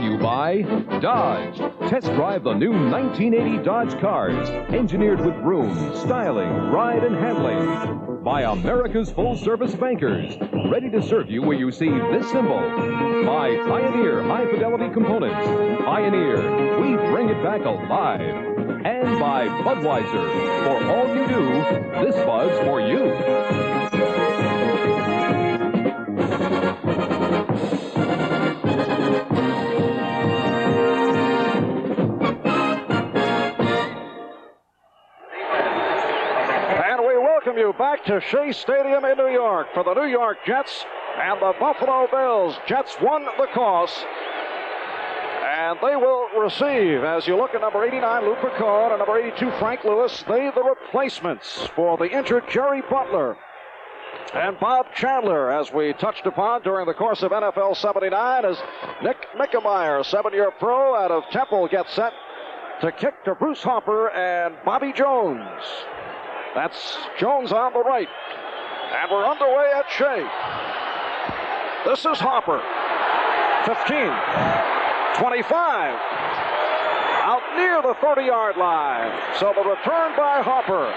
to you by Dodge. Test drive the new 1980 Dodge cars, engineered with room, styling, ride, and handling. By America's full-service bankers, ready to serve you where you see this symbol. By Pioneer high-fidelity components. Pioneer, we bring it back alive. And by Budweiser, for all you do, this Bud's for you. You back to Shea Stadium in New York for the New York Jets and the Buffalo Bills. Jets won the toss, and they will receive, as you look at number 89, Lou Picard, and number 82, Frank Lewis. They the replacements for the injured Jerry Butler and Bob Chandler, as we touched upon during the course of NFL 79, as Nick Mickemeyer, 7-year pro out of Temple, gets set to kick to Bruce Harper and Bobby Jones. That's Jones on the right. And we're underway at Shea. This is Harper. 15. 25. Out near the 30-yard line. So the return by Harper.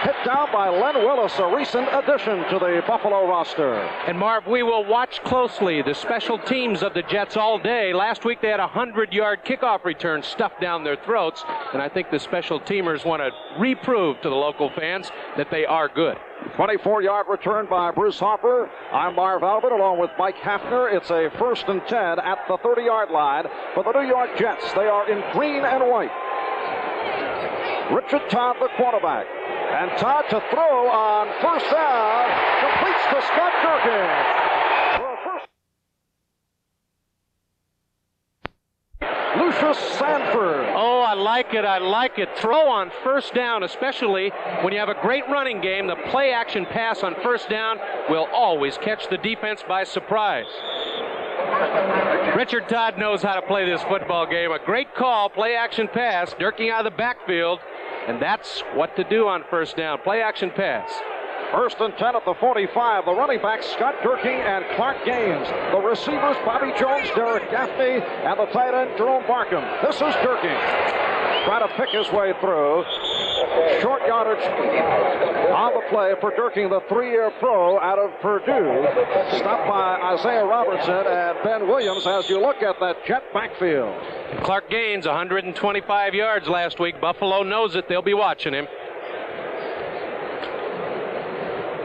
Hit down by Len Willis, a recent addition to the Buffalo roster. And Marv, we will watch closely the special teams of the Jets all day. Last week they had a 100-yard kickoff return stuffed down their throats, and I think the special teamers want to reprove to the local fans that they are good. 24-yard return by Bruce Harper. I'm Marv Albert along with Mike Hafner. It's a 1st and 10 at the 30-yard line for the New York Jets. They are in green and white. Richard Todd, the quarterback. And Todd to throw on 1st down. Completes to Scott Durkin. Lucius Sanford. Oh, I like it. I like it. Throw on 1st down, especially when you have a great running game. The play-action pass on 1st down will always catch the defense by surprise. Richard Todd knows how to play this football game. A great call, play-action pass, Durkin out of the backfield. And that's what to do on 1st down. Play-action pass. 1st and 10 at the 45. The running backs, Scott Durkin and Clark Gaines. The receivers, Bobby Jones, Derek Gaffney, and the tight end, Jerome Barkham. This is Durkin. Trying to pick his way through. Short yardage on the play for Durkin, the 3-year pro out of Purdue. Stopped by Isaiah Robertson and Ben Williams as you look at that Jet backfield. Clark Gaines, 125 yards last week. Buffalo knows it. They'll be watching him.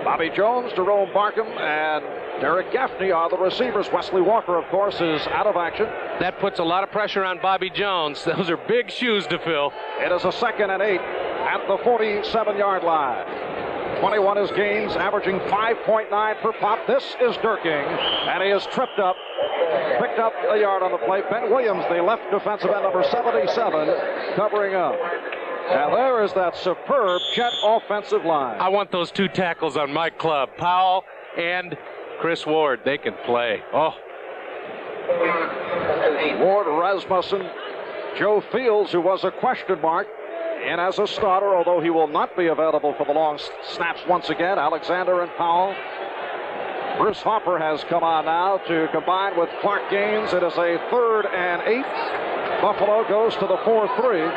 Bobby Jones, Jerome Barkham, and Derek Gaffney are the receivers. Wesley Walker, of course, is out of action. That puts a lot of pressure on Bobby Jones. Those are big shoes to fill. It is a 2nd and 8 at the 47-yard line. 21 is Gaines, averaging 5.9 per pop. This is Durkin, and he is tripped up. Picked up a yard on the play. Ben Williams, the left defensive end, number 77, covering up. And there is that superb Jet offensive line. I want those 2 tackles on my club. Powell and Chris Ward. They can play. Oh. Ward, Rasmussen, Joe Fields, who was a question mark, and as a starter, although he will not be available for the long snaps once again. Alexander and Powell. Bruce Harper has come on now to combine with Clark Gaines. It is a 3rd and 8. Buffalo goes to the 4-3.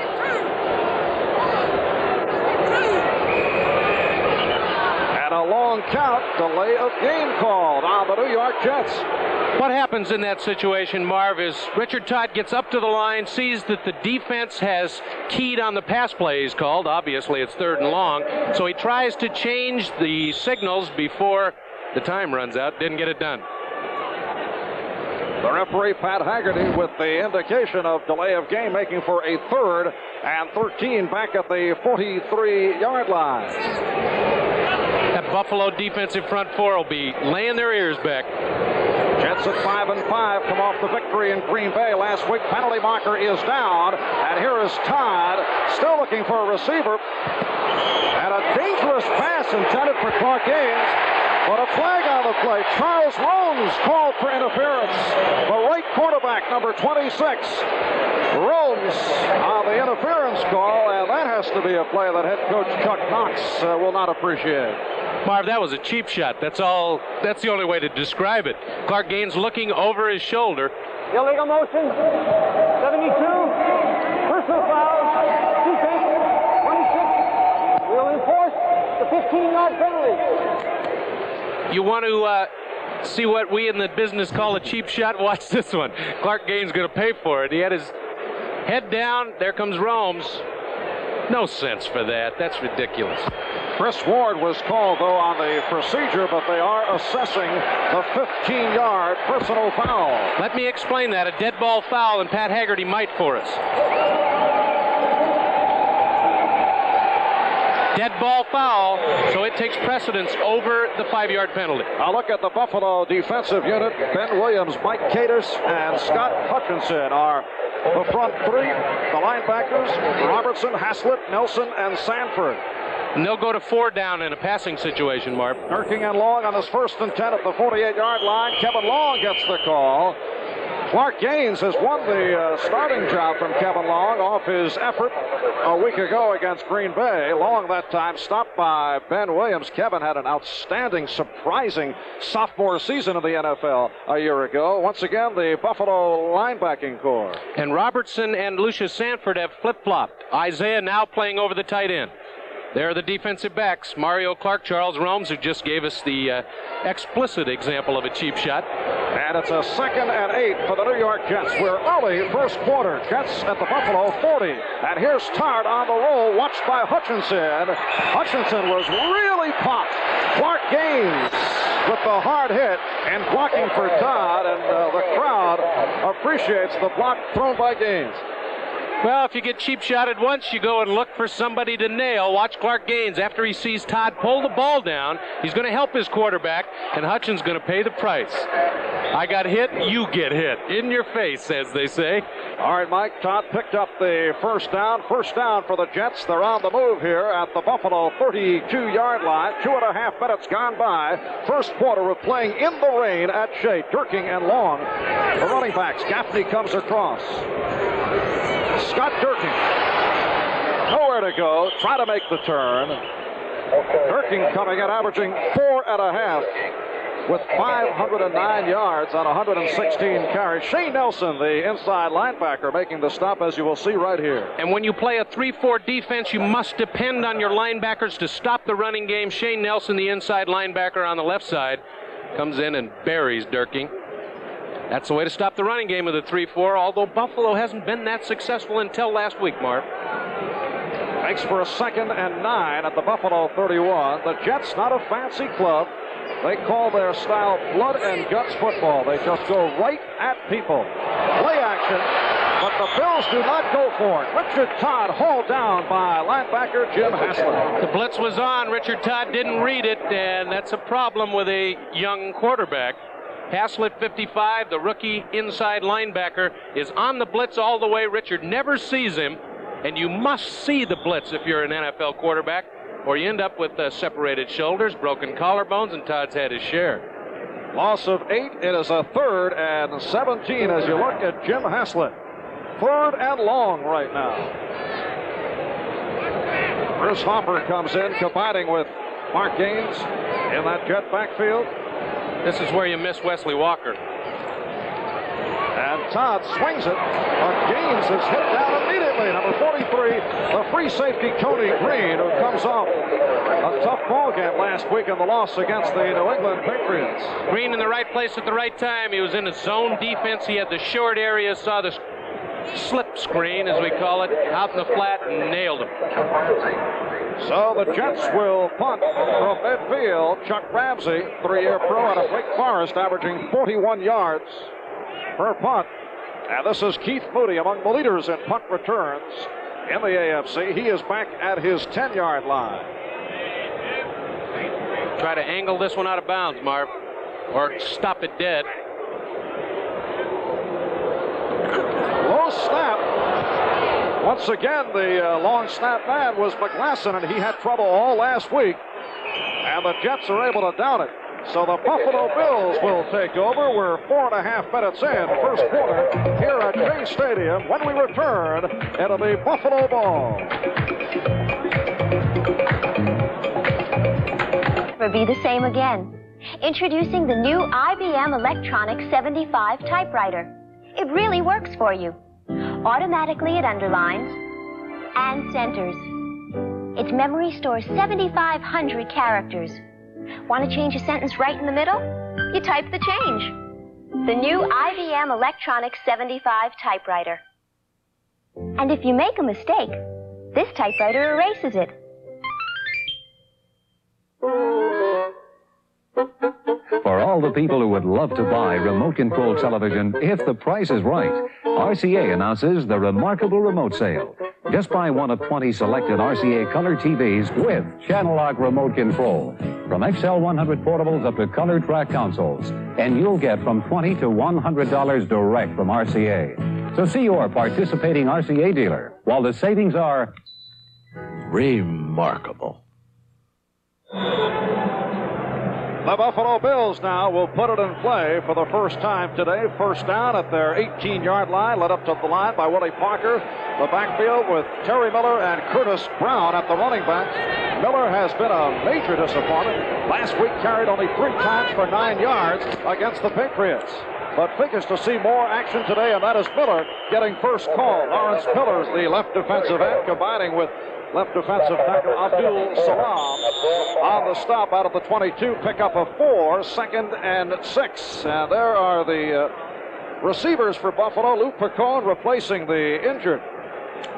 And a long count, delay of game called on the New York Jets. What happens in that situation, Marv, is Richard Todd gets up to the line, sees that the defense has keyed on the pass play he's called. Obviously, it's 3rd and long. So he tries to change the signals before the time runs out. Didn't get it done. The referee, Pat Haggerty, with the indication of delay of game, making for a 3rd and 13 back at the 43-yard line. That Buffalo defensive front 4 will be laying their ears back. Jets at 5-5 come off the victory in Green Bay last week. Penalty marker is down, and here is Todd, still looking for a receiver. And a dangerous pass intended for Clark Gaines, but a flag on the play. Charles Romes called for interference. The right quarterback, number 26. Romes on the interference call, and that has to be a play that head coach Chuck Knox will not appreciate. Marv, that was a cheap shot. That's all. That's the only way to describe it. Clark Gaines looking over his shoulder. Illegal motion. 72. Personal foul. Defense. 26. We'll enforce the 15-yard penalty. You want to see what we in the business call a cheap shot? Watch this one. Clark Gaines going to pay for it. He had his head down. There comes Romes. No sense for that. That's ridiculous. Chris Ward was called, though, on the procedure, but they are assessing the 15-yard personal foul. Let me explain that. A dead ball foul, and Pat Haggerty might for us. Dead ball foul, so it takes precedence over the 5-yard penalty. Now look at the Buffalo defensive unit. Ben Williams, Mike Cadis, and Scott Hutchinson are the front three. The linebackers, Robertson, Haslett, Nelson, and Sanford. And they'll go to 4 down in a passing situation, Marv. Durking and Long on his 1st and 10 at the 48-yard line. Kevin Long gets the call. Clark Gaines has won the starting job from Kevin Long off his effort a week ago against Green Bay. Long that time stopped by Ben Williams. Kevin had an outstanding, surprising sophomore season in the NFL a year ago. Once again, the Buffalo linebacking core. And Robertson and Lucius Sanford have flip-flopped. Isaiah now playing over the tight end. There are the defensive backs, Mario Clark, Charles Romes, who just gave us the explicit example of a cheap shot. And it's a 2nd and 8 for the New York Jets. We're early first quarter. Jets at the Buffalo 40. And here's Todd on the roll, watched by Hutchinson. Hutchinson was really popped. Clark Gaines with the hard hit and blocking for Todd. And the crowd appreciates the block thrown by Gaines. Well, if you get cheap shotted once, you go and look for somebody to nail. Watch Clark Gaines. After he sees Todd pull the ball down, he's going to help his quarterback, and Hutchin's going to pay the price. I got hit, you get hit. In your face, as they say. All right, Mike, Todd picked up the first down. First down for the Jets. They're on the move here at the Buffalo 32-yard line. 2.5 minutes gone by. First quarter of playing in the rain at Shea. Durking and Long, the running backs. Gaffney comes across. Scott Durking, nowhere to go, try to make the turn. Durking coming in, averaging 4.5 with 509 yards on 116 carries. Shane Nelson, the inside linebacker, making the stop, as you will see right here. And when you play a 3-4 defense, you must depend on your linebackers to stop the running game. Shane Nelson, the inside linebacker on the left side, comes in and buries Durking. That's the way to stop the running game with a 3-4, although Buffalo hasn't been that successful until last week, Marv. Makes for a 2nd and 9 at the Buffalo 31. The Jets, not a fancy club. They call their style blood and guts football. They just go right at people. Play action, but the Bills do not go for it. Richard Todd hauled down by linebacker Jim Haslett. The blitz was on. Richard Todd didn't read it, and that's a problem with a young quarterback. Haslett, 55, the rookie inside linebacker, is on the blitz all the way. Richard never sees him, and you must see the blitz if you're an NFL quarterback, or you end up with separated shoulders, broken collarbones, and Todd's had his share. Loss of 8. It is a 3rd and 17 as you look at Jim Haslett. 3rd and long right now. Chris Hopper comes in, combining with Mark Gaines in that Jet backfield. This is where you miss Wesley Walker. And Todd swings it, but Gaines is hit down immediately. Number 43, the free safety, Tony Green, who comes off a tough ball game last week in the loss against the New England Patriots. Green in the right place at the right time. He was in a zone defense. He had the short area, saw the slip screen, as we call it, out in the flat, and nailed him. So the Jets will punt from midfield. Chuck Ramsey, 3-year pro out of Wake Forest, averaging 41 yards per punt. And this is Keith Moody, among the leaders in punt returns in the AFC. He is back at his 10-yard line. Try to angle this one out of bounds, Marv, or stop it dead. Low snap. Once again, the long snap man was McGlasson, and he had trouble all last week. And the Jets are able to down it. So the Buffalo Bills will take over. We're 4.5 minutes in, first quarter, here at Shea Stadium, when we return into the Buffalo Ball. Never be the same again. Introducing the new IBM Electronic 75 typewriter. it really works for you. Automatically it underlines and centers. Its memory stores 7,500 characters. Want to change a sentence right in the middle? You type the change. The new IBM Electronic 75 typewriter. And if you make a mistake, this typewriter erases it. For all the people who would love to buy remote control television, if the price is right, RCA announces the remarkable remote sale. Just buy one of 20 selected RCA color TVs with channel lock remote control. From XL100 portables up to color track consoles. And you'll get from $20 to $100 direct from RCA. So see your participating RCA dealer, while the savings are remarkable. The Buffalo Bills now will put it in play for the first time today. First down at their 18-yard line, led up to the line by Willie Parker. The backfield with Terry Miller and Curtis Brown at the running back. Miller has been a major disappointment. Last week carried only 3 times for 9 yards against the Patriots. But figures to see more action today, and that is Miller getting first call. Lawrence Pillars, the left defensive end, combining with left defensive tackle Abdul Salam on the stop out of the 22, pick up a 4, 2nd and 6. And there are the receivers for Buffalo. Lou Picone replacing the injured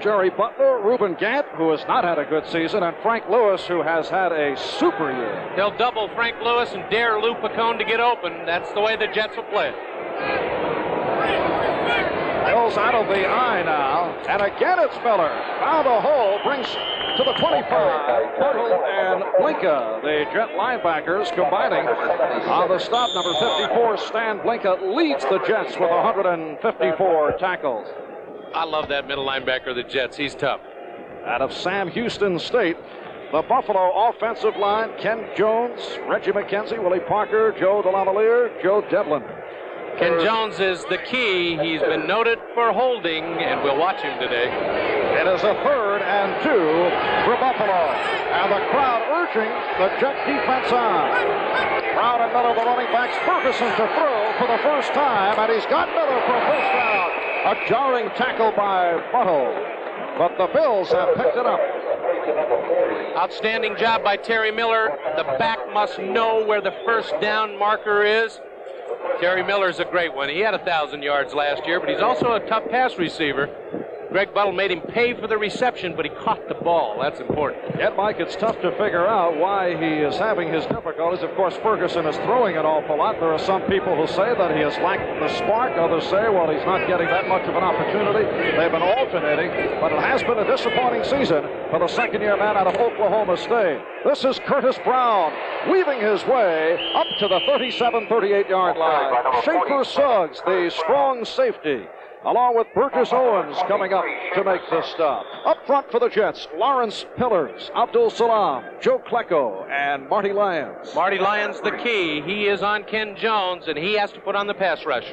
Jerry Butler, Reuben Gant, who has not had a good season, and Frank Lewis, who has had a super year. They'll double Frank Lewis and dare Lou Picone to get open. That's the way the Jets will play it. Bills out of the eye now, and again it's Miller. Found a hole, brings to the 25. Portal and Blinka, the Jet linebackers, combining on the stop. Number 54, Stan Blinka, leads the Jets with 154 tackles. I love that middle linebacker of the Jets. He's tough. Out of Sam Houston State, the Buffalo offensive line, Ken Jones, Reggie McKenzie, Willie Parker, Joe DeLamielleure, Joe Devlin. Ken Jones is the key. He's been noted for holding, and we'll watch him today. It is a 3rd and 2 for Buffalo. And the crowd urging the Jet defense on. Brown and Miller, the running backs. Ferguson to throw for the first time, and he's got Miller for a first down. A jarring tackle by Buttle, but the Bills have picked it up. Outstanding job by Terry Miller. The back must know where the first down marker is. Terry Miller's a great one. He had 1,000 yards last year, but he's also a tough pass receiver. Greg Buttle made him pay for the reception, but he caught the ball. That's important. And, Mike, it's tough to figure out why he is having his difficulties. Of course, Ferguson is throwing an awful lot. There are some people who say that he has lacked the spark. Others say, well, he's not getting that much of an opportunity. They've been alternating, but it has been a disappointing season for the second-year man out of Oklahoma State. This is Curtis Brown weaving his way up to the 37, 38-yard line. Schaefer Suggs, the strong safety, along with Burgess Owens coming up to make the stop. Up front for the Jets, Lawrence Pillars, Abdul Salam, Joe Klecko, and Marty Lyons. Marty Lyons the key. He is on Ken Jones, and he has to put on the pass rush.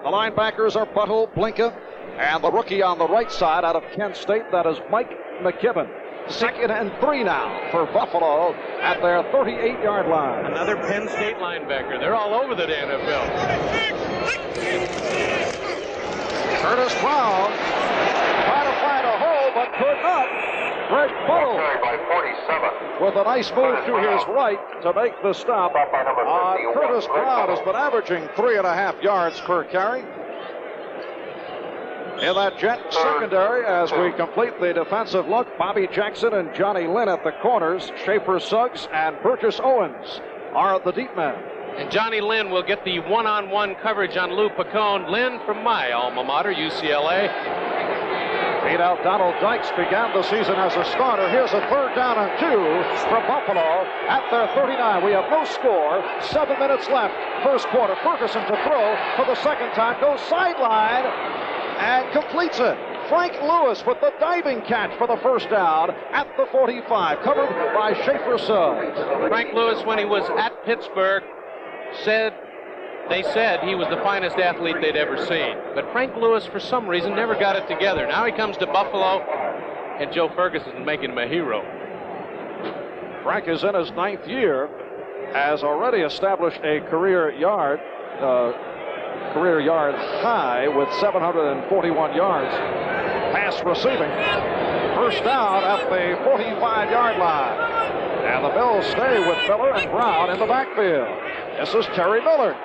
The linebackers are Buttle, Blinka, and the rookie on the right side out of Kent State, that is Mike McKibben. 2nd and 3 now for Buffalo at their 38-yard line. Another Penn State linebacker. They're all over the NFL. Curtis Brown trying to find a hole, but could not. Greg Buttle with a nice move to his right to make the stop. Curtis Brown has been averaging 3.5 yards per carry. In that Jet secondary, as we complete the defensive look, Bobby Jackson and Johnny Lynn at the corners. Schaefer Suggs and Burgess Owens are the deep men. And Johnny Lynn will get the one-on-one coverage on Lou Picone. Lynn from my alma mater, UCLA. Beat out Donald Dykes, began the season as a starter. Here's a 3rd down and 2 for Buffalo at their 39. We have no score. 7 minutes left. First quarter. Ferguson to throw for the second time. Goes sideline and completes it. Frank Lewis with the diving catch for the first down at the 45, covered by Schaefer Suggs. Frank Lewis, when he was at Pittsburgh, they said he was the finest athlete they'd ever seen. But Frank Lewis, for some reason, never got it together. Now he comes to Buffalo, and Joe Ferguson is making him a hero. Frank is in his 9th year, has already established a career career yards high with 741 yards pass receiving. First down at the 45-yard line. And the Bills stay with Miller and Brown in the backfield. This is Terry Miller.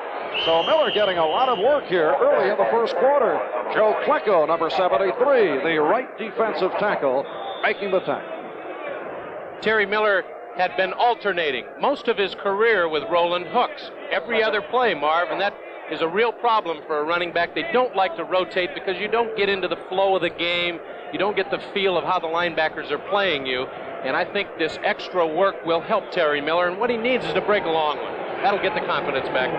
So Miller getting a lot of work here early in the first quarter. Joe Klecko, number 73, the right defensive tackle, making the tackle. Terry Miller had been alternating most of his career with Roland Hooks. Every other play, Marv, and that is a real problem for a running back. They don't like to rotate because you don't get into the flow of the game. You don't get the feel of how the linebackers are playing you. And I think this extra work will help Terry Miller, and what he needs is to break a long one. That'll get the confidence back.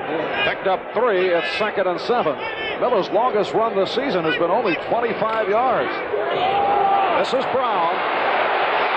Picked up 3. It's 2nd and 7. Miller's longest run this season has been only 25 yards. This is Brown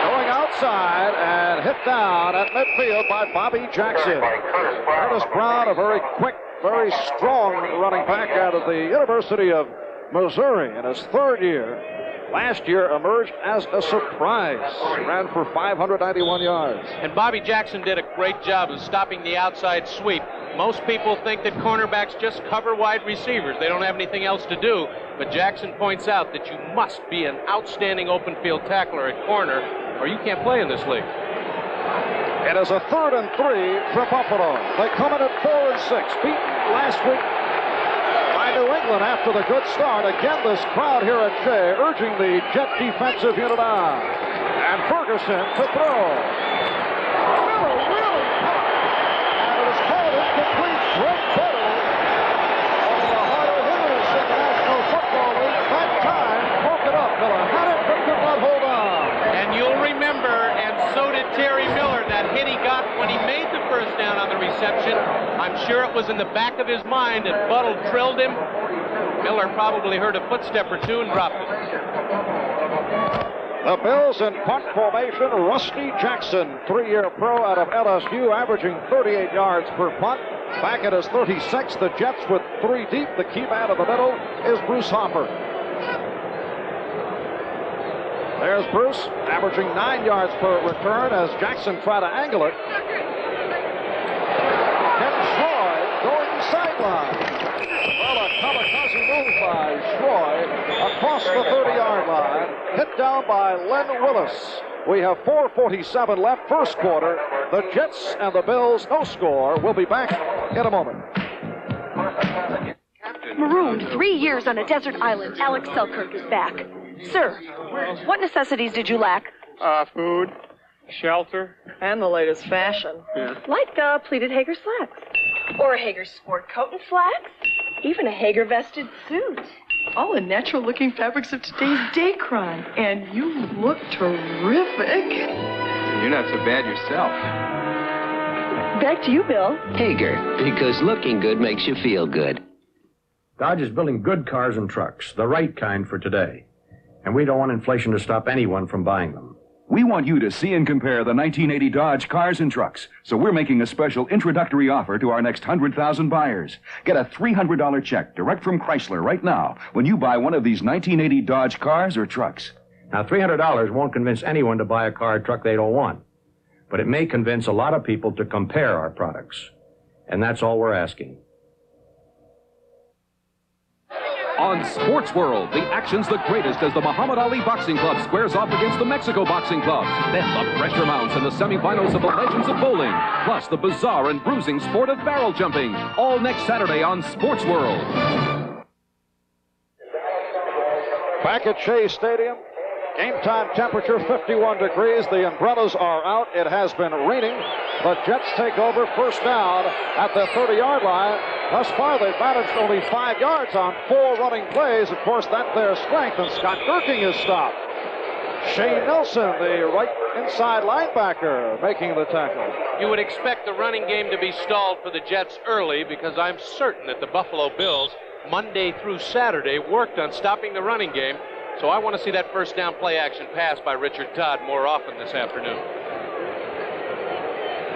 going outside and hit down at midfield by Bobby Jackson. Curtis Brown, a very quick, very strong running back out of the University of Missouri in his 3rd year. Last year emerged as a surprise. Ran for 591 yards. And Bobby Jackson did a great job of stopping the outside sweep. Most people think that cornerbacks just cover wide receivers. They don't have anything else to do. But Jackson points out that you must be an outstanding open field tackler at corner, or you can't play in this league. It is a 3rd and 3 for Buffalo. They come in at 4 and 6, beaten last week by New England after the good start. Again, this crowd here at Shea urging the Jet defensive unit on. And Ferguson to throw. Miller really caught. And it is called incomplete. Greg Bettle, one of the harder hitters in the National Football League. That time, broke it up. Miller had it, but could not hold on. And you'll remember, and so did Terry Miller, that hit he got when he made the first down on the reception. I'm sure it was in the back of his mind that Buttle drilled him. Miller probably heard a footstep or two and dropped it. The Bills in punt formation. Rusty Jackson, 3-year pro out of LSU, averaging 38 yards per punt. Back at his 36th, the Jets with 3 deep. The key man in the middle is Bruce Hopper. There's Bruce, averaging 9 yards per return as Jackson tried to angle it. Ken Schroy going sideline. Well, a kamikaze move by Schroy across the 30-yard line. Hit down by Len Willis. We have 4:47 left, first quarter. The Jets and the Bills, no score. We'll be back in a moment. Marooned 3 years on a desert island. Alex Selkirk is back. Sir, what necessities did you lack? Food, shelter, and the latest fashion. Like pleated Hager slacks. Or a Hager sport coat and slacks. Even a Hager vested suit. All the natural-looking fabrics of today's day crime. And you look terrific. You're not so bad yourself. Back to you, Bill. Hager, because looking good makes you feel good. Dodge is building good cars and trucks, the right kind for today. And we don't want inflation to stop anyone from buying them. We want you to see and compare the 1980 Dodge cars and trucks. So we're making a special introductory offer to our next 100,000 buyers. Get a $300 check direct from Chrysler right now when you buy one of these 1980 Dodge cars or trucks. Now, $300 won't convince anyone to buy a car or truck they don't want. But it may convince a lot of people to compare our products. And that's all we're asking. On Sports World, the action's the greatest as the Muhammad Ali Boxing Club squares off against the Mexico Boxing Club. Then the pressure mounts in the semifinals of the Legends of Bowling, plus the bizarre and bruising sport of barrel jumping. All next Saturday on Sports World. Back at Shea Stadium, game time temperature 51 degrees. The umbrellas are out. It has been raining. The Jets take over, first down at the 30-yard line. Thus far, they've managed only 5 yards on 4 running plays. Of course, that's their strength, and Scott Gerking is stopped. Shane Nelson, the right inside linebacker, making the tackle. You would expect the running game to be stalled for the Jets early because I'm certain that the Buffalo Bills, Monday through Saturday, worked on stopping the running game. So I want to see that first down play action pass by Richard Todd more often this afternoon.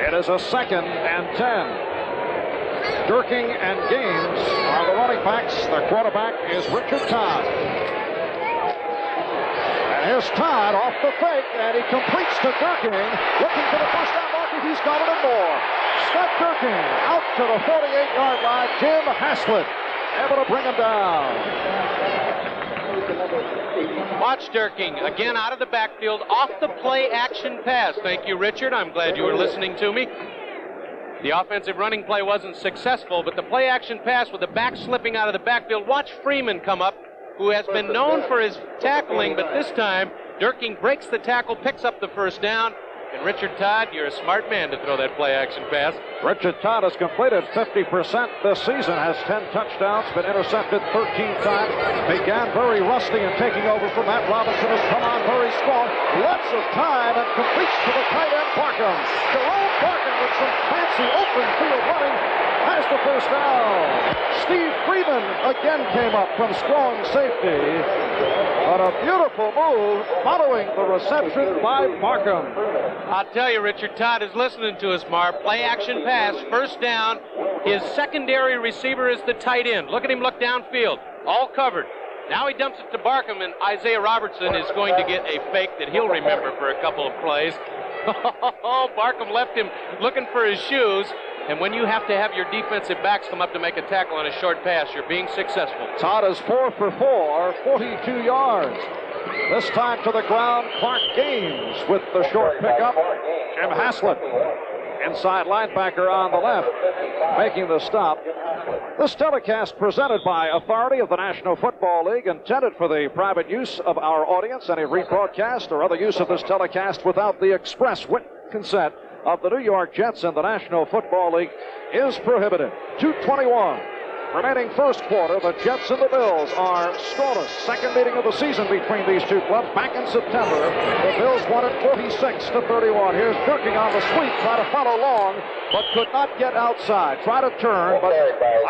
It is a 2nd and 10. Gerking and Gaines are the running backs. The quarterback is Richard Todd. And here's Todd off the fake, and he completes to Gerking. Looking for the first down marker. He's got it and more. Scott Gerking out to the 48-yard line. Jim Haslett able to bring him down. Watch Durking again out of the backfield, off the play action pass. Thank you, Richard. I'm glad you were listening to me. The offensive running play wasn't successful, but the play action pass with the back slipping out of the backfield. Watch Freeman come up, who has been known for his tackling, but this time Durking breaks the tackle, picks up the first down. And Richard Todd, you're a smart man to throw that play-action pass. Richard Todd has completed 50% this season, has 10 touchdowns, been intercepted 13 times. Began very rusty and taking over from Matt Robinson has come on very strong. Lots of time and completes to the tight end Barkham. Jerome Barkham with some fancy open field running has the first down. Steve Freeman again came up from strong safety. But a beautiful move following the reception by Barkham. I'll tell you, Richard Todd is listening to us, Marv. Play action pass, first down. His secondary receiver is the tight end. Look at him look downfield, all covered. Now he dumps it to Barkham, and Isaiah Robertson is going to get a fake that he'll remember for a couple of plays. Oh, Barkham left him looking for his shoes. And when you have to have your defensive backs come up to make a tackle on a short pass, you're being successful. Todd is 4 for 4, 42 yards. This time to the ground, Clark Gaines with the short pickup. Jim Haslett, inside linebacker on the left, making the stop. This telecast presented by authority of the National Football League, intended for the private use of our audience. Any rebroadcast or other use of this telecast without the express written consent of the New York Jets and the National Football League is prohibited. 2:21 remaining first quarter. The Jets and the Bills are scoreless. Second meeting of the season between these two clubs back in September. The Bills won it 46-31. Here's Durking on the sweep, try to follow long, but could not get outside. Try to turn, but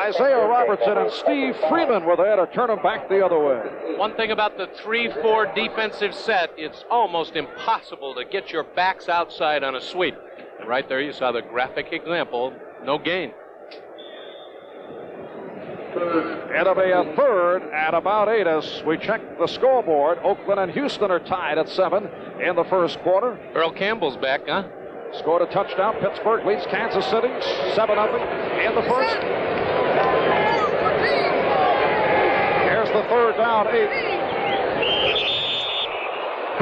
Isaiah Robertson and Steve Freeman were there to turn him back the other way. One thing about the 3-4 defensive set, it's almost impossible to get your backs outside on a sweep. Right there you saw the graphic example. No gain. It'll be a third at about 8 as we check the scoreboard. Oakland and Houston are tied at 7 in the first quarter. Earl Campbell's back, huh? Scored a touchdown. Pittsburgh leads Kansas City 7-0 in the first. Here's the third down, 8.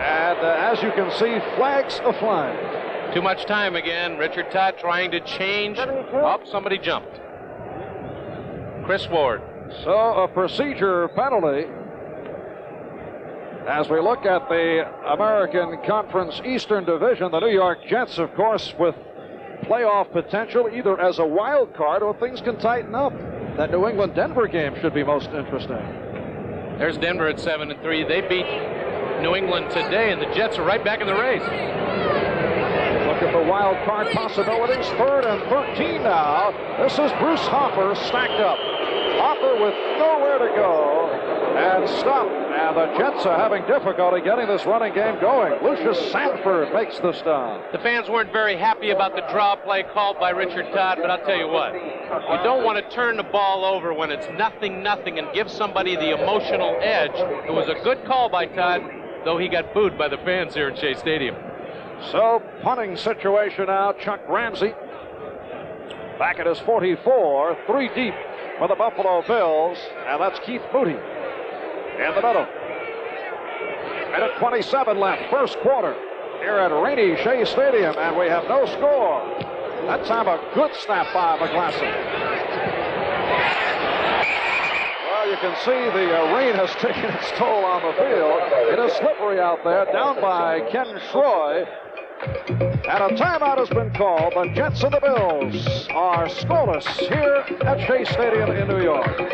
And as you can see, flags are flying. Too much time again. Richard Todd trying to change. Oh, somebody jumped. Chris Ward. So a procedure penalty. As we look at the American Conference Eastern Division, the New York Jets, of course, with playoff potential, either as a wild card or things can tighten up. That New England-Denver game should be most interesting. There's Denver at 7-3. They beat New England today, and the Jets are right back in the race. Look at the wild card possibilities. 3rd and 13 now. This is Bruce Hopper stacked up. Hopper with nowhere to go and stopped. And the Jets are having difficulty getting this running game going. Lucius Sanford makes the stop. The fans weren't very happy about the draw play called by Richard Todd, but I'll tell you what. You don't want to turn the ball over when it's 0-0 and give somebody the emotional edge. It was a good call by Todd, though he got booed by the fans here at Shea Stadium. So, punting situation now. Chuck Ramsey back at his 44, 3 deep for the Buffalo Bills, and that's Keith Moody in the middle. Minute 27 left, first quarter, here at rainy Shea Stadium, and we have no score. That time a good snap by McGlasson. Well, you can see the rain has taken its toll on the field. It is slippery out there, down by Ken Schroy. And a timeout has been called. The Jets and the Bills are scoreless here at Shea Stadium in New York.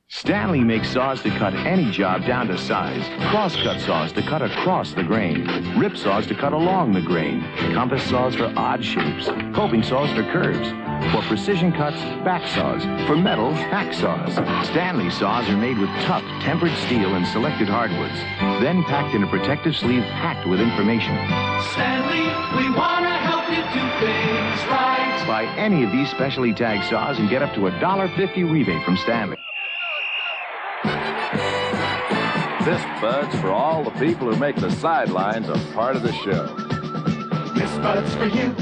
Stanley makes saws to cut any job down to size. Cross-cut saws to cut across the grain. Rip saws to cut along the grain. Compass saws for odd shapes. Coping saws for curves. For precision cuts, back saws. For metal, hack saws. Stanley saws are made with tough, tempered steel and selected hardwoods. Then packed in a protective sleeve packed with information. Stanley, we want to help you do things right. Buy any of these specially tagged saws and get up to a $1.50 rebate from Stanley. Fist buds for all the people who make the sidelines a part of the show. Fist buds for you.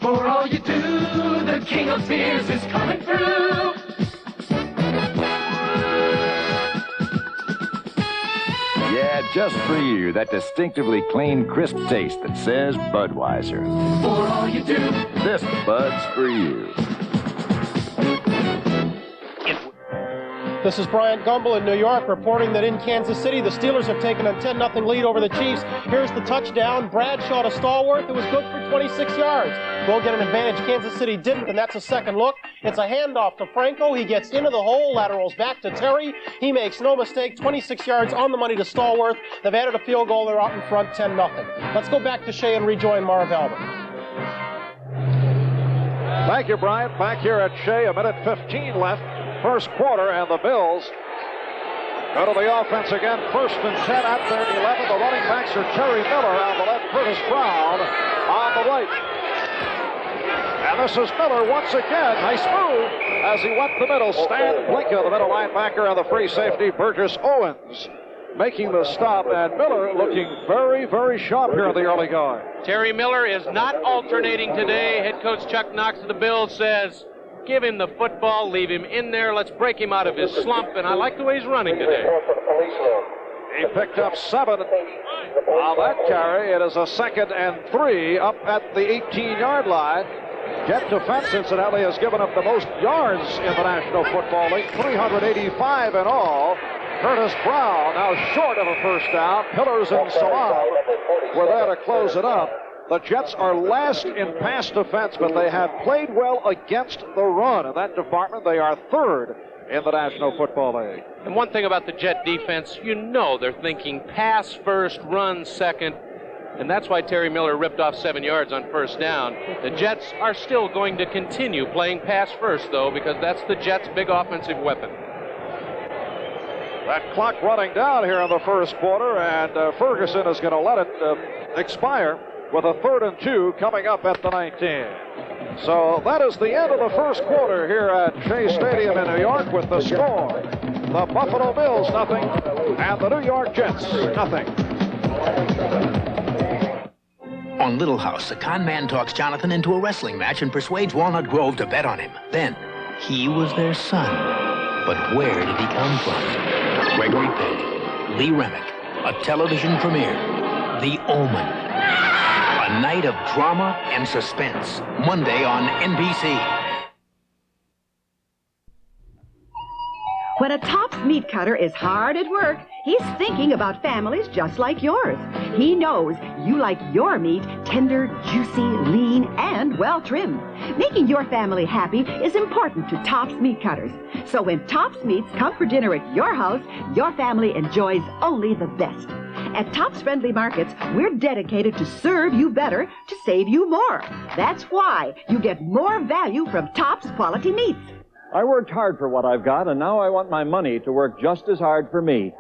For all you do, the king of beers is coming through. Yeah, just for you, that distinctively clean, crisp taste that says Budweiser. For all you do, This Bud's for you. This is Bryant Gumbel in New York reporting that in Kansas City, the Steelers have taken a 10-0 lead over the Chiefs. Here's the touchdown. Bradshaw to Stallworth. It was good for 26 yards. We'll get an advantage. Kansas City didn't, and that's a second look. It's a handoff to Franco. He gets into the hole, laterals back to Terry. He makes no mistake, 26 yards on the money to Stallworth. They've added a field goal. They're out in front 10-0. Let's go back to Shea and rejoin Marv Albert. Thank you, Bryant. Back here at Shea, a minute 15 left. First quarter, and the Bills go to the offense again. 1st and 10 at their 11. The running backs are Terry Miller on the left, Curtis Brown on the right. And this is Miller once again. Nice move as he went the middle. Stan Blinka, the middle linebacker, and the free safety, Burgess Owens, making the stop. And Miller looking very, very sharp here in the early going. Terry Miller is not alternating today. Head coach Chuck Knox of the Bills says, give him the football, leave him in there, let's break him out of his slump, and I like the way he's running today. He picked up 7 on that carry. It is a 2nd and 3 up at the 18-yard line. Jet defense, incidentally, has given up the most yards in the National Football League, 385 in all. Curtis Brown now short of a first down. Pillars and Salam were there to close it up. The Jets are last in pass defense, but they have played well against the run. In that department, they are 3rd in the National Football League. And one thing about the Jet defense, you know they're thinking pass first, run second, and that's why Terry Miller ripped off 7 yards on first down. The Jets are still going to continue playing pass first, though, because that's the Jets' big offensive weapon. That clock running down here in the first quarter, and Ferguson is going to let it expire with a 3rd and 2 coming up at the 19. So that is the end of the first quarter here at Shea Stadium in New York with the score. The Buffalo Bills 0 and the New York Jets 0. On Little House, a con man talks Jonathan into a wrestling match and persuades Walnut Grove to bet on him. Then, he was their son. But where did he come from? Gregory Peck, Lee Remick, a television premiere, The Omen. A night of drama and suspense. Monday on NBC. When a Tops meat cutter is hard at work, he's thinking about families just like yours. He knows you like your meat tender, juicy, lean, and well-trimmed. Making your family happy is important to Tops meat cutters. So when Tops meats come for dinner at your house, your family enjoys only the best. At Tops Friendly Markets, we're dedicated to serve you better, to save you more. That's why you get more value from Tops quality meats. I worked hard for what I've got, and now I want my money to work just as hard for me.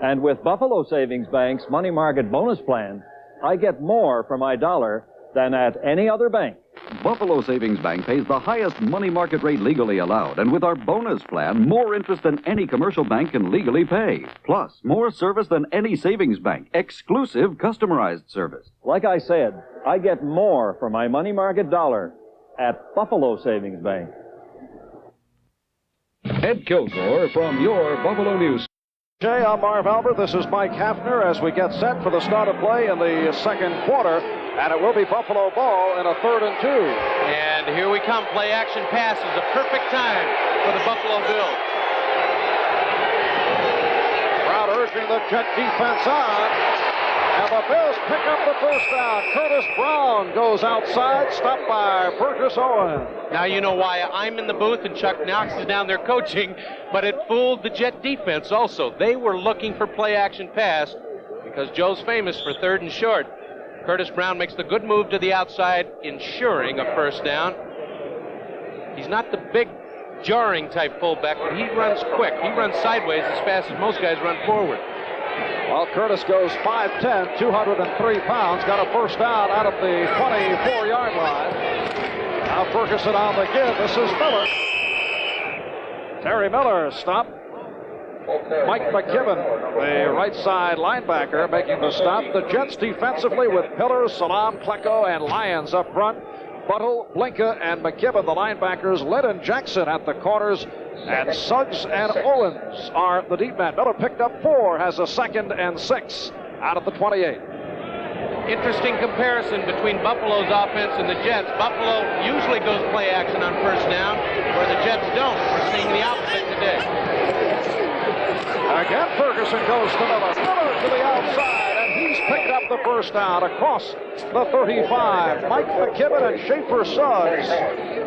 And with Buffalo Savings Bank's money market bonus plan, I get more for my dollar than at any other bank. Buffalo Savings Bank pays the highest money market rate legally allowed, and with our bonus plan, more interest than any commercial bank can legally pay. Plus, more service than any savings bank. Exclusive customized service. Like I said, I get more for my money market dollar at Buffalo Savings Bank. Ed Kilgore from your Buffalo News. Jay, I'm Marv Albert. This is Mike Hafner as we get set for the start of play in the second quarter. And it will be Buffalo ball in a 3rd and 2. And here we come. Play action pass is a perfect time for the Buffalo Bills. Brown urging the Jet defense on. And the Bills pick up the first down. Curtis Brown goes outside, stopped by Burgess Owens. Now you know why I'm in the booth and Chuck Knox is down there coaching, but it fooled the Jet defense also. They were looking for play action pass because Joe's famous for 3rd and short. Curtis Brown makes the good move to the outside, ensuring a first down. He's not the big, jarring type fullback, but he runs quick. He runs sideways as fast as most guys run forward. Well, Curtis goes 5'10", 203 pounds, got a first down out of the 24-yard line. Now Ferguson on the give. This is Miller. Terry Miller stopped. Mike McKibben, the right side linebacker, making the stop. The Jets defensively with Pillars, Salam, Klecko, and Lyons up front. Buttle, Blinka, and McKibben, the linebackers. Lynn and Jackson at the corners. And Suggs and Owens are the deep men. Miller picked up 4, has a 2nd and 6 out of the 28. Interesting comparison between Buffalo's offense and the Jets. Buffalo usually goes play action on first down, where the Jets don't. We're seeing the opposite today. Again, Ferguson goes to Miller. Miller to the outside, and he's picked up the first down across the 35. Mike McKibben and Schaefer Suggs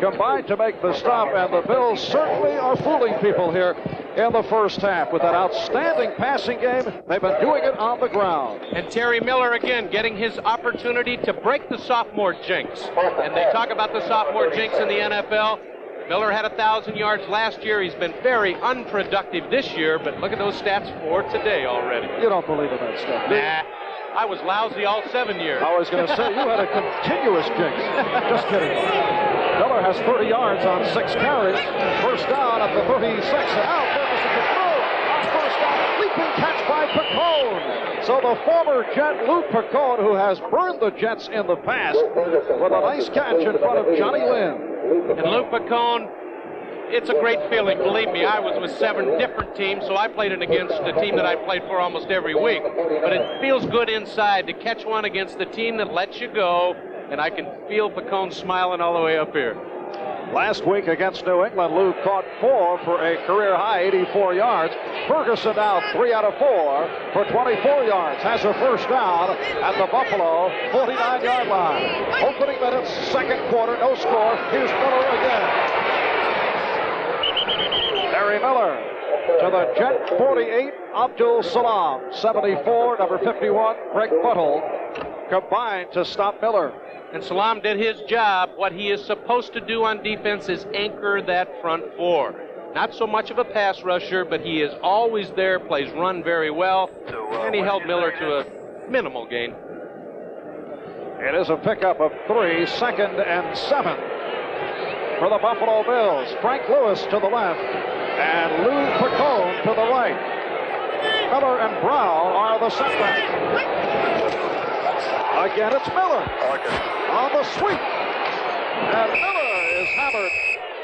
combined to make the stop, and the Bills certainly are fooling people here in the first half. With that outstanding passing game, they've been doing it on the ground. And Terry Miller again getting his opportunity to break the sophomore jinx. And they talk about the sophomore jinx in the NFL. Miller had 1,000 yards last year. He's been very unproductive this year, but look at those stats for today already. You don't believe in that stuff, do you? Nah. I was lousy all 7 years. I was going to say, you had a continuous jinx. Just kidding. Miller has 30 yards on 6 carries. First down at the 36. And now Ferguson can throw. On first down, leaping catch by Picone. So the former Jet, Lou Picone, who has burned the Jets in the past, with a nice catch in front of Johnny Lynn. And Lou Picone, it's a great feeling. Believe me, I was with 7 different teams, so I played it against a team that I played for almost every week. But it feels good inside to catch one against the team that lets you go, and I can feel Picone smiling all the way up here. Last week against New England, Lou caught 4 for a career-high 84 yards. Ferguson now 3 out of 4 for 24 yards. Has a first down at the Buffalo 49-yard line. Opening minutes, second quarter, no score. Here's Miller again. Terry Miller to the Jet 48, Abdul Salam 74, number 51, Greg Buttle combined to stop Miller. And Salam did his job. What he is supposed to do on defense is anchor that front 4. Not so much of a pass rusher, but he is always there, plays run very well, and he held Miller to a minimal gain. It is a pickup of 3, 2nd and 7 for the Buffalo Bills. Frank Lewis to the left and Lou Picone to the right. Miller and Brown are the setbacks. Again, it's Miller on the sweep. And Miller is hammered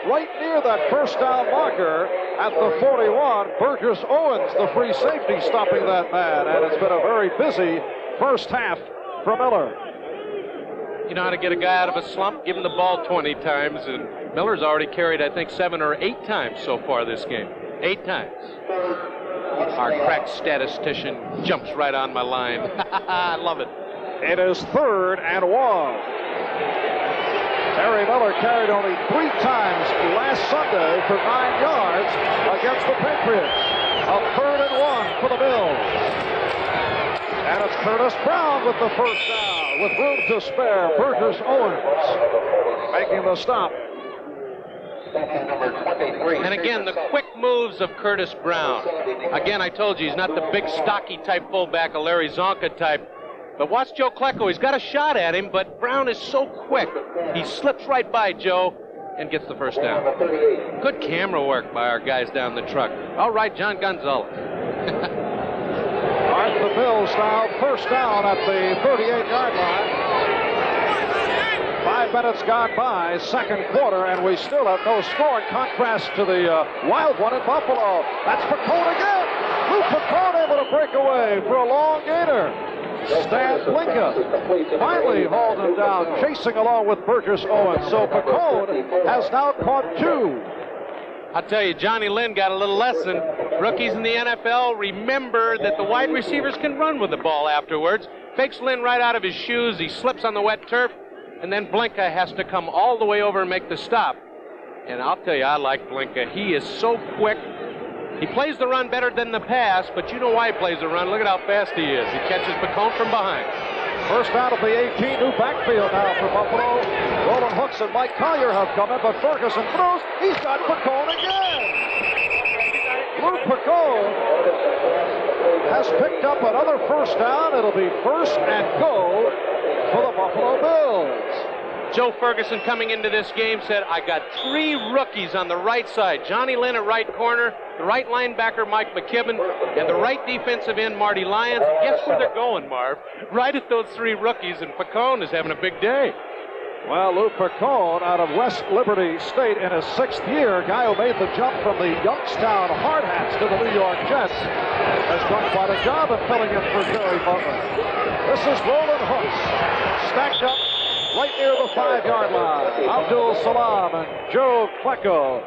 right near that first down marker at the 41. Burgess Owens, the free safety, stopping that man. And it's been a very busy first half for Miller. You know how to get a guy out of a slump? Give him the ball 20 times, and Miller's already carried, I think, 7 or 8 times so far this game. 8 times. Our crack statistician jumps right on my line. I love it. It is 3rd and 1. Terry Miller carried only 3 times last Sunday for 9 yards against the Patriots. A 3rd and 1 for the Bills. And it's Curtis Brown with the first down, with room to spare. Burgess Owens making the stop. And again, the quick moves of Curtis Brown. Again, I told you, he's not the big, stocky type fullback, a Larry Zonka type. But watch Joe Klecko. He's got a shot at him, but Brown is so quick. He slips right by Joe and gets the first down. Good camera work by our guys down the truck. All right, John Gonzalez. All right, the Bills now first down at the 38-yard line. 5 minutes gone by, second quarter, and we still have no score in contrast to the wild one in Buffalo. That's Picone again. Lou Picone able to break away for a long gainer. Stan Blinka finally hauled him down, chasing along with Burgess Owens. So Picone has now caught 2. I'll tell you, Johnny Lynn got a little lesson. Rookies in the NFL remember that the wide receivers can run with the ball afterwards. Fakes Lynn right out of his shoes. He slips on the wet turf, and then Blinka has to come all the way over and make the stop. And I'll tell you, I like Blinka. He is so quick. He plays the run better than the pass, but you know why he plays the run. Look at how fast he is. He catches Picone from behind. First down at the 18, new backfield now for Buffalo. Roland Hooks and Mike Collier have come in, but Ferguson throws. He's got Picone again. Lou Picone has picked up another first down. It'll be 1st and goal for the Buffalo Bills. Joe Ferguson coming into this game said, I got 3 rookies on the right side. Johnny Lynn at right corner, the right linebacker Mike McKibben, and the right defensive end Marty Lyons. And guess where they're going, Marv? Right at those 3 rookies, and Picone is having a big day. Well, Lou Picone out of West Liberty State in his 6th year, guy who made the jump from the Youngstown Hard Hats to the New York Jets, has done quite a job of filling in for Jerry Butler. This is Roland Hooks, stacked up right near the 5-yard line. Abdul Salam and Joe Klecko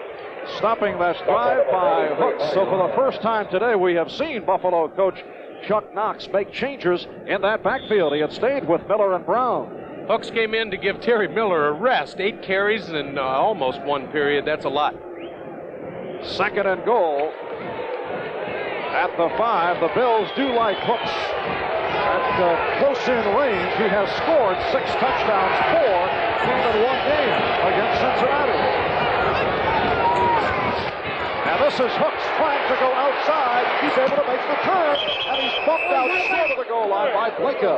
stopping that drive by Hooks. So for the first time today, we have seen Buffalo coach Chuck Knox make changes in that backfield. He had stayed with Miller and Brown. Hooks came in to give Terry Miller a rest. 8 carries in almost 1 period. That's a lot. 2nd and goal at the 5. The Bills do like Hooks. At close-in range, he has scored 6 touchdowns, 4 came in 1 game against Cincinnati. Now this is Hooks trying to go outside. He's able to make the turn, and he's bumped out short of the goal line by Blinka.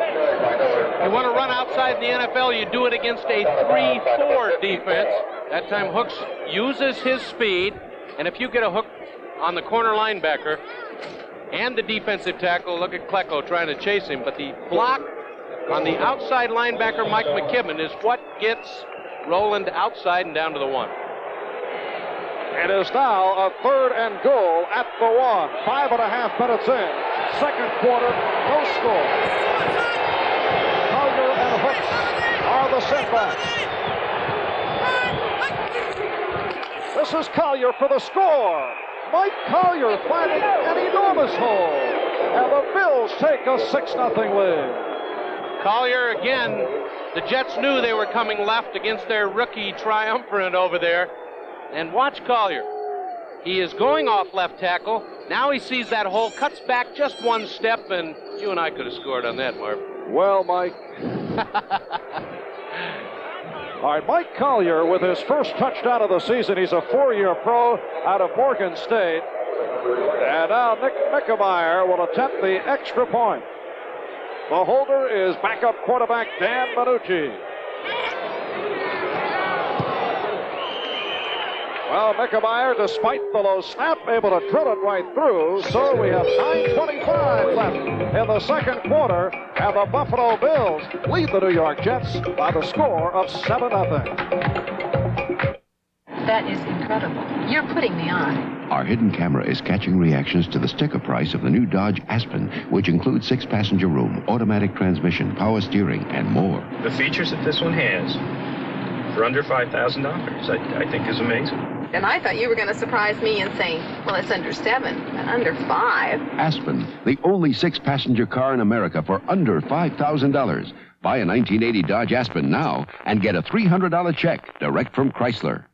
You want to run outside in the NFL, you do it against a 3-4 defense. That time Hooks uses his speed, and if you get a hook on the corner linebacker and the defensive tackle, look at Klecko trying to chase him, but the block on the outside linebacker, Mike McKibben, is what gets Roland outside and down to the 1. It is now a 3rd and goal at the 1. 5.5 minutes in. 2nd quarter, no score. Collier and Hooks are the setbacks. This is Collier for the score. Mike Collier finding an enormous hole. And the Bills take a 6-0 lead. Collier again. The Jets knew they were coming left against their rookie triumvirate over there. And watch Collier. He is going off left tackle. Now he sees that hole, cuts back just 1 step, and you and I could have scored on that, Marv. Well, Mike. All right, Mike Collier with his first touchdown of the season. He's a 4-year pro out of Morgan State. And now Nick Mickemeyer will attempt the extra point. The holder is backup quarterback Dan Manucci. Well, Mickemeyer, despite the low snap, able to drill it right through. So we have 9:25 left in the 2nd quarter, and the Buffalo Bills lead the New York Jets by the score of 7-0. That is incredible. You're putting me on. Our hidden camera is catching reactions to the sticker price of the new Dodge Aspen, which includes 6-passenger room, automatic transmission, power steering, and more. The features that this one has for under $5,000, I think is amazing. And I thought you were going to surprise me and say, well, it's under 7, under 5. Aspen, the only 6-passenger car in America for under $5,000. Buy a 1980 Dodge Aspen now and get a $300 check direct from Chrysler.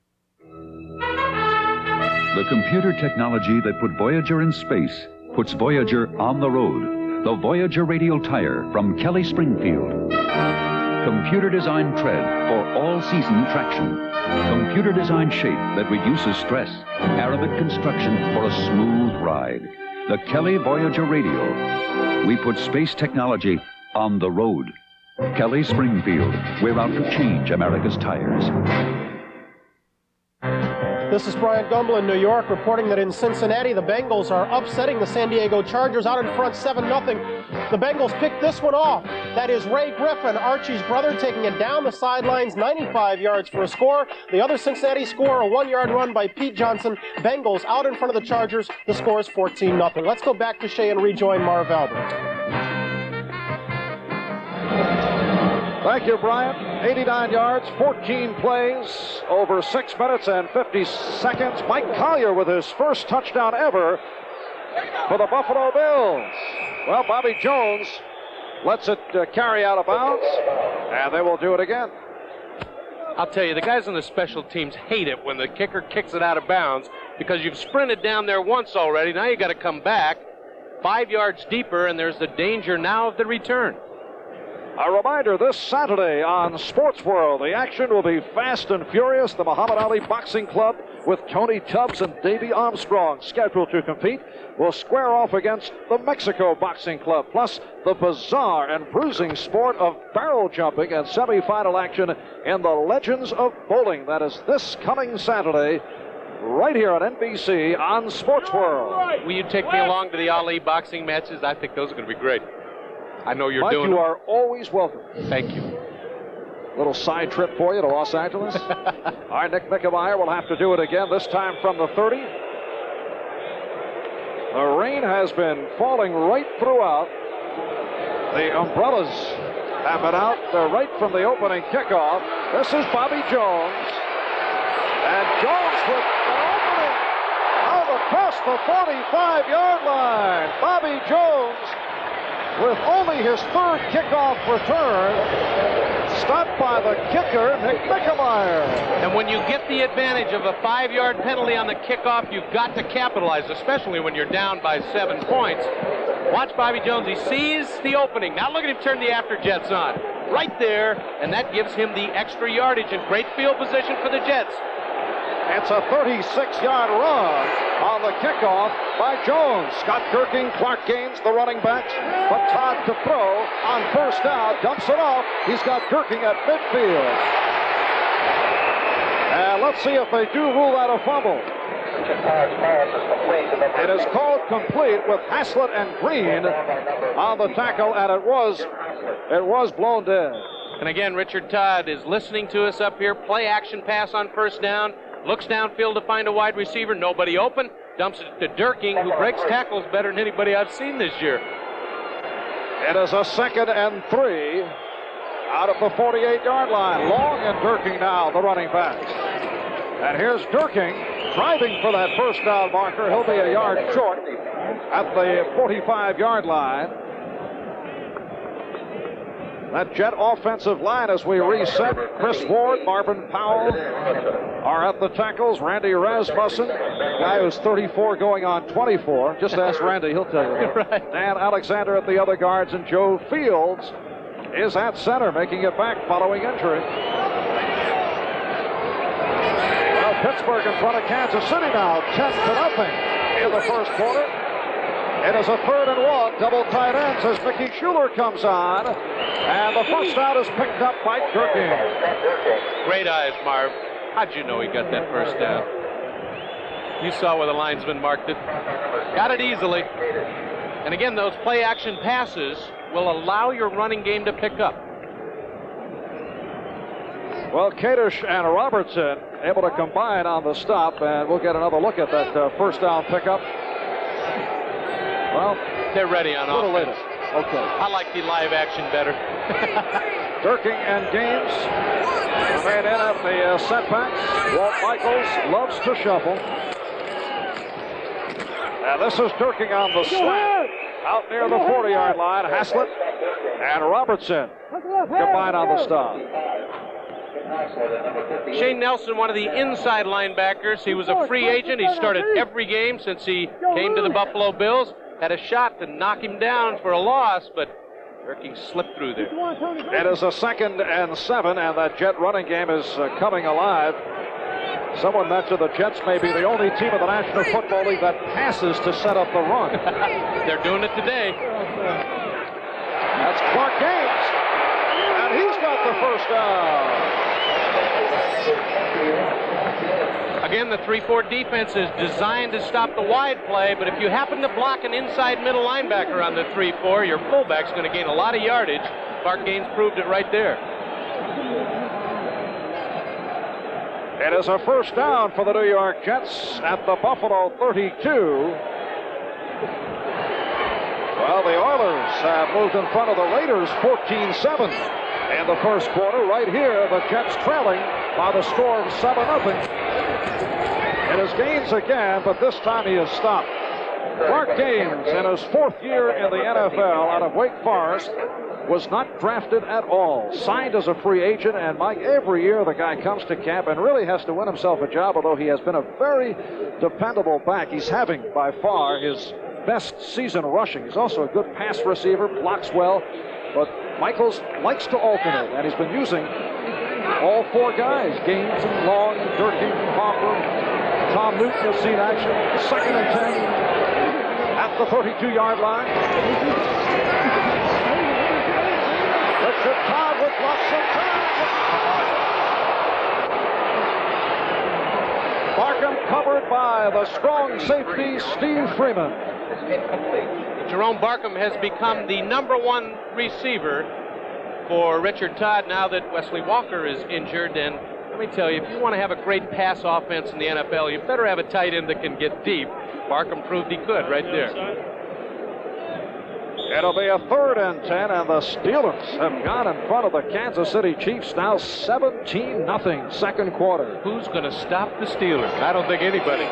The computer technology that put Voyager in space puts Voyager on the road. The Voyager radial tire from Kelly Springfield. Computer-designed tread for all-season traction. Computer-designed shape that reduces stress. Aramid construction for a smooth ride. The Kelly Voyager radial. We put space technology on the road. Kelly Springfield. We're out to change America's tires. This is Brian Gumbel in New York reporting that in Cincinnati, the Bengals are upsetting the San Diego Chargers out in front 7-0. The Bengals picked this one off. That is Ray Griffin, Archie's brother, taking it down the sidelines, 95 yards for a score. The other Cincinnati score, a 1-yard run by Pete Johnson. Bengals out in front of the Chargers. The score is 14-0. Let's go back to Shea and rejoin Marv Albert. Thank you, Brian. 89 yards, 14 plays, over 6 minutes and 50 seconds. Mike Collier with his first touchdown ever for the Buffalo Bills. Well, Bobby Jones lets it carry out of bounds, and they will do it again. I'll tell you, the guys on the special teams hate it when the kicker kicks it out of bounds because you've sprinted down there once already. Now you got to come back 5 yards deeper, and there's the danger now of the return. A reminder, this Saturday on Sports World, the action will be fast and furious. The Muhammad Ali Boxing Club with Tony Tubbs and Davey Armstrong scheduled to compete will square off against the Mexico Boxing Club, plus the bizarre and bruising sport of barrel jumping and semifinal action in the Legends of Bowling. That is this coming Saturday, right here on NBC on Sports World. Will you take me along to the Ali boxing matches? I think those are going to be great. I know you're Mike, doing you them. are always welcome. Thank you. Little side trip for you to Los Angeles. All right, Nick Mickemeyer will have to do it again, this time from the 30. The rain has been falling right throughout. The umbrellas have been out right from the opening kickoff. This is Bobby Jones. And Jones with an opening out across the 45-yard line. Bobby Jones with only his third kickoff return. Stopped by the kicker, Nick Mickemeyer. And when you get the advantage of a 5-yard penalty on the kickoff, you've got to capitalize, especially when you're down by 7 points. Watch Bobby Jones. He sees the opening. Now look at him turn the after Jets on. Right there, and that gives him the extra yardage and great field position for the Jets. It's a 36-yard run on the kickoff by Jones. Scott Gurking, Clark Gaines, the running backs. But Todd to throw on first down, dumps it off. He's got Gurking at midfield. And let's see if they do rule out a fumble. It is called complete with Haslett and Green on the tackle, and it was blown dead. And again, Richard Todd is listening to us up here. Play action pass on first down. Looks downfield to find a wide receiver. Nobody open. Dumps it to Durking, who breaks tackles better than anybody I've seen this year. It is a 2nd and 3 out of the 48-yard line. Long and Durking now, the running backs. And here's Durking driving for that first down marker. He'll be a yard short at the 45-yard line. That Jet offensive line as we reset. Chris Ward, Marvin Powell are at the tackles. Randy Rasmussen, guy who's 34 going on 24. Just ask Randy, he'll tell you. Right. Dan Alexander at the other guards, and Joe Fields is at center, making it back following injury. Well, Pittsburgh in front of Kansas City now, 10-0 in the first quarter. It is a 3rd and 1, double tight ends as Mickey Schuler comes on. And the first out is picked up by Gurking. Great eyes, Marv. How'd you know he got that first down? You saw where the linesman marked it. Got it easily. And again, those play-action passes will allow your running game to pick up. Well, Kadish and Robertson able to combine on the stop, and we'll get another look at that first down pickup. Well, they're ready on offense. A little later. Okay. I like the live action better. Durking and Gaines remain in at the setbacks. Walt Michaels loves to shuffle. And this is Durking on the slant out near the 40-yard line. Haslett and Robertson combine on the stop. Shane Nelson, one of the inside linebackers. He was a free agent. He started every game since he came to the Buffalo Bills. Had a shot to knock him down for a loss, but Durking slipped through there. It is a 2nd and 7, and that Jet running game is coming alive. Someone mentioned the Jets may be the only team in the National Football League that passes to set up the run. They're doing it today. That's Clark Gaines, and he's got the first down. Again, the 3-4 defense is designed to stop the wide play, but if you happen to block an inside middle linebacker on the 3-4, your fullback's going to gain a lot of yardage. Clark Gaines proved it right there. It is a first down for the New York Jets at the Buffalo 32. Well, the Oilers have moved in front of the Raiders 14-7 in the first quarter. Right here, the Jets trailing by the score of 7-0. It is Gaines again, but this time he is stopped. Clark Gaines, in his 4th year in the NFL out of Wake Forest, was not drafted at all. Signed as a free agent, and Mike, every year the guy comes to camp and really has to win himself a job, although he has been a very dependable back. He's having, by far, his best season rushing. He's also a good pass receiver, blocks well, but Michaels likes to alternate, and he's been using all 4 guys, Gaines and Long, Durking, Hopper. Tom Newton has seen action. 2nd and 10 at the 32-yard line. Richard Todd with lots of time. Barkham covered by the strong safety, Steve Freeman. Jerome Barkham has become the #1 receiver for Richard Todd now that Wesley Walker is injured. And let me tell you, if you want to have a great pass offense in the NFL, you better have a tight end that can get deep. Barkham proved he could right there. It'll be a 3rd and 10, and the Steelers have gone in front of the Kansas City Chiefs now 17-0, second quarter. Who's going to stop the Steelers? I don't think anybody.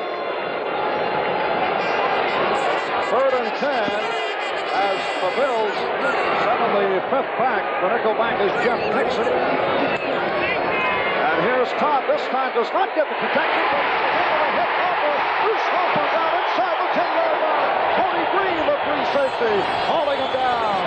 3rd and 10 as the Bills summon the 5th back. The nickel back is Jeff Nixon. And here's Todd. This time does not get the protection, but hit Harper. Bruce Harper down inside the 10-yard line. Tony Green, the free safety, hauling him down.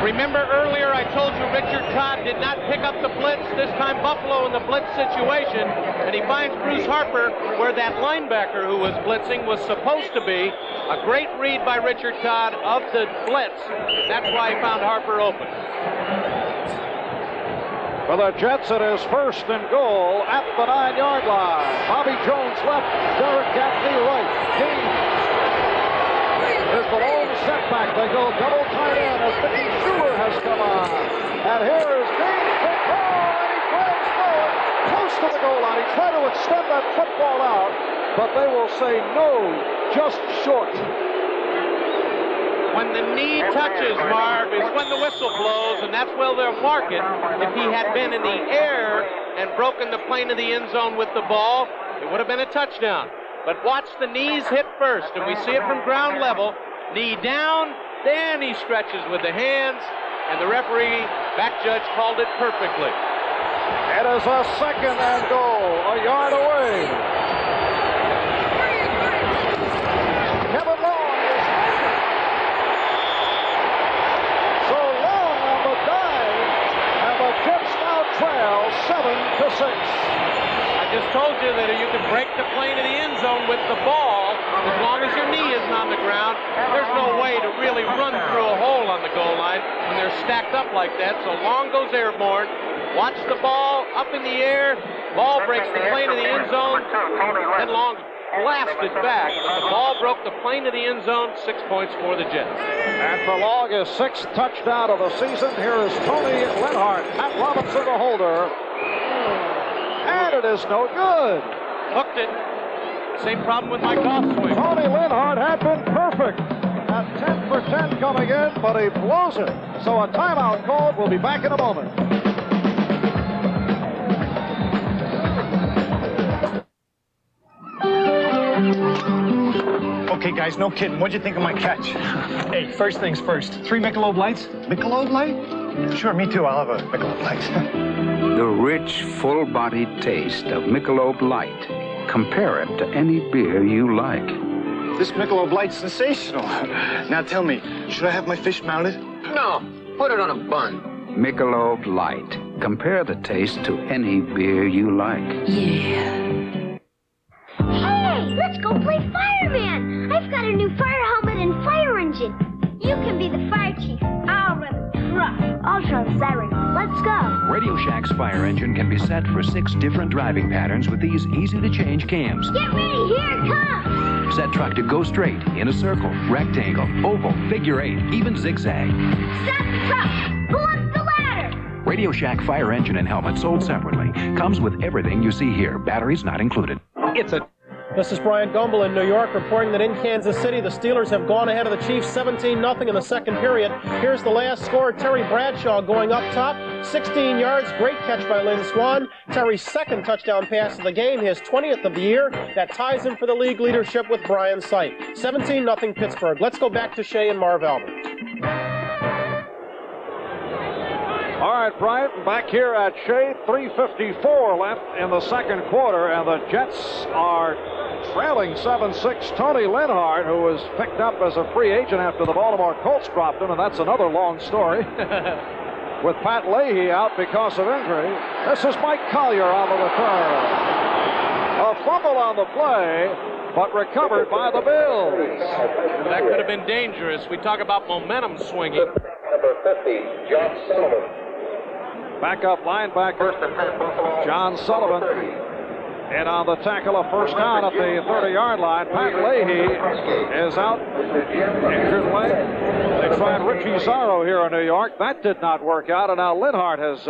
Remember earlier I told you Richard Todd did not pick up the blitz. This time Buffalo in the blitz situation, and he finds Bruce Harper where that linebacker who was blitzing was supposed to be. A great read by Richard Todd of the blitz. That's why he found Harper open. For the Jets, it is 1st and goal at the 9-yard line. Bobby Jones left, Derek Gaffney right. Gaines is the lone setback. They go double tight end as Mickey Stewart has come on. And here is Gaines, big ball, and he grabs forward, close to the goal line. He tried to extend that football out, but they will say no, just short. When the knee touches, Marv, is when the whistle blows, and that's where they'll mark it. If he had been in the air and broken the plane of the end zone with the ball, it would have been a touchdown. But watch the knees hit first, and we see it from ground level. Knee down, then he stretches with the hands, and the referee, back judge, called it perfectly. It is a 2nd and goal, a yard away. Kevin Long is so long on the dive, and the Jets now trail 7-6. I just told you that you can break the plane of the end zone with the ball as long as your knee isn't on the ground. There's no way to really run through a hole on the goal line when they're stacked up like that. So Long goes airborne. Watch the ball up in the air. Ball breaks the plane of the end zone. Then Long blasted back. The ball broke the plane of the end zone. 6 points for the Jets. And for Long, his 6th touchdown of the season. Here is Tony Lenhart. Pat Robinson, the holder. And it is no good. Hooked it. Same problem with my golf swing. Tony Lenhart had been perfect at 10 for 10 coming in, but he blows it. So a timeout called. We'll be back in a moment. Okay, guys, no kidding. What'd you think of my catch? Hey, first things first. 3 Michelob Lights? Michelob Light? Sure, me too. I'll have a Michelob Light. The rich, full-bodied taste of Michelob Light. Compare it to any beer you like. This Michelob Light's sensational. Now tell me, should I have my fish mounted? No, put it on a bun. Michelob Light. Compare the taste to any beer you like. Yeah. Hey, let's go play fireman. I've got a new fire helmet and fire engine. You can be the fire chief. I'll run the truck. I'll try the siren. Let's go. Radio Shack's fire engine can be set for 6 different driving patterns with these easy-to-change cams. Get ready, here it comes. Set truck to go straight, in a circle, rectangle, oval, figure 8, even zigzag. Stop the truck. Pull up the ladder. Radio Shack fire engine and helmet sold separately. Comes with everything you see here. Batteries not included. It's a... This is Brian Gumbel in New York reporting that in Kansas City, the Steelers have gone ahead of the Chiefs 17-0 in the second period. Here's the last score. Terry Bradshaw going up top, 16 yards. Great catch by Lynn Swann. Terry's 2nd touchdown pass of the game, his 20th of the year. That ties him for the league leadership with Brian Sight. 17-0 Pittsburgh. Let's go back to Shea and Marv Albert. All right, Brian, back here at Shea, 3:54 left in the second quarter, and the Jets are trailing 7-6. Tony Lenhart, who was picked up as a free agent after the Baltimore Colts dropped him, and that's another long story. With Pat Leahy out because of injury. This is Mike Collier on the return. A fumble on the play, but recovered by the Bills. That could have been dangerous. We talk about momentum swinging. Number 50, John Sullivan. Backup linebacker John Sullivan And on the tackle, a first down at the 30-yard line. Pat Leahy is out, injured leg. They tried Richie Zarro here in New York. That did not work out, and now Linhart has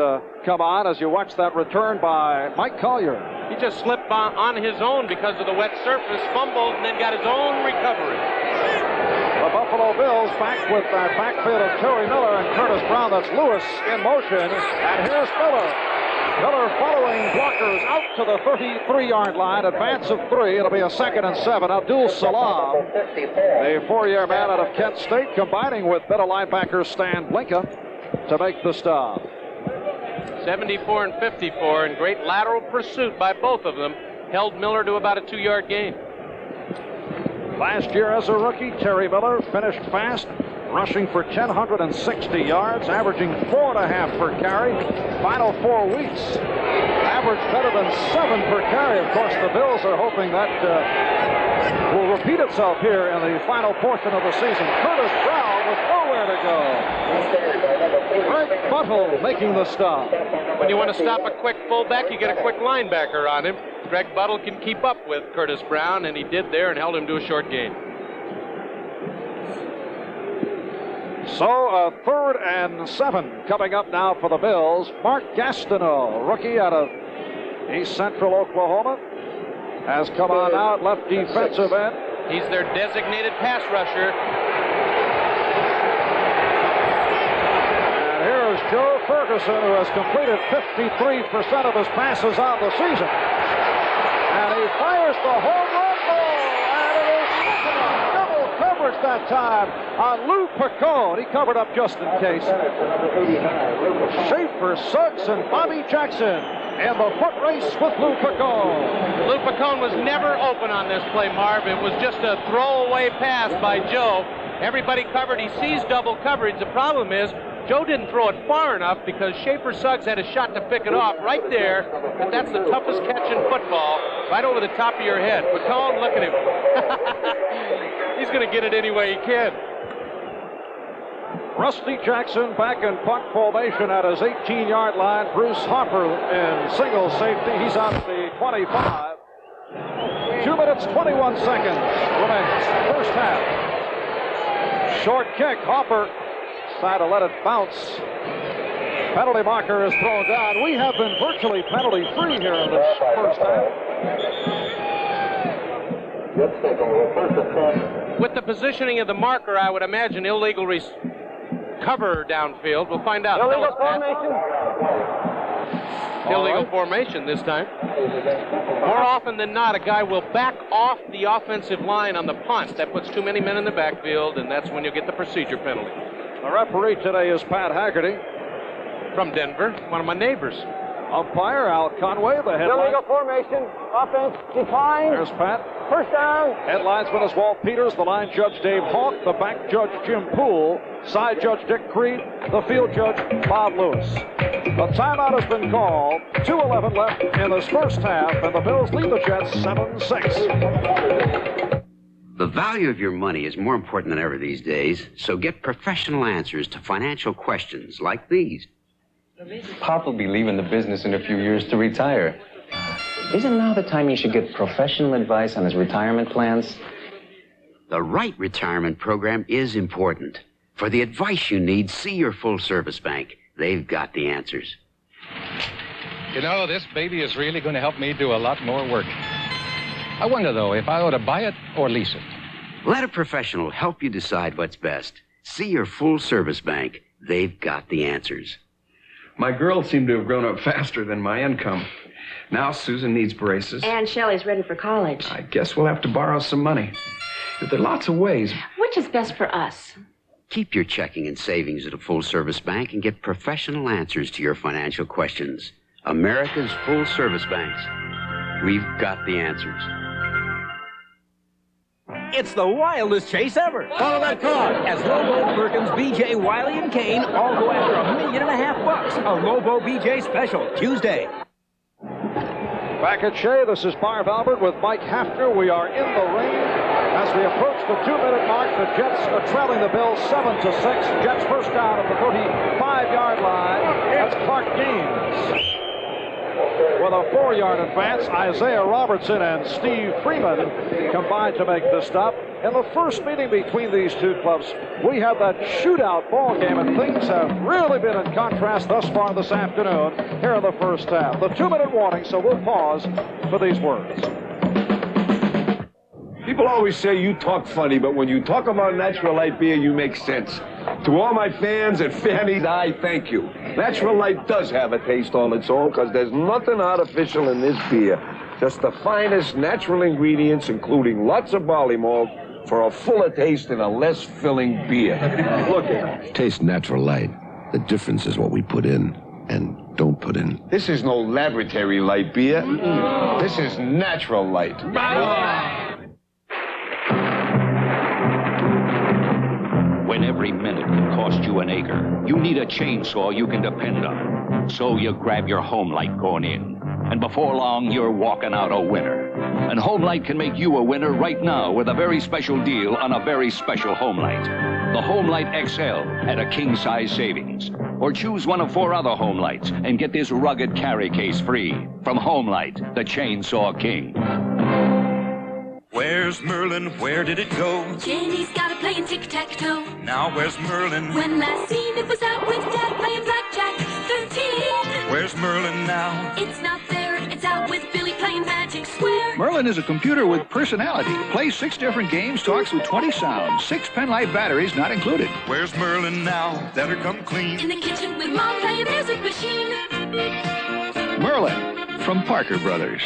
come on as you watch that return by Mike Collier. He just slipped on his own because of the wet surface, fumbled, and then got his own recovery. The Buffalo Bills back with that backfield of Terry Miller and Curtis Brown. That's Lewis in motion, and here's Miller. Miller following blockers out to the 33-yard line. Advance of 3. It'll be a 2nd and 7. Abdul Salam, the 4-year man out of Kent State, combining with middle linebacker Stan Blinka to make the stop. 74 and 54, and great lateral pursuit by both of them held Miller to about a 2-yard gain. Last year as a rookie, Terry Miller finished fast, rushing for 1,060 yards, averaging 4.5 per carry. Final 4 weeks, averaged better than 7 per carry. Of course, the Bills are hoping that will repeat itself here in the final portion of the season. Curtis Brown with nowhere to go. Greg Buttle making the stop. When you want to stop a quick fullback, you get a quick linebacker on him. Greg Buttle can keep up with Curtis Brown, and he did there and held him to a short gain. So a 3rd and 7 coming up now for the Bills. Mark Gastineau, rookie out of East Central Oklahoma, has come on out, left defensive end. He's their designated pass rusher. And here's Joe Ferguson, who has completed 53% of his passes on the season. And he fires the home run ball, and it is double coverage that time on Lou Picone. He covered up just in case. Schaefer, Suggs, and Bobby Jackson in the foot race with Lou Picone. Lou Picone was never open on this play, Marv. It was just a throwaway pass by Joe. Everybody covered. He sees double coverage. The problem is Joe didn't throw it far enough because Schaefer Suggs had a shot to pick it off right there. But that's the toughest catch in football, right over the top of your head. Picone, look at him. He's going to get it any way he can. Rusty Jackson back in punt formation at his 18-yard line. Bruce Harper in single safety. He's out at the 25. 2 minutes, 21 seconds remains. First half. Short kick. Harper tried to let it bounce. Penalty marker is thrown down. We have been virtually penalty free here in this first half. With the positioning of the marker, I would imagine illegal cover downfield. We'll find out. Illegal formation. Illegal formation this time. More often than not, a guy will back off the offensive line on the punt. That puts too many men in the backfield, and that's when you get the procedure penalty. The referee today is Pat Haggerty. From Denver, one of my neighbors. Umpire Al Conway, the headline. Illegal formation. Offense decline. There's Pat. First down. Headlinesman is Walt Peters, the line judge Dave Hawk, the back judge Jim Poole, side judge Dick Creed, the field judge Bob Lewis. The timeout has been called. 2:11 left in this first half, and the Bills lead the Jets 7-6. The value of your money is more important than ever these days, so get professional answers to financial questions like these. Pop will be leaving the business in a few years to retire. Isn't now the time he should get professional advice on his retirement plans? The right retirement program is important. For the advice you need, see your full-service bank. They've got the answers. You know, this baby is really going to help me do a lot more work. I wonder, though, if I ought to buy it or lease it. Let a professional help you decide what's best. See your full-service bank. They've got the answers. My girls seem to have grown up faster than my income. Now Susan needs braces. And Shelley's ready for college. I guess we'll have to borrow some money. There are lots of ways. Which is best for us? Keep your checking and savings at a full-service bank and get professional answers to your financial questions. America's full-service banks. We've got the answers. It's the wildest chase ever. Follow that car as Lobo, Perkins, BJ, Wiley, and Kane all go after $1.5 million. A Lobo BJ special, Tuesday. Back at Shea, this is Marv Albert with Mike Hafner. We are in the rain. As we approach the 2-minute mark, the Jets are trailing the Bills 7-6. Jets first down at the 35-yard line. That's Clark Gaines with with a 4-yard advance. Isaiah Robertson and Steve Freeman combined to make the stop. In the first meeting between these two clubs, we had that shootout ball game, and things have really been in contrast thus far this afternoon here in the first half. The 2-minute warning, so we'll pause for these words. People always say you talk funny, but when you talk about Natural Light beer, you make sense. To all my fans at Fanny's, I thank you. Natural Light does have a taste all its own, because there's nothing artificial in this beer. Just the finest natural ingredients, including lots of barley malt, for a fuller taste and a less filling beer. Look at it. Taste Natural Light. The difference is what we put in and don't put in. This is no laboratory light beer. This is Natural Light. When every minute can cost you an acre, you need a chainsaw you can depend on. So you grab your Home Light going in. And before long, you're walking out a winner. And Home Light can make you a winner right now with a very special deal on a very special Home Light. The Home Light XL at a king-size savings. Or choose one of 4 other Home Lights and get this rugged carry case free from Home Light, the Chainsaw King. Where's Merlin? Where did it go? Jenny's got it playing tic-tac-toe. Now where's Merlin? When last seen, it was out with Dad playing blackjack 13. Where's Merlin now? It's not there, it's out with Billy playing Magic Square. Merlin is a computer with personality. Plays 6 different games, talks with 20 sounds. 6 pen-light batteries not included. Where's Merlin now? Better come clean. In the kitchen with Mom playing music machine. Merlin from Parker Brothers.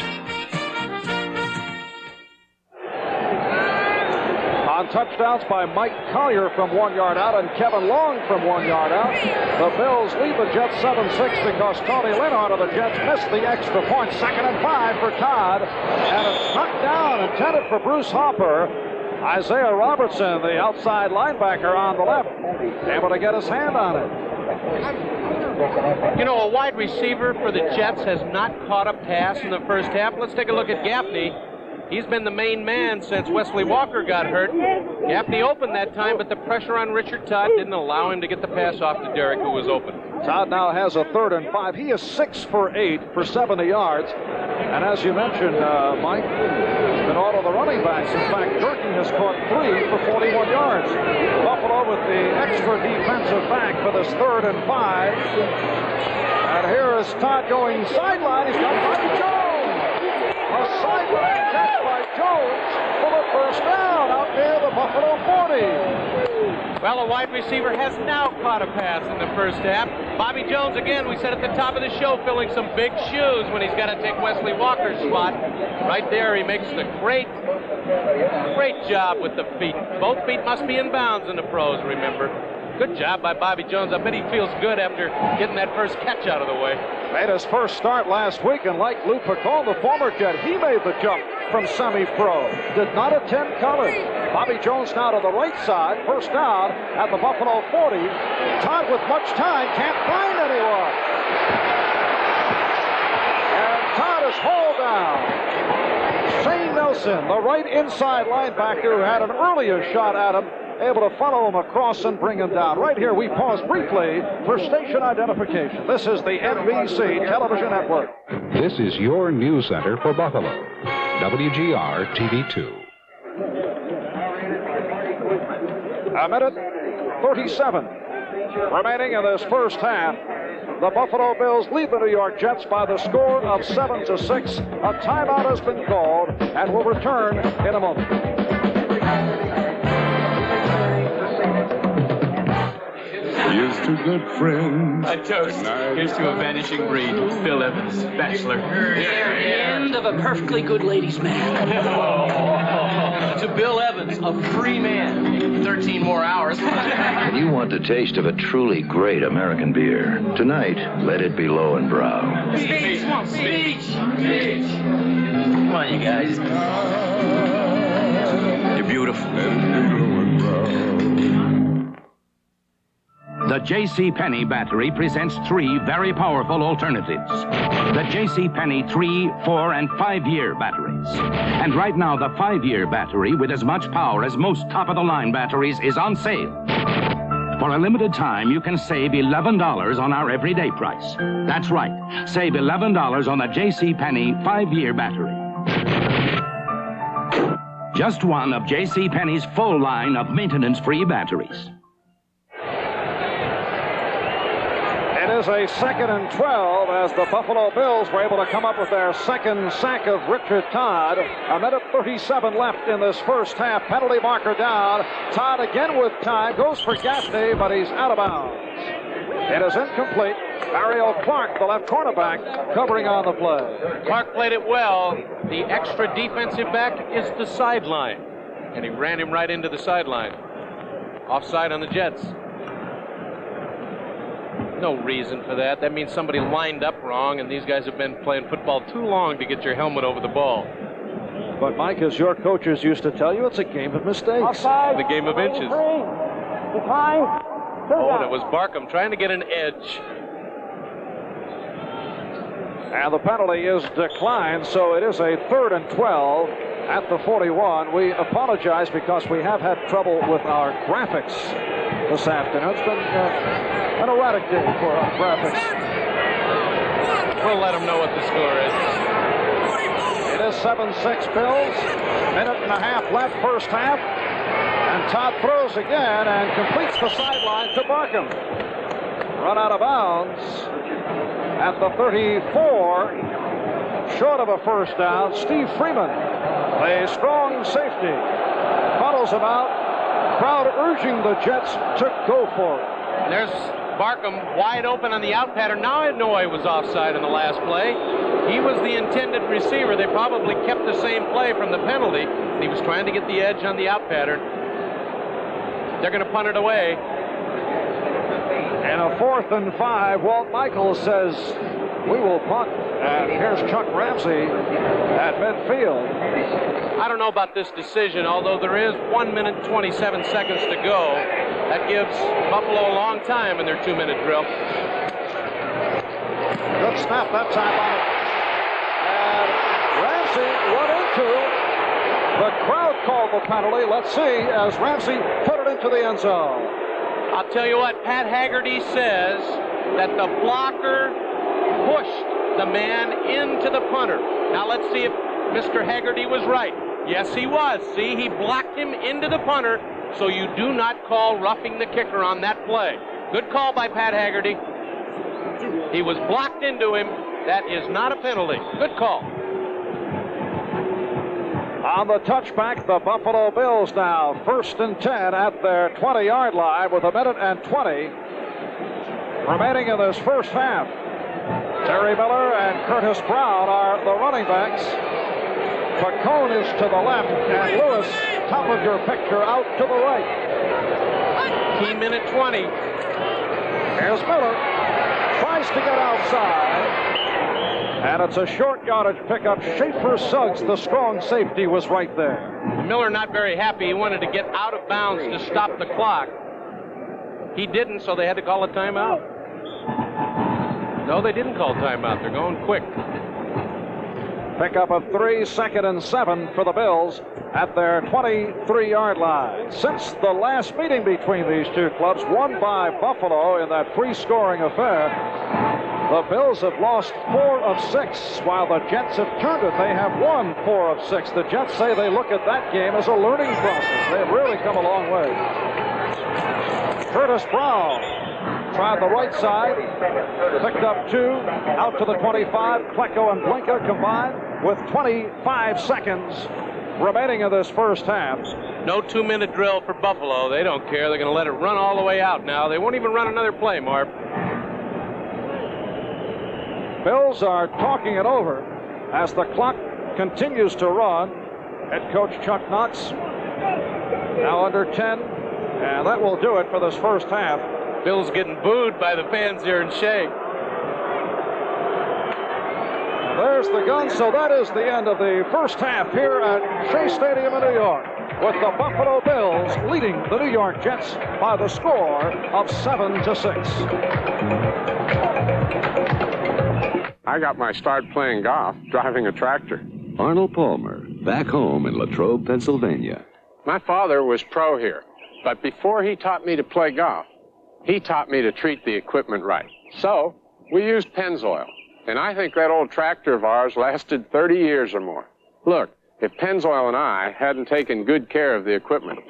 On touchdowns by Mike Collier from 1 yard out and Kevin Long from 1 yard out. The Bills lead the Jets 7-6 because Tony Leonard of the Jets missed the extra point. 2nd and 5 for Todd. And it's knocked down, intended for Bruce Hopper. Isaiah Robertson, the outside linebacker on the left, able to get his hand on it. You know, a wide receiver for the Jets has not caught a pass in the first half. Let's take a look at Gaffney. He's been the main man since Wesley Walker got hurt. Gaffney opened that time, but the pressure on Richard Todd didn't allow him to get the pass off to Derrick, who was open. Todd now has a 3rd and 5. He is 6 for 8 for 70 yards. And as you mentioned, Mike, he's been all of the running backs. In fact, Durkee has caught 3 for 41 yards. Buffalo with the extra defensive back for this 3rd and 5. And here is Todd going sideline. He's got Bobby Jones. A sideline catch by Jones for the first down out near the Buffalo 40. Well, a wide receiver has now caught a pass in the first half. Bobby Jones, again, we said at the top of the show, filling some big shoes when he's got to take Wesley Walker's spot. Right there, he makes the great job with the feet. Both feet must be in bounds in the pros, remember. Good job by Bobby Jones. I bet he feels good after getting that first catch out of the way. Made his first start last week, and like Lou Picon, the former Jet, he made the jump from semi-pro. Did not attend college. Bobby Jones now to the right side. First down at the Buffalo 40. Todd with much time, can't find anyone. And Todd is hauled down. Shane Nelson, the right inside linebacker who had an earlier shot at him, able to follow him across and bring him down. Right here, we pause briefly for station identification. This is the NBC Television Network. This is your news center for Buffalo. WGR TV2. A minute 37 remaining in this first half. The Buffalo Bills lead the New York Jets by the score of 7-6. A timeout has been called and will return in a moment. Here's to good friends. A toast. Here's to a vanishing breed. Bill Evans, bachelor. End of a perfectly good ladies' man. To Bill Evans, a free man. 13 more hours. If you want the taste of a truly great American beer, tonight, let it be Low and Brow. Speech! Speech! Come on, you guys. You're beautiful. The J.C. battery presents 3 very powerful alternatives. The J.C. 3, 4, and 5-year batteries. And right now, the 5-year battery with as much power as most top-of-the-line batteries is on sale. For a limited time, you can save $11 on our everyday price. That's right. Save $11 on the JCPenney 5-year battery. Just one of JCPenney's full line of maintenance-free batteries. It is a 2nd and 12 as the Buffalo Bills were able to come up with their second sack of Richard Todd. 1:37 left in this first half. Penalty marker down. Todd again with time. Goes for Gaffney, but he's out of bounds. It is incomplete. Ariel Clark, the left cornerback, covering on the play. Clark played it well. The extra defensive back is the sideline. And he ran him right into the sideline. Offside on the Jets. No reason for that. That means somebody lined up wrong, and these guys have been playing football too long to get your helmet over the ball. But, Mike, as your coaches used to tell you, it's a game of mistakes. Offside. The game of inches. Oh, and it was Barkham trying to get an edge. And the penalty is declined, so it is a 3rd and 12 at the 41. We apologize because we have had trouble with our graphics this afternoon. It's been an erratic day for our graphics. We'll let them know what the score is. It is 7-6 Bills. Minute and a half left first half. And Todd throws again and completes the sideline to Barkham. Run out of bounds at the 34. Short of a first down. Steve Freeman, a strong safety, funnels him out. Crowd urging the Jets to go for it. There's Barkham wide open on the out pattern. Now I know he was offside in the last play. He was the intended receiver. They probably kept the same play from the penalty. He was trying to get the edge on the out pattern. They're going to punt it away. And a 4th and 5. Walt Michaels says, we will punt. And here's Chuck Ramsey at midfield. I don't know about this decision, although there is 1 minute 27 seconds to go. That gives Buffalo a long time in their 2-minute drill. Good snap that time on it. And Ramsey went into. The crowd called the penalty. Let's see as Ramsey put it into the end zone. I'll tell you what, Pat Haggerty says that the blocker pushed the man into the punter. Now let's see if Mr. Haggerty was right. Yes, he was. See, he blocked him into the punter, so you do not call roughing the kicker on that play. Good call by Pat Haggerty. He was blocked into him. That is not a penalty. Good call. On the touchback, the Buffalo Bills now 1st and 10 at their 20-yard line with 1:20 remaining in this first half. Terry Miller and Curtis Brown are the running backs. Pacone is to the left, and Lewis, top of your picture, out to the right. Key minute 20. Here's Miller. Tries to get outside. And it's a short yardage pickup. Schaefer Suggs, the strong safety, was right there. Miller not very happy. He wanted to get out of bounds to stop the clock. He didn't, so they had to call a timeout. No, they didn't call timeout. They're going quick. Pickup of 3, 2nd and 7 for the Bills at their 23-yard line. Since the last meeting between these two clubs, won by Buffalo in that free-scoring affair, the Bills have lost 4 of 6, while the Jets have turned it. They have won 4 of 6. The Jets say they look at that game as a learning process. They've really come a long way. Curtis Brown tried the right side, picked up 2, out to the 25. Klecko and Blinka combined with 25 seconds remaining in this first half. No 2-minute drill for Buffalo. They don't care. They're going to let it run all the way out now. They won't even run another play, Marv. Bills are talking it over as the clock continues to run. Head coach Chuck Knox now under 10, and that will do it for this first half. Bills getting booed by the fans here in Shea. There's the gun, so that is the end of the first half here at Shea Stadium in New York, with the Buffalo Bills leading the New York Jets by the score of 7-6. I got my start playing golf driving a tractor. Arnold Palmer, back home in Latrobe, Pennsylvania. My father was pro here, but before he taught me to play golf, He taught me to treat the equipment right. So, we used Pennzoil. And I think that old tractor of ours lasted 30 years or more. Look, if Pennzoil and I hadn't taken good care of the equipment,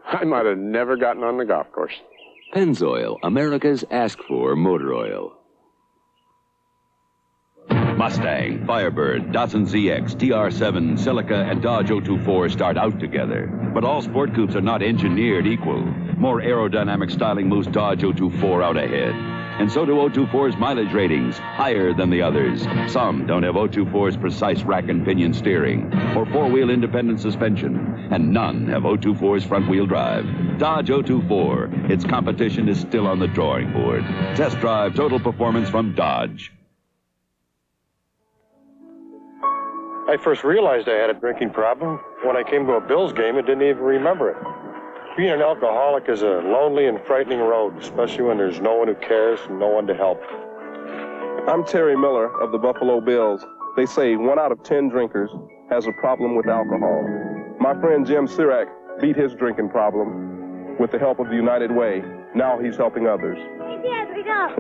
I might have never gotten on the golf course. Pennzoil, America's ask-for motor oil. Mustang, Firebird, Datsun ZX, TR7, Celica, and Dodge 024 start out together. But all sport coupes are not engineered equal. More aerodynamic styling moves Dodge 024 out ahead. And so do 024's mileage ratings, higher than the others. Some don't have 024's precise rack and pinion steering or four-wheel independent suspension. And none have 024's front-wheel drive. Dodge 024, its competition is still on the drawing board. Test drive total performance from Dodge. I first realized I had a drinking problem when I came to a Bills game and didn't even remember it. Being an alcoholic is a lonely and frightening road, especially when there's no one who cares and no one to help. I'm Terry Miller of the Buffalo Bills. They say 1 out of 10 drinkers has a problem with alcohol. My friend Jim Sirac beat his drinking problem with the help of the United Way. Now he's helping others. Hey, Dad, wake up.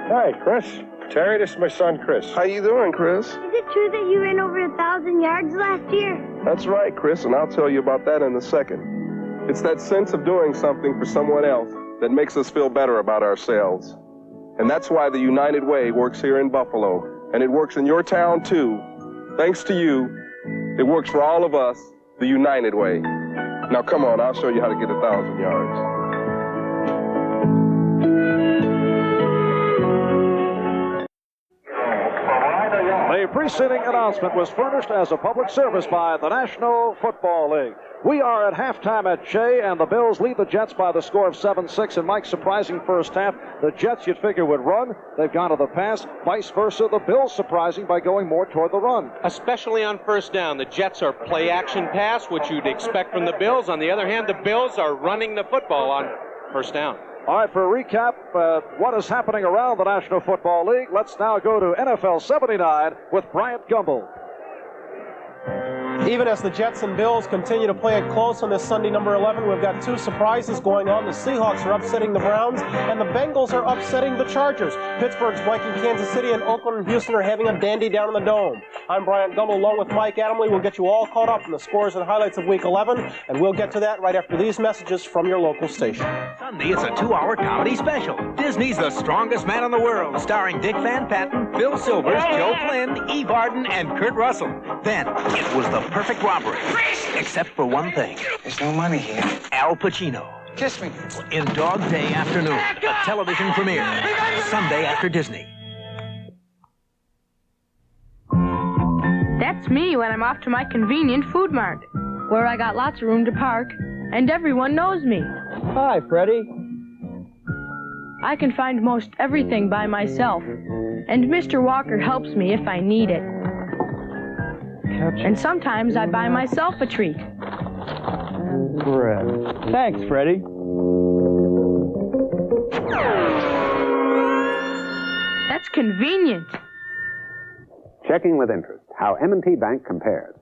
Hi, Chris. Terry, this is my son, Chris. How you doing, Chris? Is it true that you ran over 1,000 yards last year? That's right, Chris, and I'll tell you about that in a second. It's that sense of doing something for someone else that makes us feel better about ourselves. And that's why the United Way works here in Buffalo. And it works in your town, too. Thanks to you, it works for all of us, the United Way. Now, come on, I'll show you how to get 1,000 yards. The preceding announcement was furnished as a public service by the National Football League. We are at halftime at Shea, and the Bills lead the Jets by the score of 7-6. And Mike's surprising first half. The Jets, you'd figure, would run. They've gone to the pass. Vice versa, the Bills surprising by going more toward the run. Especially on first down. The Jets are play-action pass, which you'd expect from the Bills. On the other hand, the Bills are running the football on first down. All right, for a recap, what is happening around the National Football League, let's now go to NFL 79 with Bryant Gumbel. Even as the Jets and Bills continue to play it close on this Sunday, number 11, we've got two surprises going on. The Seahawks are upsetting the Browns, and the Bengals are upsetting the Chargers. Pittsburgh's blanking Kansas City, and Oakland and Houston are having a dandy down in the Dome. I'm Bryant Gumbel, along with Mike Adamle. We'll get you all caught up in the scores and highlights of Week 11, and we'll get to that right after these messages from your local station. Sunday, it's a 2-hour comedy special. Disney's The Strongest Man in the World, starring Dick Van Patten, Phil Silvers, Joe Flynn, Eve Arden, and Kurt Russell. Then, it was the perfect robbery, except for one thing. There's no money here. Al Pacino. Kiss me. In Dog Day Afternoon, a television premiere, Sunday after Disney. That's me when I'm off to my convenient food mart, where I got lots of room to park, and everyone knows me. Hi, Freddie. I can find most everything by myself, and Mr. Walker helps me if I need it. And sometimes I buy myself a treat. Bread. Thanks, Freddie. That's convenient. Checking with interest, how M&T Bank compares.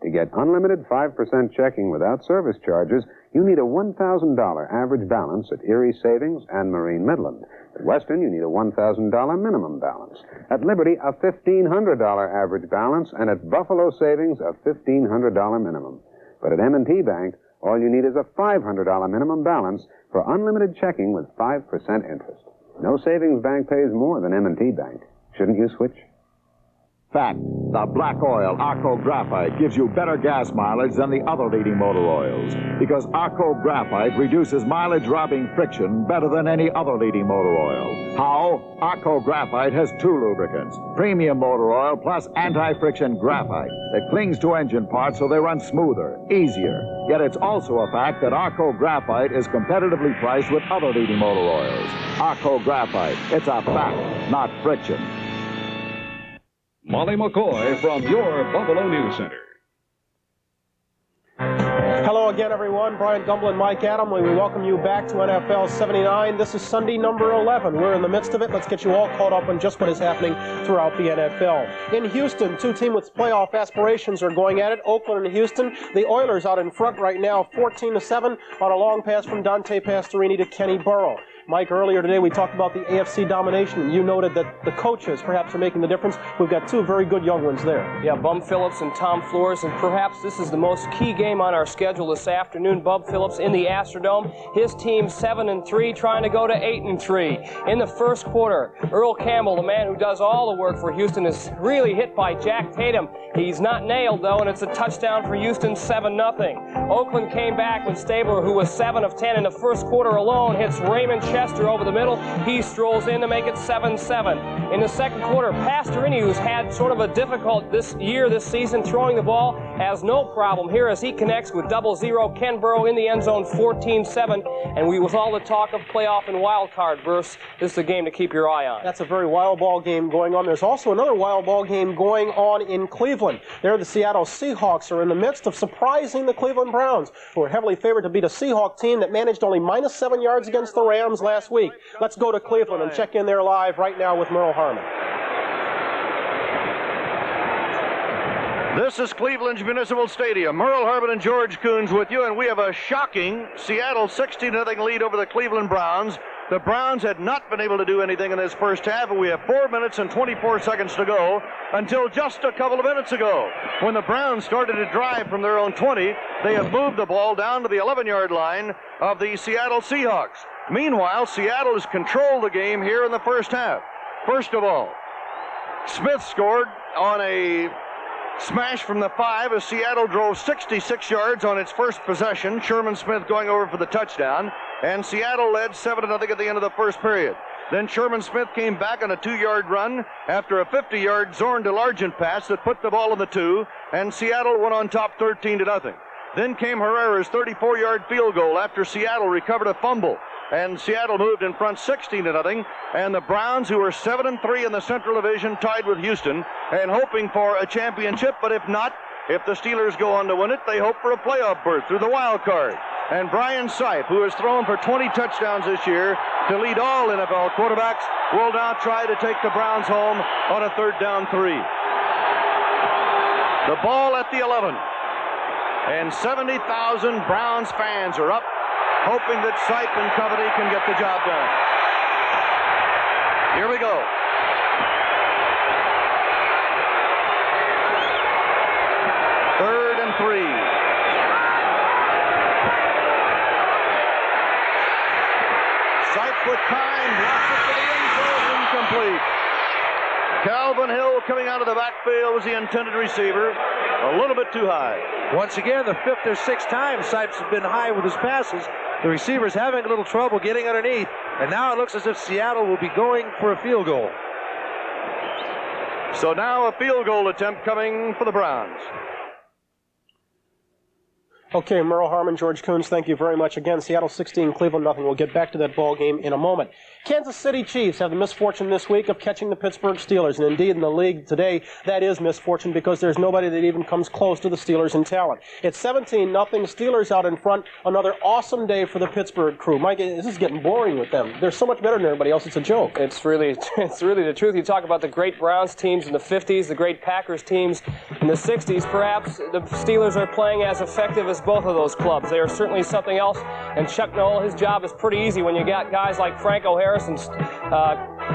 To get unlimited 5% checking without service charges, you need a $1,000 average balance at Erie Savings and Marine Midland. At Western, you need a $1,000 minimum balance. At Liberty, a $1,500 average balance, and at Buffalo Savings, a $1,500 minimum. But at M&T Bank, all you need is a $500 minimum balance for unlimited checking with 5% interest. No savings bank pays more than M&T Bank. Shouldn't you switch? Fact, the black oil Arco Graphite gives you better gas mileage than the other leading motor oils because Arco Graphite reduces mileage-robbing friction better than any other leading motor oil. How? Arco Graphite has two lubricants, premium motor oil plus anti-friction graphite that clings to engine parts so they run smoother, easier. Yet it's also a fact that Arco Graphite is competitively priced with other leading motor oils. Arco Graphite, it's a fact, not friction. Molly McCoy from your Buffalo News Center. Hello again, everyone. Bryant Gumbel and Mike Adamle. We welcome you back to NFL 79. This is Sunday number 11. We're in the midst of it. Let's get you all caught up on just what is happening throughout the NFL. In Houston, two teams with playoff aspirations are going at it. Oakland and Houston. The Oilers out in front right now, 14-7 on a long pass from Dante Pastorini to Kenny Burrow. Mike, earlier today we talked about the AFC domination, and you noted that the coaches perhaps are making the difference. We've got two very good young ones there. Yeah, Bum Phillips and Tom Flores, and perhaps this is the most key game on our schedule this afternoon. Bum Phillips in the Astrodome. His team 7-3, trying to go to 8-3. In the first quarter, Earl Campbell, the man who does all the work for Houston, is really hit by Jack Tatum. He's not nailed, though, and it's a touchdown for Houston, 7-0. Oakland came back when Stabler, who was 7 of 10 in the first quarter alone, hits Raymond Chester over the middle. He strolls in to make it 7-7. In the second quarter, Pastorini, who's had sort of a difficult this season throwing the ball, has no problem here as he connects with 0-0. Ken Burrow in the end zone, 14-7. And with all the talk of playoff and wild card berths, this is a game to keep your eye on. That's a very wild ball game going on. There's also another wild ball game going on in Cleveland. There, the Seattle Seahawks are in the midst of surprising the Cleveland Browns, who are heavily favored to beat a Seahawk team that managed only -7 yards against the Rams last week. Let's go to Cleveland and check in there live right now with Merle Harmon. This is Cleveland's Municipal Stadium. Merle Harmon and George Coons with you, and we have a shocking Seattle 16-0 lead over the Cleveland Browns. The Browns had not been able to do anything in this first half, and we have 4 minutes and 24 seconds to go until just a couple of minutes ago. When the Browns started to drive from their own 20, they have moved the ball down to the 11-yard line of the Seattle Seahawks. Meanwhile, Seattle has controlled the game here in the first half. First of all, Smith scored on a smash from the 5 as Seattle drove 66 yards on its first possession. Sherman Smith going over for the touchdown. And Seattle led 7-0 at the end of the first period. Then Sherman Smith came back on a 2-yard run after a 50-yard Zorn DeLargent pass that put the ball in the 2, and Seattle went on top 13-0. Then came Herrera's 34-yard field goal after Seattle recovered a fumble, and Seattle moved in front 16-0. And the Browns, who are 7-3 in the Central Division, tied with Houston and hoping for a championship. But if not, if the Steelers go on to win it, they hope for a playoff berth through the wild card. And Brian Sipe, who has thrown for 20 touchdowns this year to lead all NFL quarterbacks, will now try to take the Browns home on a 3rd down 3. The ball at the 11. And 70,000 Browns fans are up, hoping that Sipe and company can get the job done. Here we go. Third and 3. Sipe with time, blocks it to the end zone, incomplete. Calvin Hill coming out of the backfield was the intended receiver. A little bit too high. Once again, the 5th or 6th time Sipes has been high with his passes. The receiver's having a little trouble getting underneath, and now it looks as if Seattle will be going for a field goal. So now a field goal attempt coming for the Browns. Okay, Merle Harmon, George Coons, thank you very much. Again, Seattle 16, Cleveland nothing. We'll get back to that ball game in a moment. Kansas City Chiefs have the misfortune this week of catching the Pittsburgh Steelers. And indeed, in the league today, that is misfortune because there's nobody that even comes close to the Steelers in talent. It's 17-0, Steelers out in front. Another awesome day for the Pittsburgh crew. Mike, this is getting boring with them. They're so much better than everybody else. It's a joke. It's really the truth. You talk about the great Browns teams in the 50s, the great Packers teams in the 60s. Perhaps the Steelers are playing as effective as both of those clubs. They are certainly something else. And Chuck Noll, his job is pretty easy when you got guys like Franco Harris and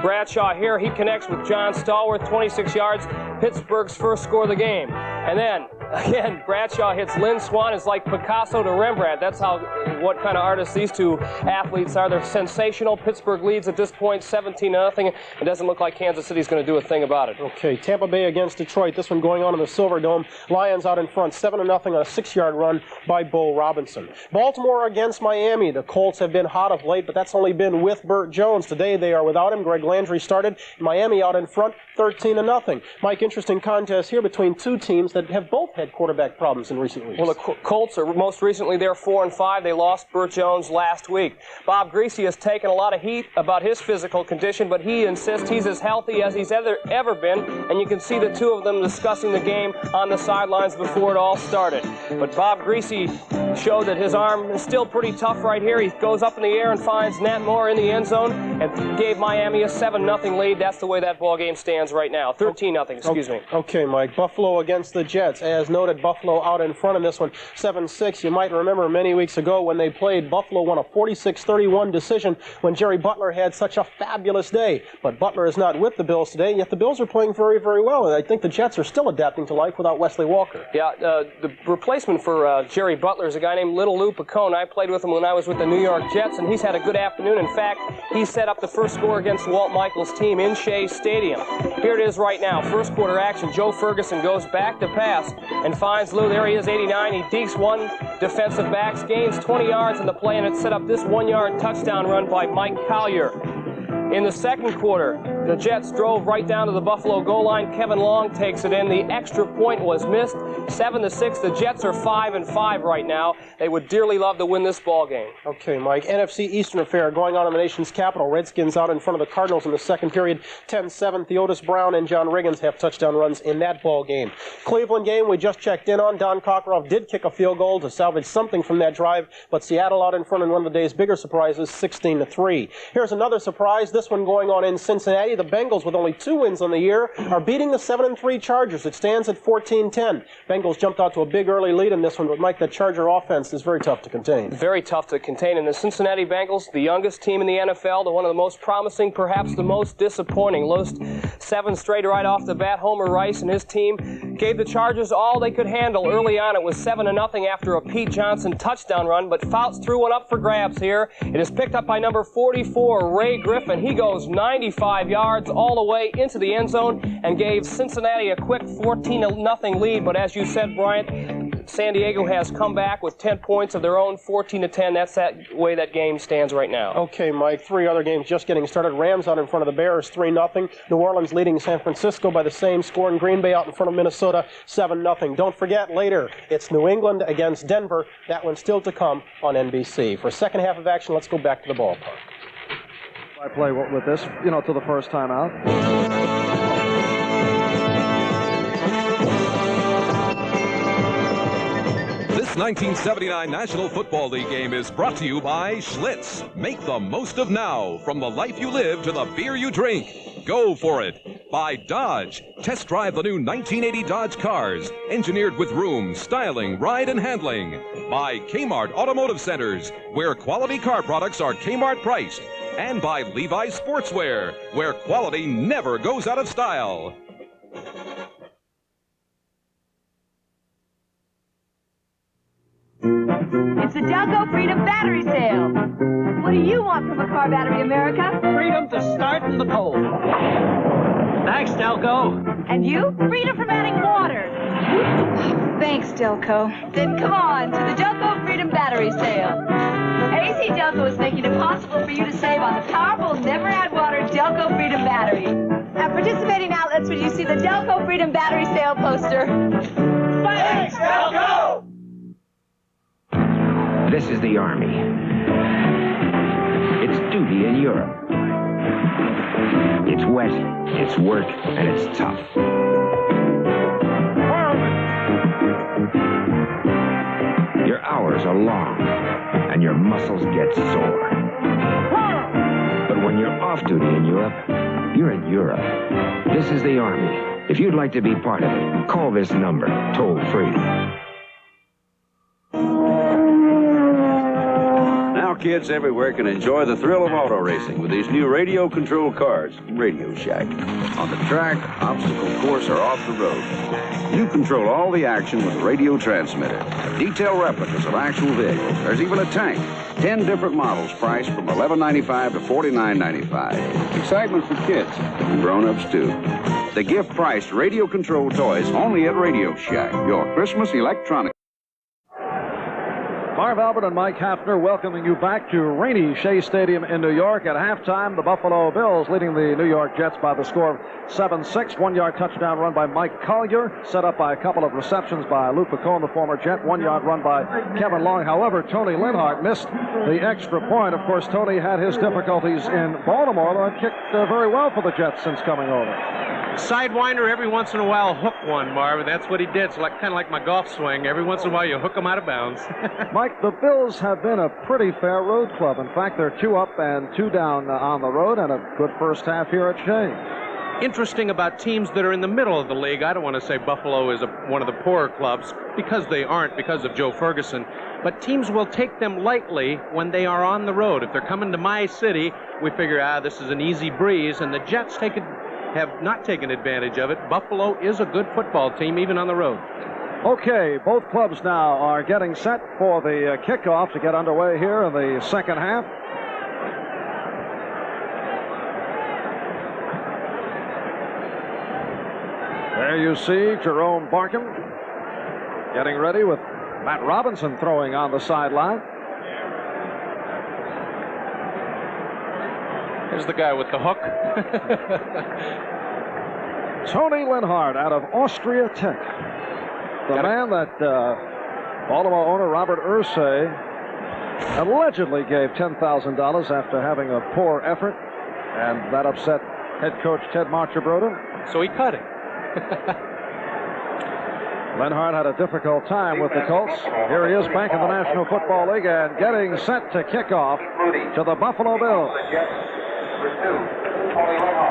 Bradshaw here. He connects with John Stallworth, 26 yards, Pittsburgh's first score of the game. And then, again, Bradshaw hits Lynn Swann. It's like Picasso to Rembrandt. That's what kind of artists these two athletes are. They're sensational. Pittsburgh leads at this point 17-0. It doesn't look like Kansas City's going to do a thing about it. Okay, Tampa Bay against Detroit. This one going on in the Silverdome. Lions out in front, 7-0 on a 6-yard run by Bo Robinson. Baltimore against Miami. The Colts have been hot of late, but that's only been with Burt Jones. Today they are without him. Greg Landry started. Miami out in front, 13-0. Mike, interesting contest here between two teams that have both had quarterback problems in recent weeks. Well, the Colts are most recently, they're 4-5. They lost Burt Jones last week. Bob Greasy has taken a lot of heat about his physical condition, but he insists he's as healthy as he's ever been, and you can see the two of them discussing the game on the sidelines before it all started. But Bob Greasy showed that his arm is still pretty tough right here. He goes up in the air and finds Nat Moore in the end zone and gave Miami a 7-0 lead. That's the way that ball game stands right now. 13-0, excuse me. Okay, Mike. Buffalo against the Jets. As noted, Buffalo out in front in this one, 7-6. You might remember many weeks ago when they played, Buffalo won a 46-31 decision when Jerry Butler had such a fabulous day. But Butler is not with the Bills today, yet the Bills are playing very, very well. And I think the Jets are still adapting to life without Wesley Walker. Yeah, the replacement for Jerry Butler is a guy named Little Lou Picone. I played with him when I was with the New York Jets, and he's had a good afternoon. In fact, he set up the first score against Walt Michaels' team in Shea Stadium. Here it is right now. First quarter action. Joe Ferguson goes back to pass and finds Lou. There he is, 89. He dekes one defensive backs, gains 20 yards in the play, and it set up this 1-yard touchdown run by Mike Collier. In the second quarter, the Jets drove right down to the Buffalo goal line. Kevin Long takes it in. The extra point was missed. 7-6. The Jets are 5-5 right now. They would dearly love to win this ball game. Okay, Mike. NFC Eastern affair going on in the nation's capital. Redskins out in front of the Cardinals in the second period. 10-7. Theodis Brown and John Riggins have touchdown runs in that ball game. Cleveland game we just checked in on. Don Kockroff did kick a field goal to salvage something from that drive, but Seattle out in front in one of the day's bigger surprises, 16-3. Here's another surprise. This one going on in Cincinnati. The Bengals, with only 2 wins on the year, are beating the 7-3 Chargers. It stands at 14-10. Bengals jumped out to a big early lead in this one, but Mike, the Charger offense is very tough to contain. Very tough to contain. And the Cincinnati Bengals, the youngest team in the NFL, the one of the most promising, perhaps the most disappointing. Lost 7 straight right off the bat. Homer Rice and his team gave the Chargers all they could handle. Early on, it was 7-0 after a Pete Johnson touchdown run, but Fouts threw one up for grabs here. It is picked up by number 44, Ray Griffin. He goes 95 yards all the way into the end zone and gave Cincinnati a quick 14-0 lead. But as you said, Bryant, San Diego has come back with 10 points of their own, 14-10. That's that way that game stands right now. Okay, Mike, 3 other games just getting started. Rams out in front of the Bears, 3-0. New Orleans leading San Francisco by the same score, and Green Bay out in front of Minnesota, 7-0. Don't forget, later, it's New England against Denver. That one's still to come on NBC. For second half of action, let's go back to the ballpark. I play with this, till the first time out. This 1979 National Football League game is brought to you by Schlitz. Make the most of now, from the life you live to the beer you drink. Go for it. By Dodge. Test drive the new 1980 Dodge cars, engineered with room, styling, ride, and handling. By Kmart Automotive Centers, where quality car products are Kmart priced. And by Levi's Sportswear, where quality never goes out of style. It's the Delco Freedom Battery Sale. What do you want from a car battery, America? Freedom to start in the cold. Thanks, Delco. And you? Freedom from adding water. Thanks, Delco. Then come on to the Delco Freedom Battery Sale. AC Delco is making it possible for you to save on the powerful, never-add-water Delco Freedom Battery. At participating outlets, when you see the Delco Freedom Battery Sale poster. Thanks, Delco! This is the Army. It's duty in Europe. It's wet, it's work, and it's tough. Your hours are long, and your muscles get sore. But when you're off duty in Europe, you're in Europe. This is the Army. If you'd like to be part of it, call this number, toll free. Kids everywhere can enjoy the thrill of auto racing with these new radio-controlled cars from Radio Shack. On the track, obstacle course, or off the road, you control all the action with a radio transmitter. Detailed replicas of actual vehicles. There's even a tank. 10 different models priced from $11.95 to $49.95. Excitement for kids and grown-ups, too. The gift-priced radio-controlled toys only at Radio Shack, your Christmas electronics. Marv Albert and Mike Hafner welcoming you back to rainy Shea Stadium in New York. At halftime, the Buffalo Bills leading the New York Jets by the score of 7-6. 1-yard touchdown run by Mike Collier, set up by a couple of receptions by Lou Picone, the former Jet. 1-yard run by Kevin Long. However, Tony Linhart missed the extra point. Of course, Tony had his difficulties in Baltimore, though had kicked very well for the Jets since coming over. Sidewinder, every once in a while, hook one, Marv. That's what he did. It's kind of like my golf swing. Every once in a while, you hook them out of bounds. Mike, the Bills have been a pretty fair road club. In fact, they're 2 up and 2 down on the road, and a good first half here at Shea. Interesting about teams that are in the middle of the league. I don't want to say Buffalo is one of the poorer clubs, because they aren't, because of Joe Ferguson. But teams will take them lightly when they are on the road. If they're coming to my city, we figure, this is an easy breeze, and the Jets have not taken advantage of it. Buffalo is a good football team, even on the road. Okay, both clubs now are getting set for the kickoff to get underway here in the second half. There you see Jerome Barkham getting ready with Matt Robinson throwing on the sideline. Here's the guy with the hook. Tony Linhart out of Austria Tech. The man that Baltimore owner Robert Irsay allegedly gave $10,000 after having a poor effort, and that upset head coach Ted Marchibroda. So he cut him. Linhart had a difficult time with the Colts. Here he is back in the National Football League and getting set to kick off to the Buffalo Bills.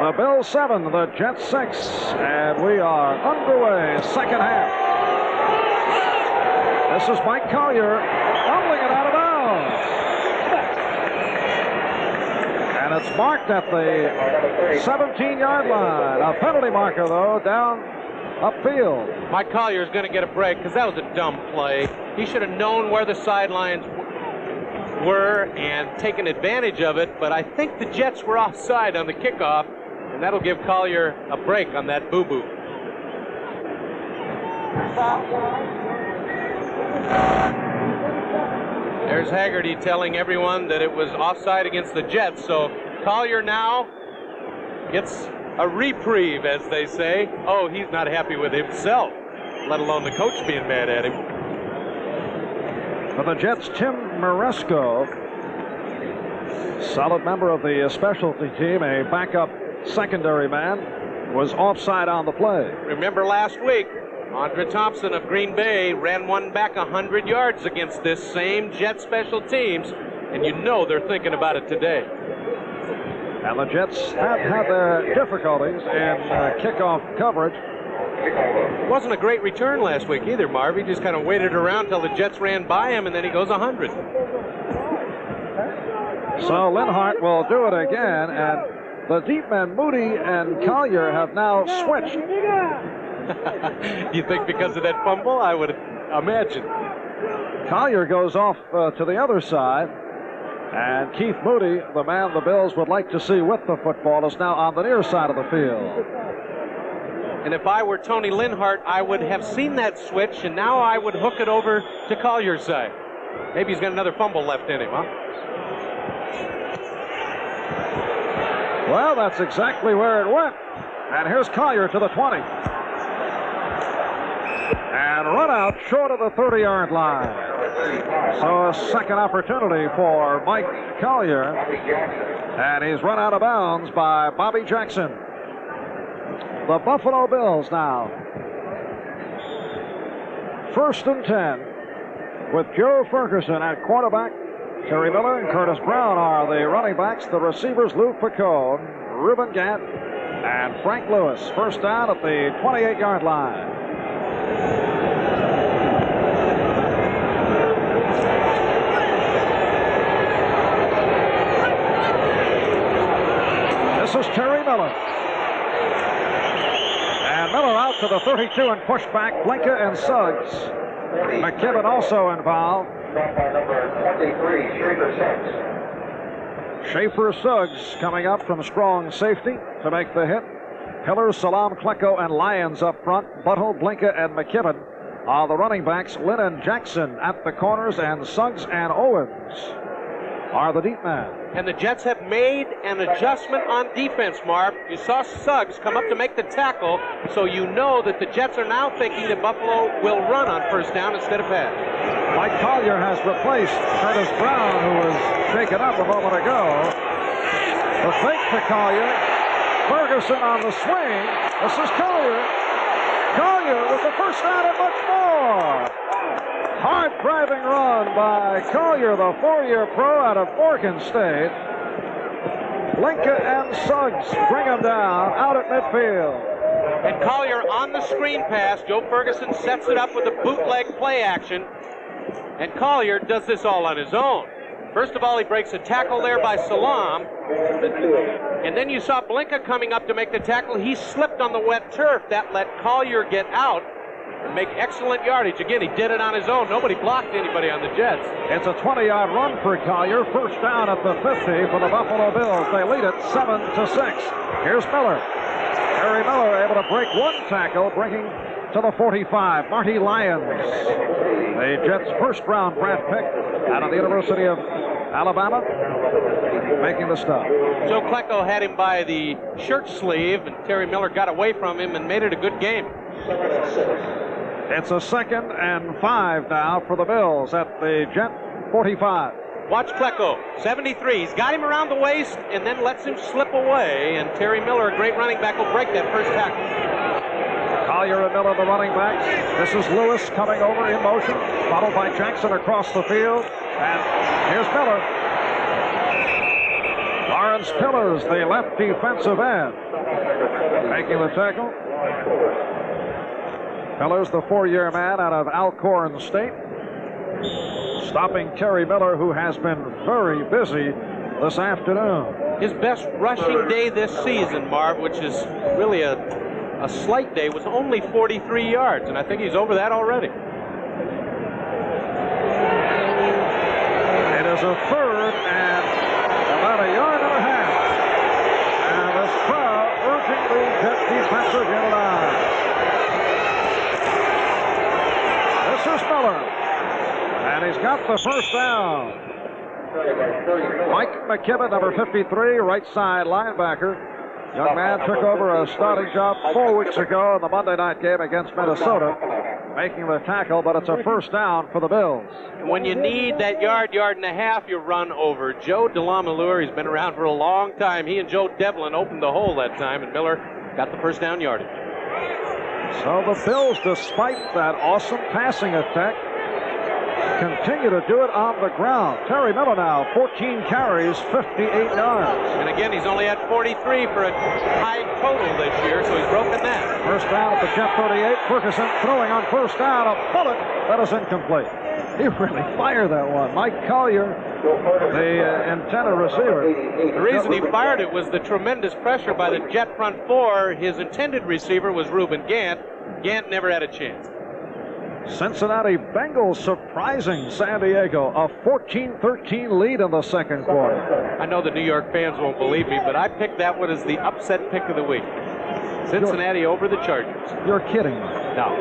The Bills 7, the Jets 6, and we are underway, second half. This is Mike Collier fumbling it out of bounds. And it's marked at the 17-yard line. A penalty marker, though, down upfield. Mike Collier is going to get a break because that was a dumb play. He should have known where the sidelines were and taken advantage of it, but I think the Jets were offside on the kickoff, and that'll give Collier a break on that boo-boo. There's Haggerty telling everyone that it was offside against the Jets, so Collier now gets a reprieve, as they say. Oh, he's not happy with himself, let alone the coach being mad at him. For the Jets, Tim Maresco, solid member of the specialty team, a backup secondary man, was offside on the play. Remember last week, Andre Thompson of Green Bay ran one back 100 yards against this same Jet special teams, and you know they're thinking about it today. And the Jets have had their difficulties in kickoff coverage. It wasn't a great return last week either, Marv. He just kind of waited around till the Jets ran by him, and then he goes 100. So Linhart will do it again, and the deep men, Moody and Collier, have now switched. You think because of that fumble? I would imagine. Collier goes off to the other side, and Keith Moody, the man the Bills would like to see with the football, is now on the near side of the field. And if I were Tony Linhart, I would have seen that switch, and now I would hook it over to Collier's side. Maybe he's got another fumble left in him, huh? Well, that's exactly where it went. And here's Collier to the 20. And run out short of the 30-yard line. So a second opportunity for Mike Collier. And he's run out of bounds by Bobby Jackson. The Buffalo Bills now. 1st and 10 with Joe Ferguson at quarterback. Terry Miller and Curtis Brown are the running backs. The receivers, Lou Picone, Reuben Gant, and Frank Lewis. First down at the 28-yard line. This is Terry Miller. And Miller out to the 32 and pushed back. Blinka and Suggs. McKibben also involved. Schaefer Suggs coming up from strong safety to make the hit. Hiller, Salam, Klecko, and Lyons up front. Buttle, Blinka, and McKibben are the running backs. Lynn and Jackson at the corners, and Suggs and Owens are the deep men. And the Jets have made an adjustment on defense, Marv. You saw Suggs come up to make the tackle, so you know that the Jets are now thinking that Buffalo will run on first down instead of pass. Mike Collier has replaced Curtis Brown, who was shaken up a moment ago. The fake to Collier, Ferguson on the swing. This is Collier. Collier with the first down and much more. Hard driving run by Collier, the 4-year pro out of Morgan State. Blinka and Suggs bring him down out at midfield. And Collier on the screen pass. Joe Ferguson sets it up with a bootleg play action. And Collier does this all on his own. First of all, he breaks a tackle there by Salam. And then you saw Blinka coming up to make the tackle. He slipped on the wet turf. That let Collier get out and make excellent yardage. Again, he did it on his own. Nobody blocked anybody on the Jets. It's a 20-yard run for Collier. First down at the 50 for the Buffalo Bills. They lead it 7-6. Here's Miller. Terry Miller able to break one tackle, bringing to the 45. Marty Lyons, the Jets' first-round draft pick out of the University of Alabama, making the stop. Joe Klecko had him by the shirt sleeve, and Terry Miller got away from him and made it a good game. It's a 2nd and 5 now for the Bills at the Jet 45. Watch Klecko, 73. He's got him around the waist and then lets him slip away, and Terry Miller, a great running back, will break that first tackle. Collier and Miller, the running backs. This is Lewis coming over in motion, followed by Jackson across the field. And here's Miller. Lawrence Pillars, the left defensive end, making the tackle. Pillars, the 4-year man out of Alcorn State, stopping Terry Miller, who has been very busy this afternoon. His best rushing day this season, Marv, which is really a slight day, was only 43 yards, and I think he's over that already. It is a 3rd and about 1.5 yards. And this crowd urging the Jet defense to get it on. This is Miller. And he's got the first down. Mike McKibben, number 53, right side linebacker. Young man took over a starting job 4 weeks ago in the Monday night game against Minnesota, making the tackle, but it's a first down for the Bills. And when you need that yard and a half, you run over. Joe DeLamielleure, he's been around for a long time. He and Joe Devlin opened the hole that time, and Miller got the first down yardage. So the Bills, despite that awesome passing attack, continue to do it on the ground. Terry Miller now, 14 carries, 58 yards. And again, he's only had 43 for a high total this year, so he's broken that. First down at the Jet 38. Ferguson throwing on first down, a bullet that is incomplete. He really fired that one. Mike Collier, the intended receiver. The reason he fired it was the tremendous pressure by the Jet front four. His intended receiver was Reuben Gant. Gant never had a chance. Cincinnati Bengals surprising San Diego, a 14-13 lead in the second quarter. I know the New York fans won't believe me, but I picked that one as the upset pick of the week. Cincinnati over the Chargers. You're kidding me. No.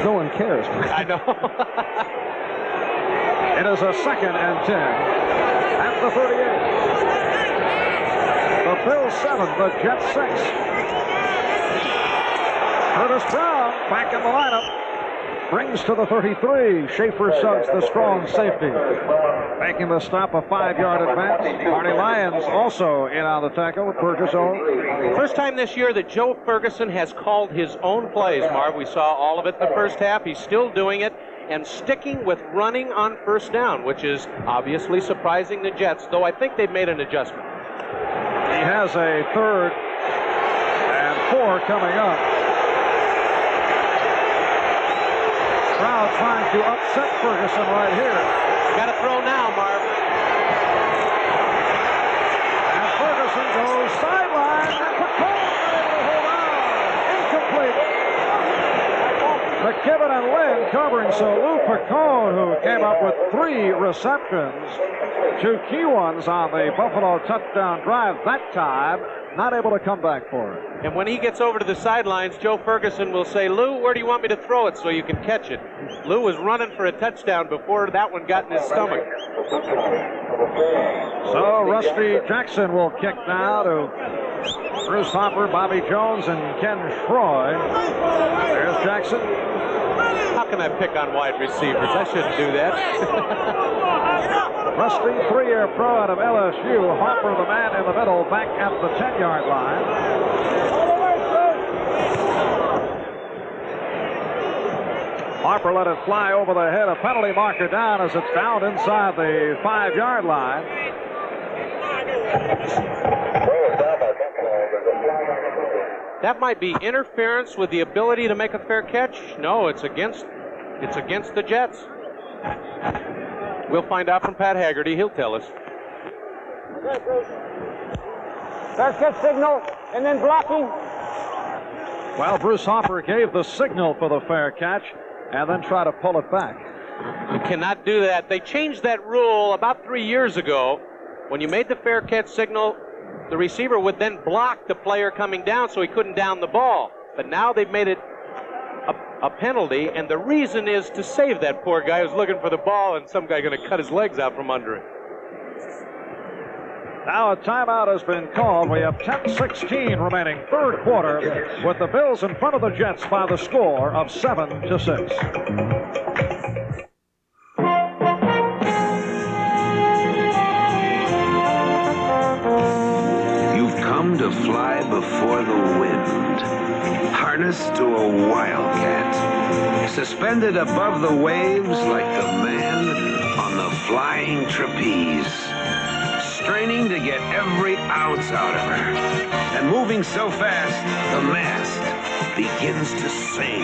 No one cares. I know. It is a 2nd and 10 at the 38. The Bills 7, the Jets 6. Curtis Brown back in the lineup. Brings to the 33. Schaefer Suggs, the strong safety, making the stop, a 5-yard advance. Marty Lyons also in on the tackle with Burgess on. First time this year that Joe Ferguson has called his own plays, Marv. We saw all of it in the first half. He's still doing it and sticking with running on first down, which is obviously surprising the Jets, though I think they've made an adjustment. He has a 3rd and 4 coming up. Crowd trying to upset Ferguson right here. Got to throw now, Marv. And Ferguson goes sideline, and Pacone able to hold on. Incomplete. McKibben and Lynn covering, so Lou Pacone, who came up with 3 receptions, 2 key ones on the Buffalo touchdown drive that time, not able to come back for it. And when he gets over to the sidelines, Joe Ferguson will say, Lou, where do you want me to throw it so you can catch it? Lou was running for a touchdown before that one got in his stomach. So Rusty Jackson will kick now to Bruce Hopper, Bobby Jones, and Ken Schroy. There's Jackson. How can I pick on wide receivers? I shouldn't do that. Rusty, 3-year pro out of LSU. Harper, the man in the middle, back at the 10-yard line. Harper let it fly over the head. A penalty marker down as it's found inside the 5-yard line. That might be interference with the ability to make a fair catch. No, it's against the Jets. We'll find out from Pat Haggerty. He'll tell us. Fair catch signal, and then blocking. Well, Bruce Harper gave the signal for the fair catch and then tried to pull it back. You cannot do that. They changed that rule about 3 years ago. When you made the fair catch signal, the receiver would then block the player coming down so he couldn't down the ball. But now they've made it a penalty, and the reason is to save that poor guy who's looking for the ball and some guy going to cut his legs out from under it. Now a timeout has been called. We have 10:16 remaining, third quarter, with the Bills in front of the Jets by the score of 7-6. You've come to fly before the wind, harnessed to a wildcat, suspended above the waves like the man on the flying trapeze, straining to get every ounce out of her, and moving so fast the mast begins to sing,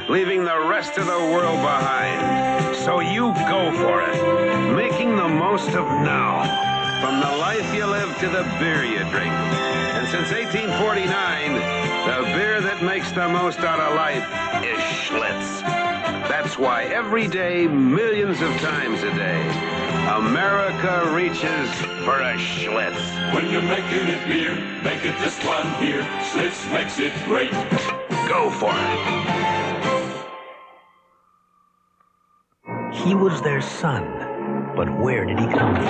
leaving the rest of the world behind. So you go for it, making the most of now, from the life you live to the beer you drink. And since 1849, the beer that makes the most out of life is Schlitz. That's why every day, millions of times a day, America reaches for a Schlitz. When you're making it beer, make it just one beer. Schlitz makes it great. Go for it. He was their son, but where did he come from?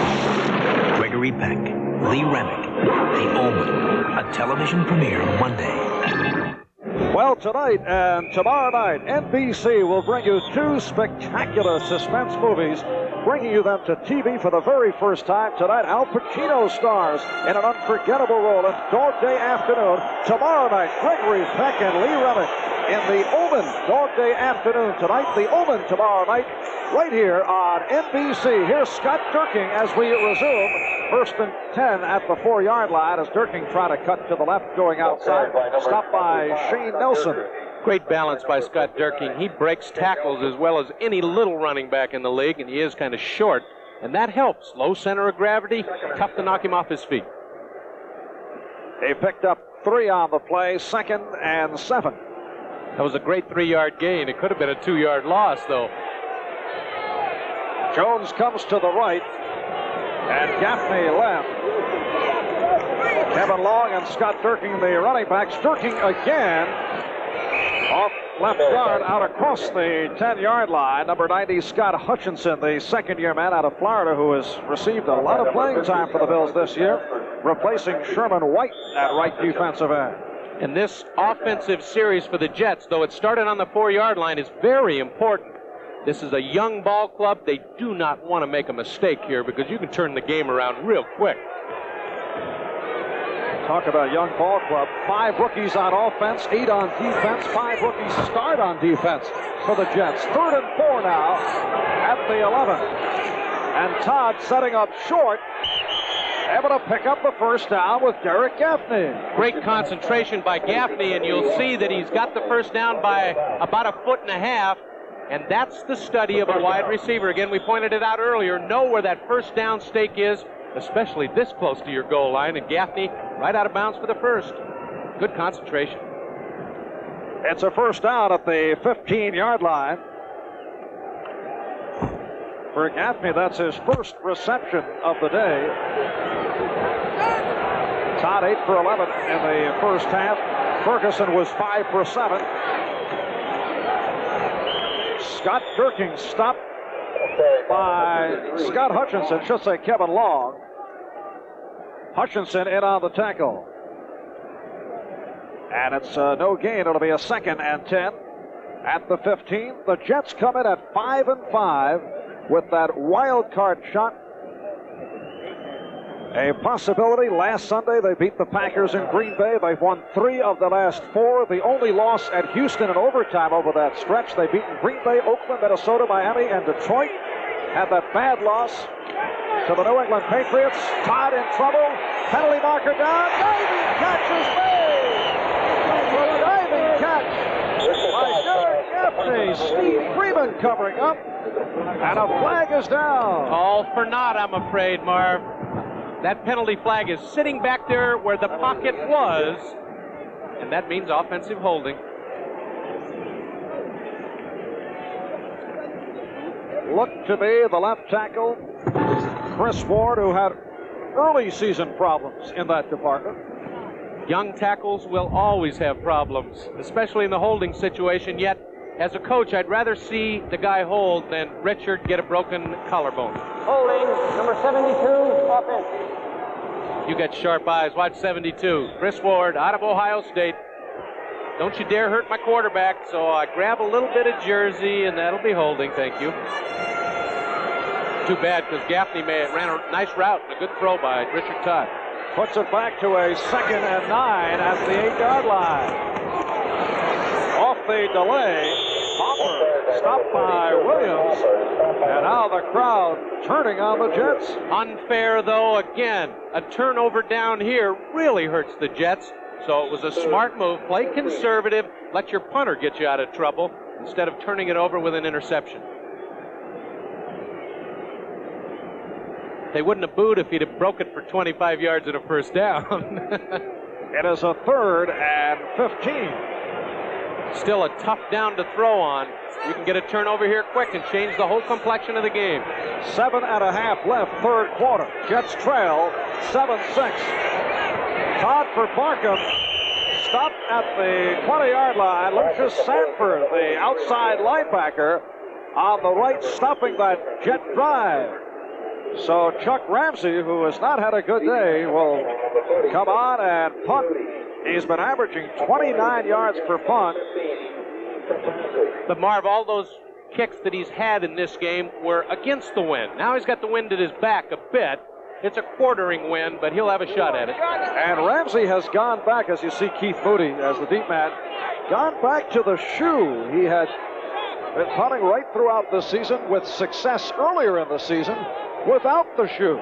Gregory Peck, Lee Remick, The Omen, a television premiere Monday. Well, tonight and tomorrow night, NBC will bring you two spectacular suspense movies, bringing you them to TV for the very first time tonight. Al Pacino stars in an unforgettable role in Dog Day Afternoon. Tomorrow night, Gregory Peck and Lee Remick in The Omen, Dog Day Afternoon tonight. The Omen tomorrow night, right here on NBC. Here's Scott Durking as we resume. First and 10 at the 4-yard line as Durking tried to cut to the left going outside. Stopped by Shane Nelson. Great balance by Scott Durking. He breaks tackles as well as any little running back in the league, and he is kind of short, and that helps. Low center of gravity, tough to knock him off his feet. They picked up 3 on the play, 2nd and 7. That was a great 3-yard gain. It could have been a 2-yard loss, though. Jones comes to the right, and Gaffney left. Kevin Long and Scott Durking, the running backs. Durking again off left guard out across the 10-yard line. Number 90, Scott Hutchinson, the second-year man out of Florida who has received a lot of playing time for the Bills this year, replacing Sherman White at right defensive end. And this offensive series for the Jets, though it started on the 4-yard line, is very important. This is a young ball club. They do not want to make a mistake here because you can turn the game around real quick. Talk about young ball club. 5 rookies on offense, 8 on defense. 5 rookies start on defense for the Jets. 3rd and 4 now at the 11. And Todd setting up short, able to pick up the first down with Derek Gaffney. Great concentration by Gaffney, and you'll see that he's got the first down by about 1.5 feet. And that's the study of a wide receiver. Again, we pointed it out earlier. Know where that first down stake is, especially this close to your goal line. And Gaffney right out of bounds for the first. Good concentration. It's a first down at the 15-yard line. For Gaffney, that's his first reception of the day. Todd 8 for 11 in the first half. Ferguson was 5 for 7. Scott Durking stopped by Scott Hutchinson, should say Kevin Long. Hutchinson in on the tackle. And it's no gain. It'll be a 2nd and 10 at the 15. The Jets come in at 5-5 with that wild card shot a possibility. Last Sunday, they beat the Packers in Green Bay. They've won 3 of the last 4. The only loss at Houston in overtime over that stretch. They've beaten Green Bay, Oakland, Minnesota, Miami, and Detroit. Had that bad loss to the New England Patriots. Todd in trouble. Penalty marker down. Diving catch is made. A diving catch by Derek Gaffney. Steve Freeman covering up. And a flag is down. All for naught, I'm afraid, Marv. That penalty flag is sitting back there where the pocket was, and that means offensive holding. Looked to be the left tackle, Chris Ward, who had early season problems in that department. Young tackles will always have problems, especially in the holding situation, yet as a coach, I'd rather see the guy hold than Richard get a broken collarbone. Holding, number 72, offense. You got sharp eyes. Watch 72. Chris Ward out of Ohio State. Don't you dare hurt my quarterback. So I grab a little bit of jersey, and that'll be holding. Thank you. Too bad, because Gaffney ran a nice route and a good throw by Richard Todd. Puts it back to a 2nd and 9 at the 8-yard line. Off the delay, Hopper stopped by Williams, and now the crowd turning on the Jets. Unfair, though, again. A turnover down here really hurts the Jets, so it was a smart move. Play conservative, let your punter get you out of trouble instead of turning it over with an interception. They wouldn't have booed if he'd have broke it for 25 yards and a first down. It is a 3rd and 15. Still a tough down to throw on. You can get a turnover here quick and change the whole complexion of the game. 7.5 left, 3rd quarter. Jets trail 7-6. Todd for Barkham. Stopped at the 20-yard line. Lucius Sanford, the outside linebacker, on the right, stopping that Jet drive. So Chuck Ramsey, who has not had a good day, will come on and punt. He's been averaging 29 yards per punt. But Marv, all those kicks that he's had in this game were against the wind. Now he's got the wind at his back a bit. It's a quartering wind, but he'll have a shot at it. And Ramsey has gone back, as you see Keith Moody as the deep man, gone back to the shoe. He had been punting right throughout the season with success earlier in the season without the shoe.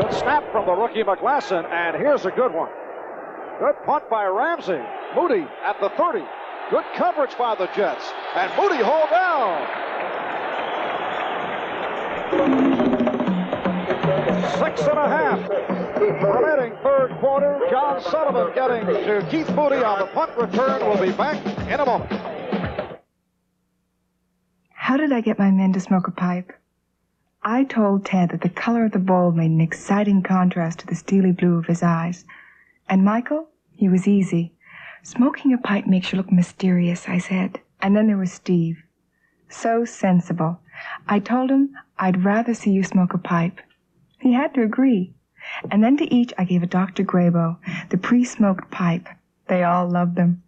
Good snap from the rookie McGlasson, and here's a good one. Good punt by Ramsey. Moody at the 30. Good coverage by the Jets. And Moody hauled down. 6.5 remaining 3rd quarter. John Sullivan getting to Keith Moody on the punt return. We'll be back in a moment. How did I get my men to smoke a pipe? I told Ted that the color of the bowl made an exciting contrast to the steely blue of his eyes. And Michael, he was easy. Smoking a pipe makes you look mysterious, I said. And then there was Steve. So sensible. I told him I'd rather see you smoke a pipe. He had to agree. And then to each I gave a Dr. Grabo, the pre-smoked pipe. They all loved them.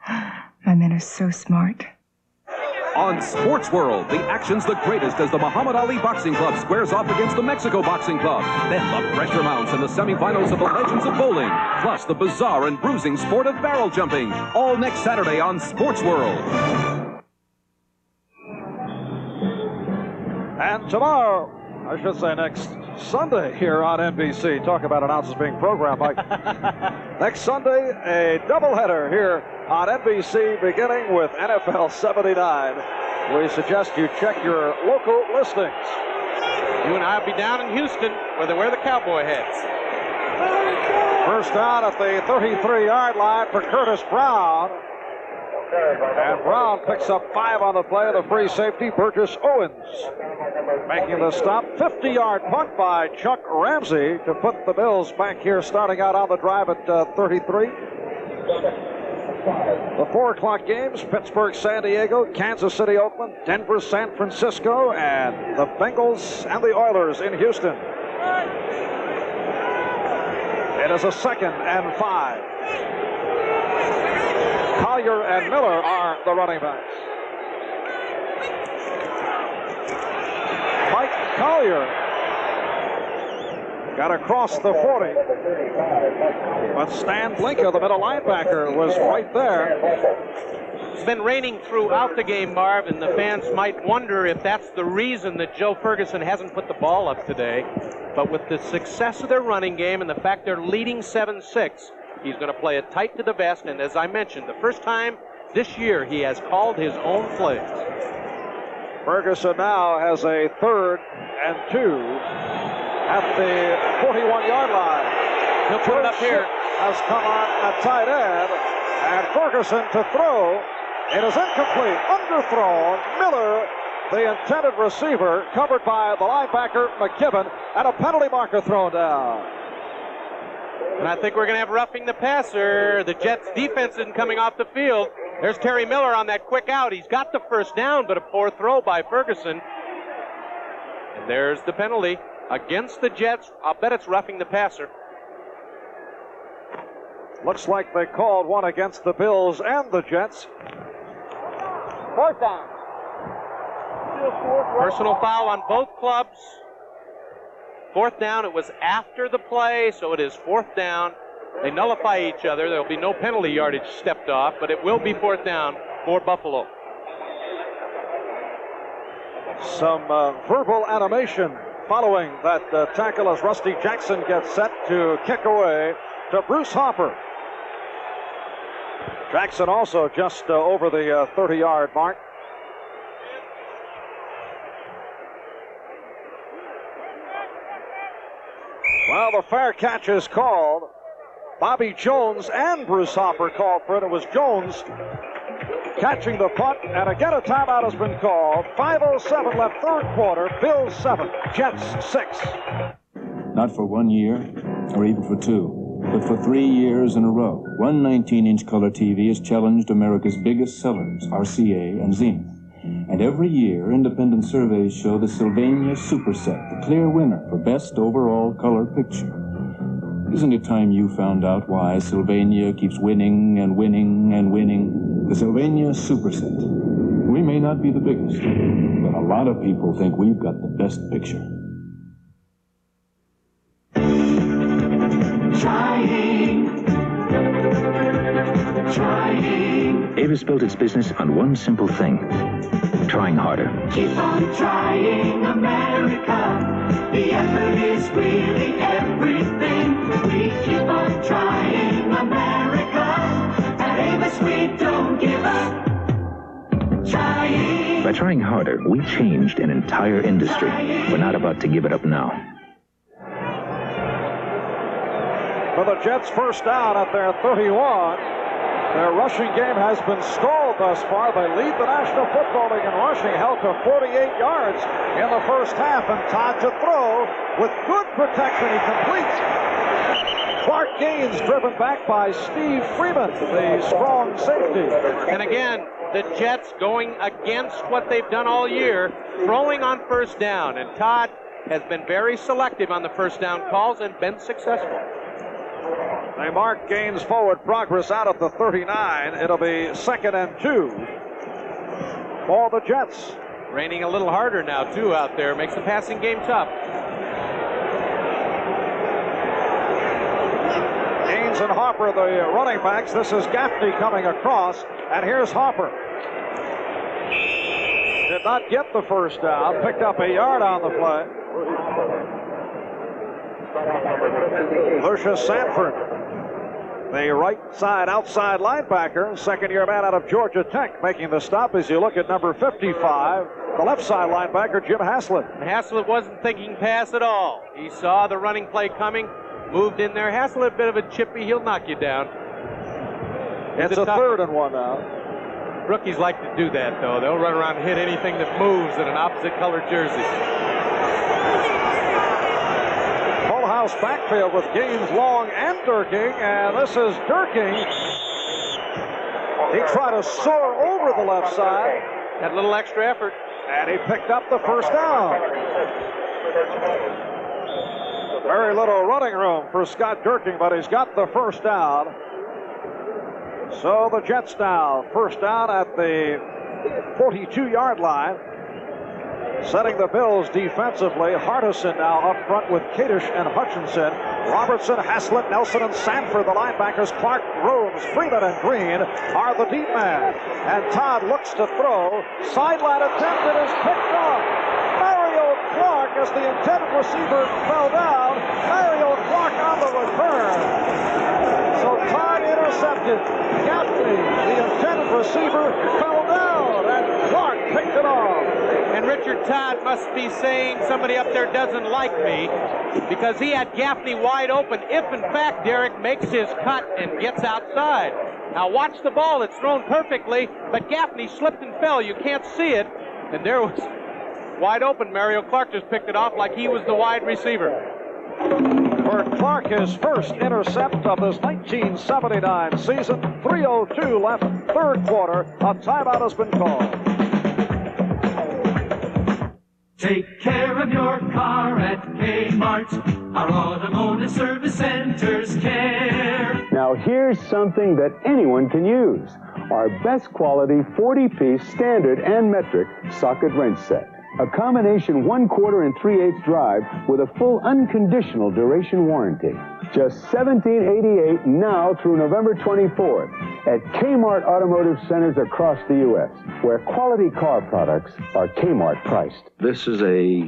My men are so smart. On Sports World, the action's the greatest as the Muhammad Ali Boxing Club squares off against the Mexico Boxing Club. Then the pressure mounts in the semifinals of the Legends of Bowling, plus the bizarre and bruising sport of barrel jumping. All next Saturday on Sports World. And tomorrow, I should say next Sunday here on NBC. Talk about announcers being programmed, Mike. Next Sunday, a doubleheader here on NBC, beginning with NFL 79. We suggest you check your local listings. You and I will be down in Houston where they wear the cowboy hats. First down at the 33-yard line for Curtis Brown. And Brown picks up 5 on the play of the free safety, Burgess Owens. Making the stop, 50-yard punt by Chuck Ramsey to put the Bills back here starting out on the drive at 33. The 4 o'clock games, Pittsburgh, San Diego, Kansas City, Oakland, Denver, San Francisco, and the Bengals and the Oilers in Houston. It is a 2nd and 5. Collier and Miller are the running backs. Mike Collier got across the 40. But Stan Blinka, the middle linebacker, was right there. It's been raining throughout the game, Marv, and the fans might wonder if that's the reason that Joe Ferguson hasn't put the ball up today. But with the success of their running game and the fact they're leading 7-6, he's going to play it tight to the vest. And as I mentioned, the first time this year he has called his own plays. Ferguson now has a 3rd and 2 at the 41-yard line. He'll put it up here. Has come on at tight end, and Ferguson to throw. It is incomplete, underthrown. Miller, the intended receiver, covered by the linebacker McKibben, and a penalty marker thrown down. And I think we're going to have roughing the passer. The Jets defense isn't coming off the field. There's Terry Miller on that quick out. He's got the first down, but a poor throw by Ferguson. And there's the penalty against the Jets. I'll bet it's roughing the passer. Looks like they called one against the Bills and the Jets. 4th down. Personal foul on both clubs. 4th down. It was after the play, so it is 4th down. They nullify each other. There will be no penalty yardage stepped off, but it will be 4th down for Buffalo. Some verbal animation following that tackle as Rusty Jackson gets set to kick away to Bruce Hopper. Jackson also just over the 30-yard mark. Well, the fair catch is called. Bobby Jones and Bruce Hopper called for it. It was Jones catching the punt, and again a timeout has been called. 5:07 left, 3rd quarter. Bills 7, Jets 6. Not for 1 year, or even for 2, but for 3 years in a row. One 19-inch color TV has challenged America's biggest sellers, RCA and Zenith. And every year, independent surveys show the Sylvania Superset, the clear winner for best overall color picture. Isn't it time you found out why Sylvania keeps winning and winning and winning? The Sylvania Superset. We may not be the biggest, but a lot of people think we've got the best picture. Trying. Avis built its business on one simple thing: trying harder. Keep on trying, America. The effort is really everything. We keep on trying, America. At Avis we don't give up. Trying. By trying harder, we changed an entire industry. We're not about to give it up now. For the Jets, 1st down at their 31. Their rushing game has been stalled thus far. They lead the National Football League in rushing, held to 48 yards in the first half, and Todd to throw with good protection. He completes. Clark Gaines driven back by Steve Freeman, the strong safety. And again, the Jets going against what they've done all year, throwing on 1st down. And Todd has been very selective on the 1st down calls and been successful. They mark Gaines' forward progress out at the 39. It'll be 2nd and 2 for the Jets. Raining a little harder now, too, out there. Makes the passing game tough. Gaines and Hopper, the running backs. This is Gaffney coming across, and here's Hopper. Did not get the 1st down. Picked up a yard on the play. Lucius Sanford, the right side outside linebacker, 2nd-year man out of Georgia Tech, making the stop as you look at number 55, the left side linebacker, Jim Haslett. Haslett wasn't thinking pass at all. He saw the running play coming, moved in there. Haslett, a bit of a chippy, he'll knock you down. It's a 3rd and 1 now. Rookies like to do that, though. They'll run around and hit anything that moves in an opposite colored jersey. House backfield with Gaines, Long, and Durking, and this is Durking. He tried to soar over the left side. Had a little extra effort. And he picked up the 1st down. Very little running room for Scott Durking, but he's got the 1st down. So the Jets now, 1st down at the 42-yard line. setting the Bills defensively. Hardison now up front with Kadish and Hutchinson. Robertson, Haslett, Nelson, and Sanford, the linebackers. Clark, Rooms, Freeman, and Green are the deep man. And Todd looks to throw. Sideline attempt, it is picked off. Mario Clark, as the intended receiver, fell down. Mario Clark on the return. So Todd intercepted. Gaffney, the intended receiver, fell down, and Clark picked it off. And Richard Todd must be saying somebody up there doesn't like me, because he had Gaffney wide open if, in fact, Derek makes his cut and gets outside. Now watch the ball. It's thrown perfectly, but Gaffney slipped and fell. You can't see it. And there was wide open. Mario Clark just picked it off like he was the wide receiver. For Clark, his first intercept of this 1979 season. 3:02 left, third quarter. A timeout has been called. Take care of your car at Kmart. Our automotive service centers care. Now here's something that anyone can use. Our best quality 40-piece standard and metric socket wrench set. A combination 1/4 and 3/8 drive with a full unconditional duration warranty. Just $17.88 now through November 24th at Kmart Automotive Centers across the U.S., where quality car products are Kmart priced. This is a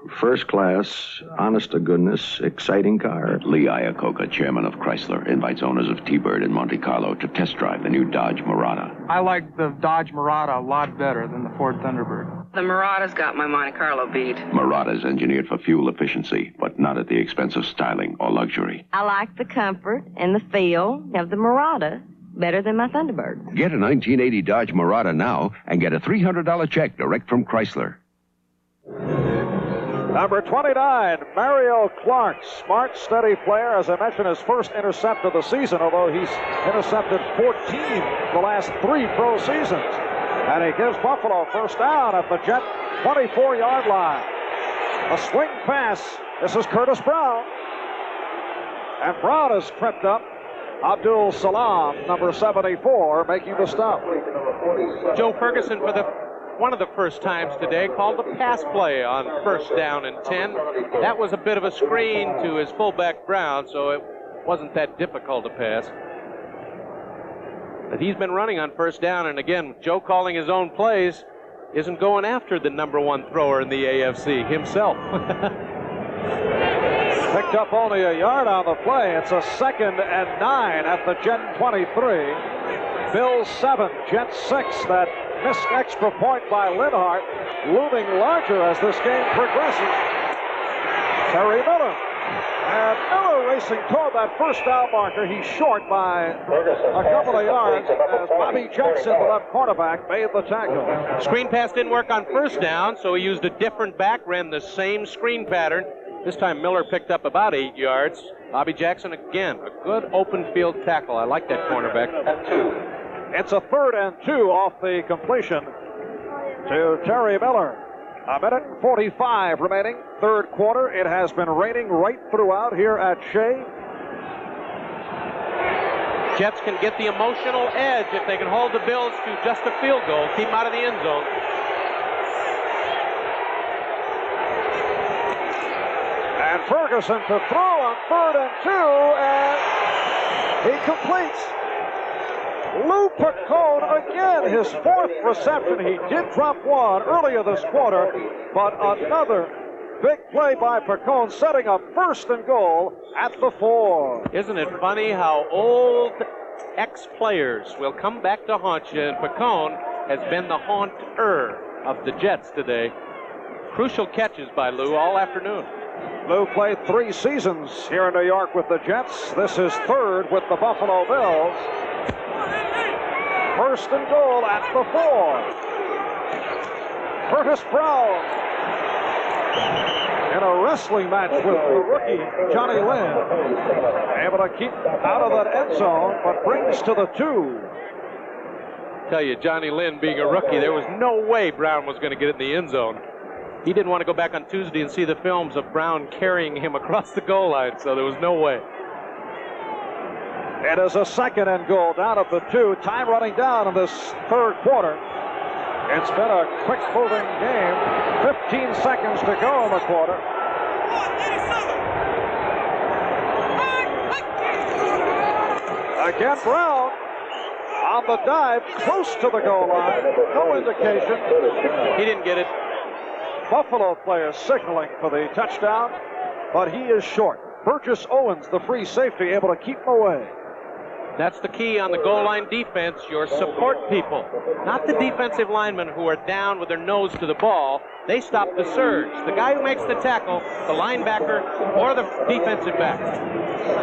first-class, honest-to-goodness, exciting car. Lee Iacocca, chairman of Chrysler, invites owners of T-Bird in Monte Carlo to test drive the new Dodge Murata. I like the Dodge Murata a lot better than the Ford Thunderbird. The Murata's got my Monte Carlo beat. Murata's engineered for fuel efficiency, but not at the expense of styling or luxury. I like the comfort and the feel of the Murata better than my Thunderbird. Get a 1980 Dodge Murata now and get a $300 check direct from Chrysler. Number 29, Mario Clark, smart, steady player. As I mentioned, his first intercept of the season, although he's intercepted 14 the last 3 pro seasons. And he gives Buffalo first down at the Jet 24-yard line. A swing pass. This is Curtis Brown. And Brown has crept up. Abdul Salam, number 74, making the stop. Joe Ferguson, for one of the first times today, called the pass play on first down and 10. That was a bit of a screen to his fullback Brown, so it wasn't that difficult to pass. But he's been running on first down, and again, Joe calling his own plays, isn't going after the number 1 thrower in the AFC himself. Picked up only a yard on the play. It's a 2nd and 9 at the Jet 23. Bills 7, Jets 6. That missed extra point by Linhart looming larger as this game progresses. Terry Miller. And Miller racing toward that first down marker. He's short by a couple of yards as Bobby Jackson, the left cornerback, made the tackle. Screen pass didn't work on first down, so he used a different back, ran the same screen pattern. This time Miller picked up about 8 yards. Bobby Jackson again, a good open field tackle. I like that cornerback. It's a 3rd and 2 off the completion to Terry Miller. A minute and 45 remaining, third quarter. It has been raining right throughout here at Shea. Jets can get the emotional edge if they can hold the Bills to just a field goal, keep them out of the end zone. And Ferguson to throw on 3rd and 2, and he completes. Lou Picone again, his 4th reception. He did drop one earlier this quarter, but another big play by Picone, setting up 1st and goal at the 4. Isn't it funny how old ex-players will come back to haunt you, and Picone has been the haunter of the Jets today. Crucial catches by Lou all afternoon. Lou played 3 seasons here in New York with the Jets. This is 3rd with the Buffalo Bills. 1st and goal at the 4. Curtis Brown in a wrestling match with the rookie Johnny Lynn. Able to keep out of that end zone, but brings to the 2. Tell you, Johnny Lynn being a rookie, there was no way Brown was going to get it in the end zone. He didn't want to go back on Tuesday and see the films of Brown carrying him across the goal line, so there was no way. It is a 2nd and goal down at the 2. Time running down in this third quarter. It's been a quick-moving game. 15 seconds to go in the quarter. Again, Brown on the dive, close to the goal line. No indication. He didn't get it. Buffalo player signaling for the touchdown, but he is short. Burgess Owens, the free safety, able to keep him away. That's the key on the goal line defense, your support people. Not the defensive linemen who are down with their nose to the ball. They stop the surge. The guy who makes the tackle, the linebacker, or the defensive back.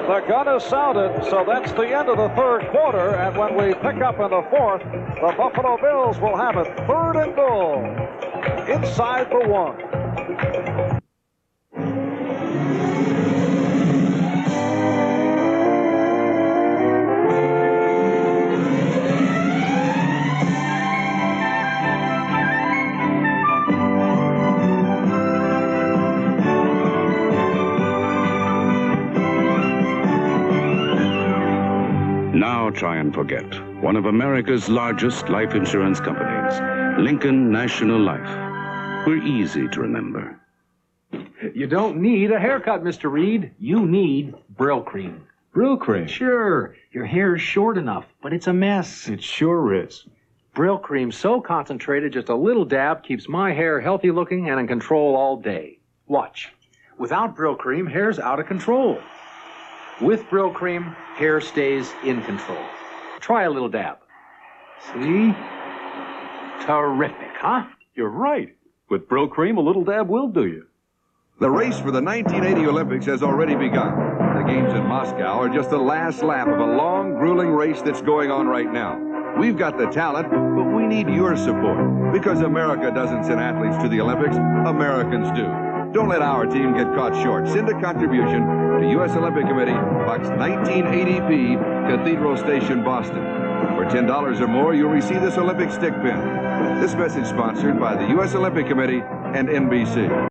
The gun is sounded, so that's the end of the third quarter, and when we pick up in the fourth, the Buffalo Bills will have it 3rd and goal inside the 1. Now try and forget. One of America's largest life insurance companies, Lincoln National Life. We're easy to remember. You don't need a haircut, Mr. Reed. You need Brill Cream. Brill Cream? Sure. Your hair's short enough, but it's a mess. It sure is. Brill Cream, so concentrated, just a little dab keeps my hair healthy looking and in control all day. Watch. Without Brill Cream, hair's out of control. With Brill Cream, hair stays in control. Try a little dab. See? Terrific, huh? You're right. With Brill Cream, a little dab will do you. The race for the 1980 Olympics has already begun. The games in Moscow are just the last lap of a long, grueling race that's going on right now. We've got the talent, but we need your support. Because America doesn't send athletes to the Olympics, Americans do. Don't let our team get caught short. Send a contribution to U.S. Olympic Committee, Box 1980P, Cathedral Station, Boston. For $10 or more, you'll receive this Olympic stick pin. This message sponsored by the U.S. Olympic Committee and NBC.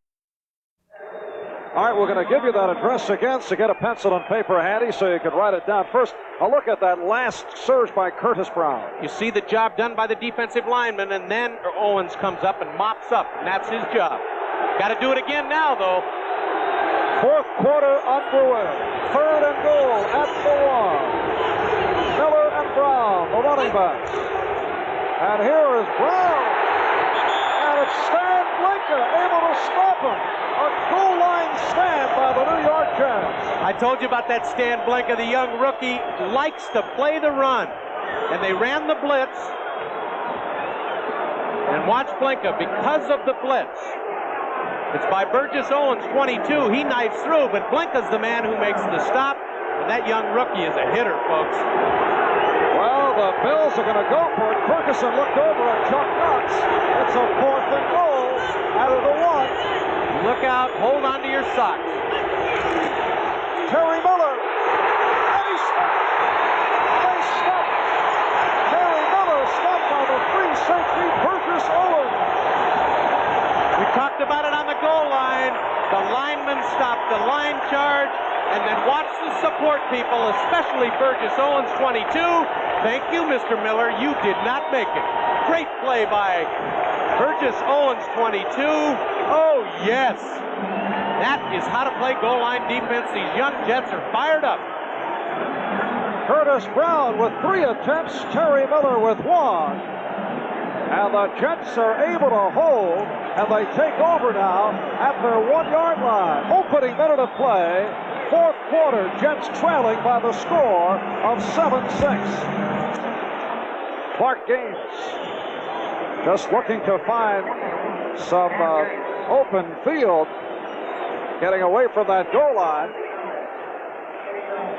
All right, we're going to give you that address again, so get a pencil and paper handy so you can write it down. First, a look at that last surge by Curtis Brown. You see the job done by the defensive lineman, and then Owens comes up and mops up, and that's his job. Got to do it again now, though. Fourth quarter underway. 3rd and goal at the 1. Miller and Brown, the running backs. And here is Brown. And it's Stan Blinka able to stop him. A goal line stand by the New York Jets. I told you about that Stan Blinka. The young rookie likes to play the run. And they ran the blitz. And watch Blinka because of the blitz. It's by Burgess Owens, 22. He knifes through, but Blinka's the man who makes the stop. And that young rookie is a hitter, folks. Well, the Bills are going to go for it. Ferguson looked over at Chuck Knox. It's a 4th and goal out of the 1. Look out. Hold on to your socks. Terry Miller. And he stopped. They stopped. Terry Miller stopped by the free safety, Burgess Owens. We talked about it on the goal line. The linemen stopped the line charge, and then watch the support people, especially Burgess Owens, 22. Thank you, Mr. Miller. You did not make it. Great play by Burgess Owens, 22. Oh, yes. That is how to play goal line defense. These young Jets are fired up. Curtis Brown with 3 attempts, Terry Miller with 1. And the Jets are able to hold, and they take over now at their 1-yard line. Opening minute of play, 4th quarter, Jets trailing by the score of 7-6. Clark Gaines just looking to find some open field, getting away from that goal line.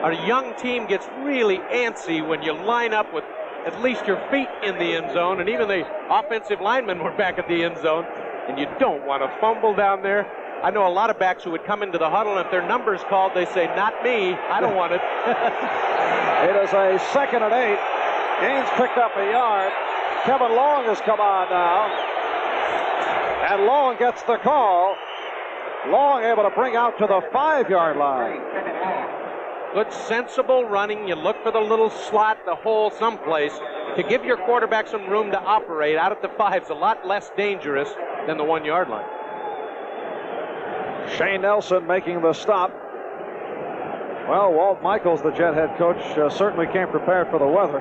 A young team gets really antsy when you line up with at least your feet in the end zone, and even the offensive linemen were back at the end zone, and you don't want to fumble down there. I know a lot of backs who would come into the huddle, and if their number's called, they say, not me, I don't want it. It is a 2nd and 8. Gaines picked up a yard. Kevin Long has come on now, and Long gets the call. Long able to bring out to the 5-yard line. Good, sensible running. You look for the little slot, the hole someplace. to give your quarterback some room to operate out at the 5 is a lot less dangerous than the 1-yard line. Shane Nelson making the stop. Well, Walt Michaels, the Jet head coach, certainly came prepared for the weather.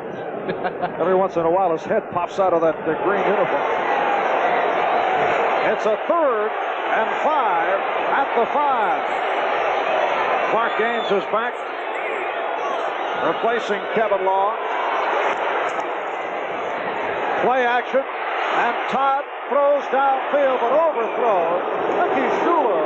Every once in a while, his head pops out of that green uniform. It's a 3rd and 5 at the 5. Mark Gaines is back, replacing Kevin Long. Play action, and Todd throws downfield, but overthrows. Ricky Shula,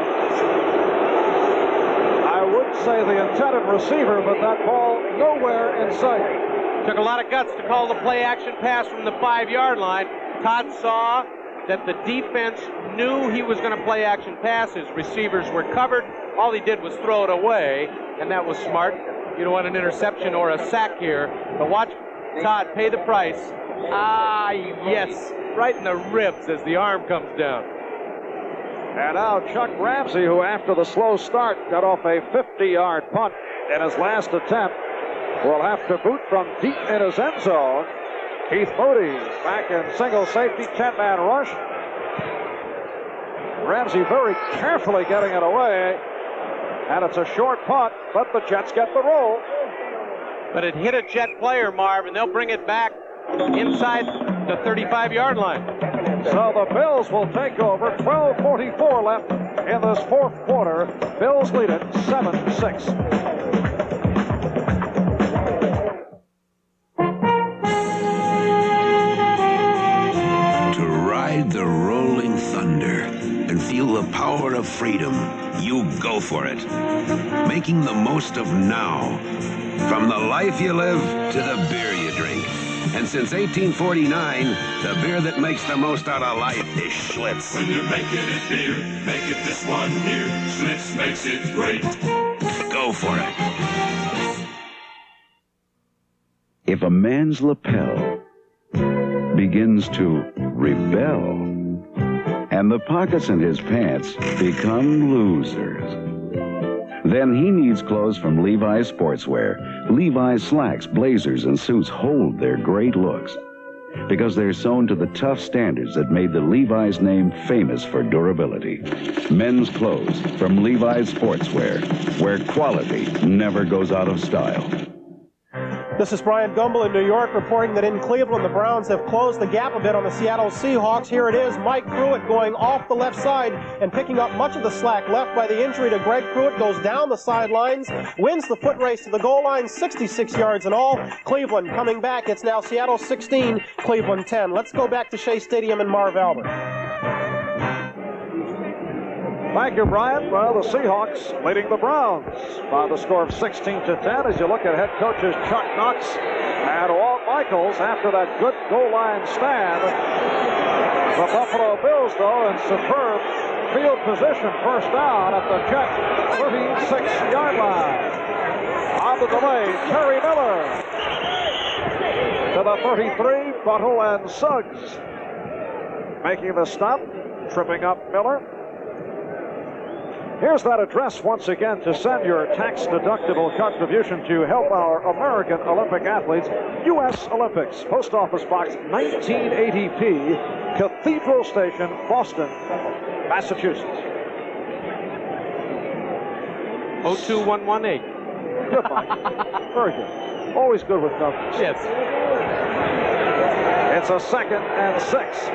I would say the intended receiver, but that ball nowhere in sight. Took a lot of guts to call the play action pass from the 5-yard line. Todd saw that the defense knew he was going to play action pass. His receivers were covered. All he did was throw it away, and that was smart. You don't want an interception or a sack here, but watch Todd pay the price. Ah, yes, right in the ribs as the arm comes down. And now Chuck Ramsey, who after the slow start got off a 50-yard punt in his last attempt, will have to boot from deep in his end zone. Keith Moody back in single safety, 10-man rush. Ramsey very carefully getting it away. And it's a short punt, but the Jets get the roll. But it hit a Jet player, Marv, and they'll bring it back inside the 35-yard line. So the Bills will take over. 12:44 left in this 4th quarter. Bills lead it 7-6. To ride the rolling thunder and feel the power of freedom, you go for it. Making the most of now. From the life you live to the beer you drink. And since 1849, the beer that makes the most out of life is Schlitz. When you're making it beer, make it this one here. Schlitz makes it great. Go for it. If a man's lapel begins to rebel, and the pockets in his pants become losers, then he needs clothes from Levi's Sportswear. Levi's slacks, blazers, and suits hold their great looks because they're sewn to the tough standards that made the Levi's name famous for durability. Men's clothes from Levi's Sportswear, where quality never goes out of style. This is Brian Gumbel in New York reporting that in Cleveland the Browns have closed the gap a bit on the Seattle Seahawks. Here it is, Mike Pruitt going off the left side and picking up much of the slack left by the injury to Greg Pruitt. Goes down the sidelines, wins the foot race to the goal line, 66 yards in all. Cleveland coming back. It's now Seattle 16, Cleveland 10. Let's go back to Shea Stadium in Marv Albert. Thank you, Brian. Well, the Seahawks leading the Browns by the score of 16-10 as you look at head coaches Chuck Knox and Walt Michaels after that good goal line stand. The Buffalo Bills, though, in superb field position, first down at the Jet 36-yard line. On the delay, Terry Miller to the 33, Buttle and Suggs making the stop, tripping up Miller. Here's that address once again to send your tax-deductible contribution to help our American Olympic athletes. U.S. Olympics, Post Office Box 1980P, Cathedral Station, Boston, Massachusetts. 02118. Good, Mike. Very good. Always good with numbers. Yes. It's a 2nd and 6.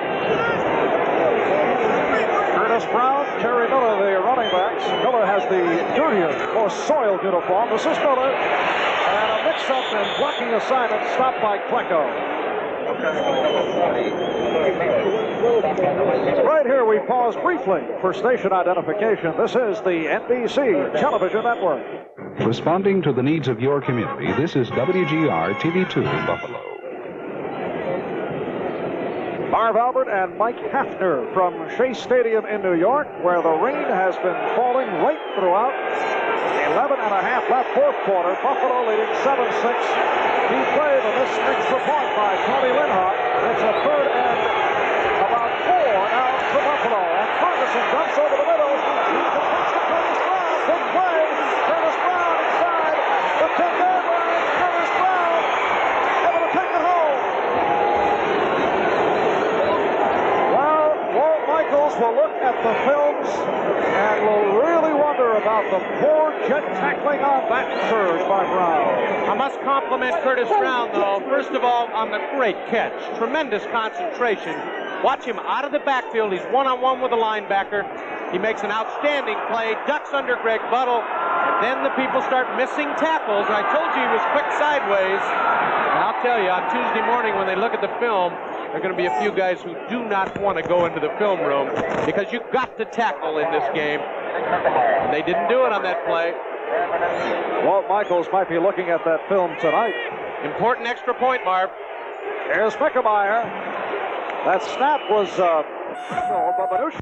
Curtis Brown, Terry Miller, the running backs. Miller has the dirtier, more soiled uniform. This is Miller. And a mix-up and blocking assignment stopped by Klecko. Right here we pause briefly for station identification. This is the NBC Television Network. Responding to the needs of your community, this is WGR TV2 Buffalo. Marv Albert and Mike Hafner from Shea Stadium in New York, where the rain has been falling right throughout. 11 and a half left, 4th quarter. Buffalo leading 7-6. He played a missed extra point by Tony Linhart. It's a 3rd and about 4 now for Buffalo. And Ferguson jumps over the middle. He's a pass to Curtis Brown. Big play. Curtis Brown inside the 10-yard line. Curtis Brown able to take it home. will look at the films and will really wonder about the poor Jet tackling on that surge by Brown. I must compliment Curtis Brown, though. First of all, on the great catch. Tremendous concentration. Watch him out of the backfield. He's one-on-one with the linebacker. He makes an outstanding play, ducks under Greg Buttle, and then the people start missing tackles. I told you he was quick sideways. And I'll tell you, on Tuesday morning when they look at the film, there are going to be a few guys who do not want to go into the film room because you've got to tackle in this game. And they didn't do it on that play. Walt Michaels might be looking at that film tonight. Important extra point, Marv. Here's Mickemeyer. That snap was Babanush.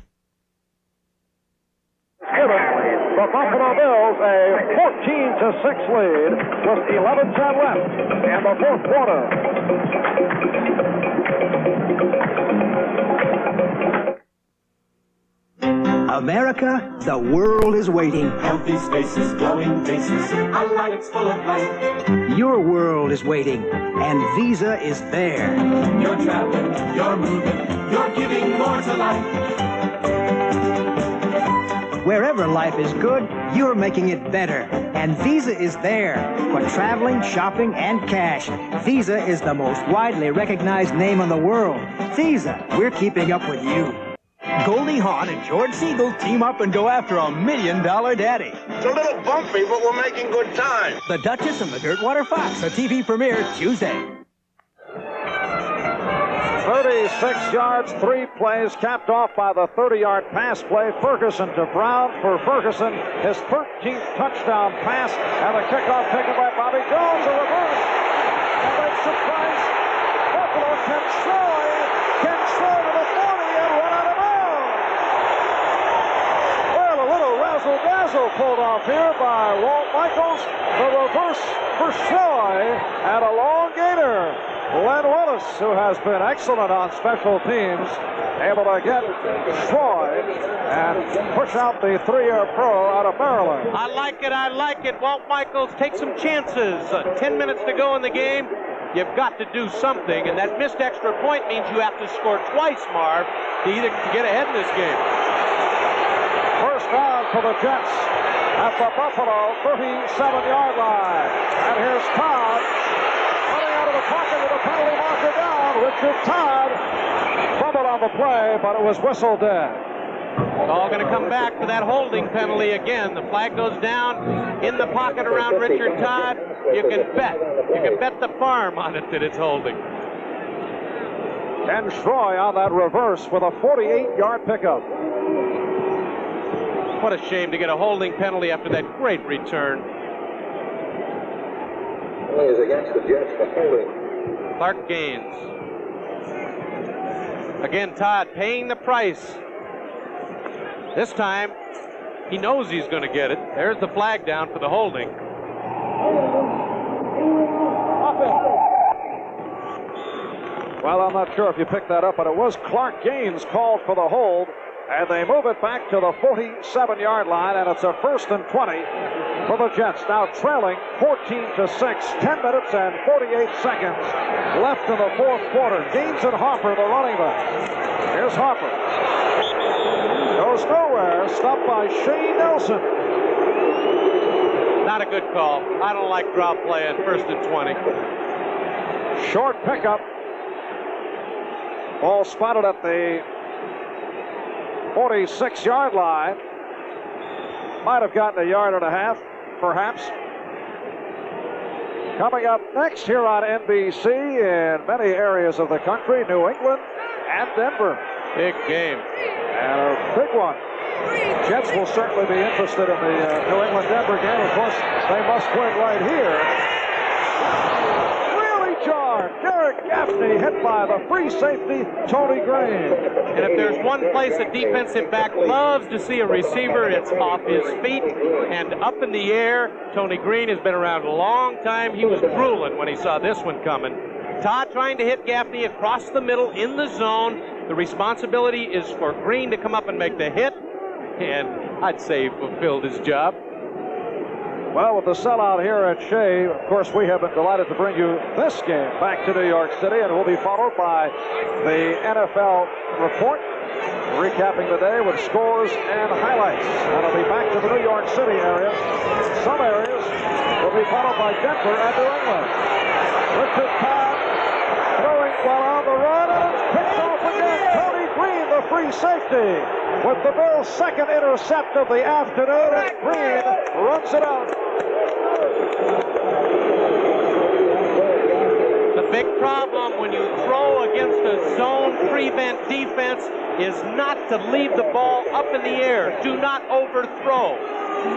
Given the Buffalo Bills a 14-6 lead, just 11:10 left in the fourth quarter. America, the world is waiting. Healthy spaces, glowing faces, a life's full of life. Your world is waiting, and Visa is there. You're traveling, you're moving, you're giving more to life. Wherever life is good, you're making it better. And Visa is there for traveling, shopping, and cash. Visa is the most widely recognized name in the world. Visa, we're keeping up with you. Goldie Hawn and George Siegel team up and go after $1 Million Daddy. It's a little bumpy, but we're making good time. The Duchess and the Dirtwater Fox, a TV premiere Tuesday. 36 yards, 3 plays, capped off by the 30-yard pass play. Ferguson to Brown for Ferguson, his 13th touchdown pass, and the kickoff taken by Bobby Jones, a reverse. And they surprise Buffalo can throw to the 40 and run out of bounds. Well, a little razzle-dazzle pulled off here by Walt Michaels. The reverse for Troy and a long gainer. Len Willis, who has been excellent on special teams, able to get Troy and push out the 3-year pro out of Maryland. I like it. Walt Michaels, take some chances. 10 minutes to go in the game. You've got to do something, and that missed extra point means you have to score twice, Marv, to get ahead in this game. First down for the Jets at the Buffalo 37-yard line. And here's Todd. Pocket with a penalty marker down. Richard Todd fumbled on the play, but it was whistled dead. It's all going to come back for that holding penalty again. The flag goes down in the pocket around Richard Todd. You can bet the farm on it that it's holding. And Troy on that reverse with a 48-yard pickup. What a shame to get a holding penalty after that great return. Is against the Jets for holding. Clark Gaines. Again, Todd paying the price. This time, he knows he's going to get it. There's the flag down for the holding. Well, I'm not sure if you picked that up, but it was Clark Gaines called for the hold, and they move it back to the 47-yard line, and it's a 1st and 20 for the Jets. Now trailing 14-6, 10 minutes and 48 seconds left in the fourth quarter. Gaines and Harper, the running back. Here's Harper. Goes nowhere, stopped by Shane Nelson. Not a good call. I don't like drop play at 1st and 20. Short pickup. Ball spotted at the 46-yard line. Might have gotten a yard and a half, perhaps. Coming up next here on NBC in many areas of the country, New England and Denver. Big game. And a big one. Jets will certainly be interested in the New England-Denver game. Of course, they must win right here. Really jarred. Derek Gaffney hit by the free safety, Tony Green. And if there's one place a defensive back loves to see a receiver, it's off his feet and up in the air. Tony Green has been around a long time. He was drooling when he saw this one coming. Todd trying to hit Gaffney across the middle in the zone. The responsibility is for Green to come up and make the hit. And I'd say he fulfilled his job. Well, with the sellout here at Shea, of course, we have been delighted to bring you this game back to New York City, and it will be followed by the NFL report recapping the day with scores and highlights. That'll be back to the New York City area. Some areas will be followed by Denver and New England. Richard Todd throwing while on the run, and it's picked off again. Tony Green, the free safety, with the Bills' second intercept of the afternoon, and Green runs it out. The big problem when you throw against a zone prevent defense is not to leave the ball up in the air. Do not overthrow.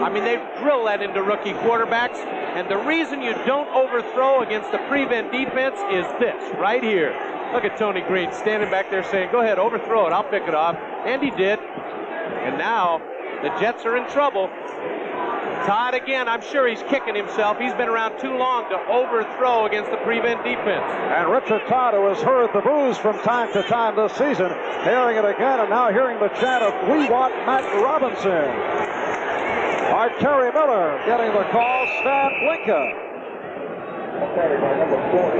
I mean, they drill that into rookie quarterbacks, and the reason you don't overthrow against the prevent defense is this, right here. Look at Tony Green standing back there saying, go ahead, overthrow it, I'll pick it off. And he did. And now the Jets are in trouble. Todd again, I'm sure he's kicking himself. He's been around too long to overthrow against the prevent defense. And Richard Todd, who has heard the boos from time to time this season, hearing it again and now hearing the chant of "We want Matt Robinson." Terry Miller getting the call, Stan Blinka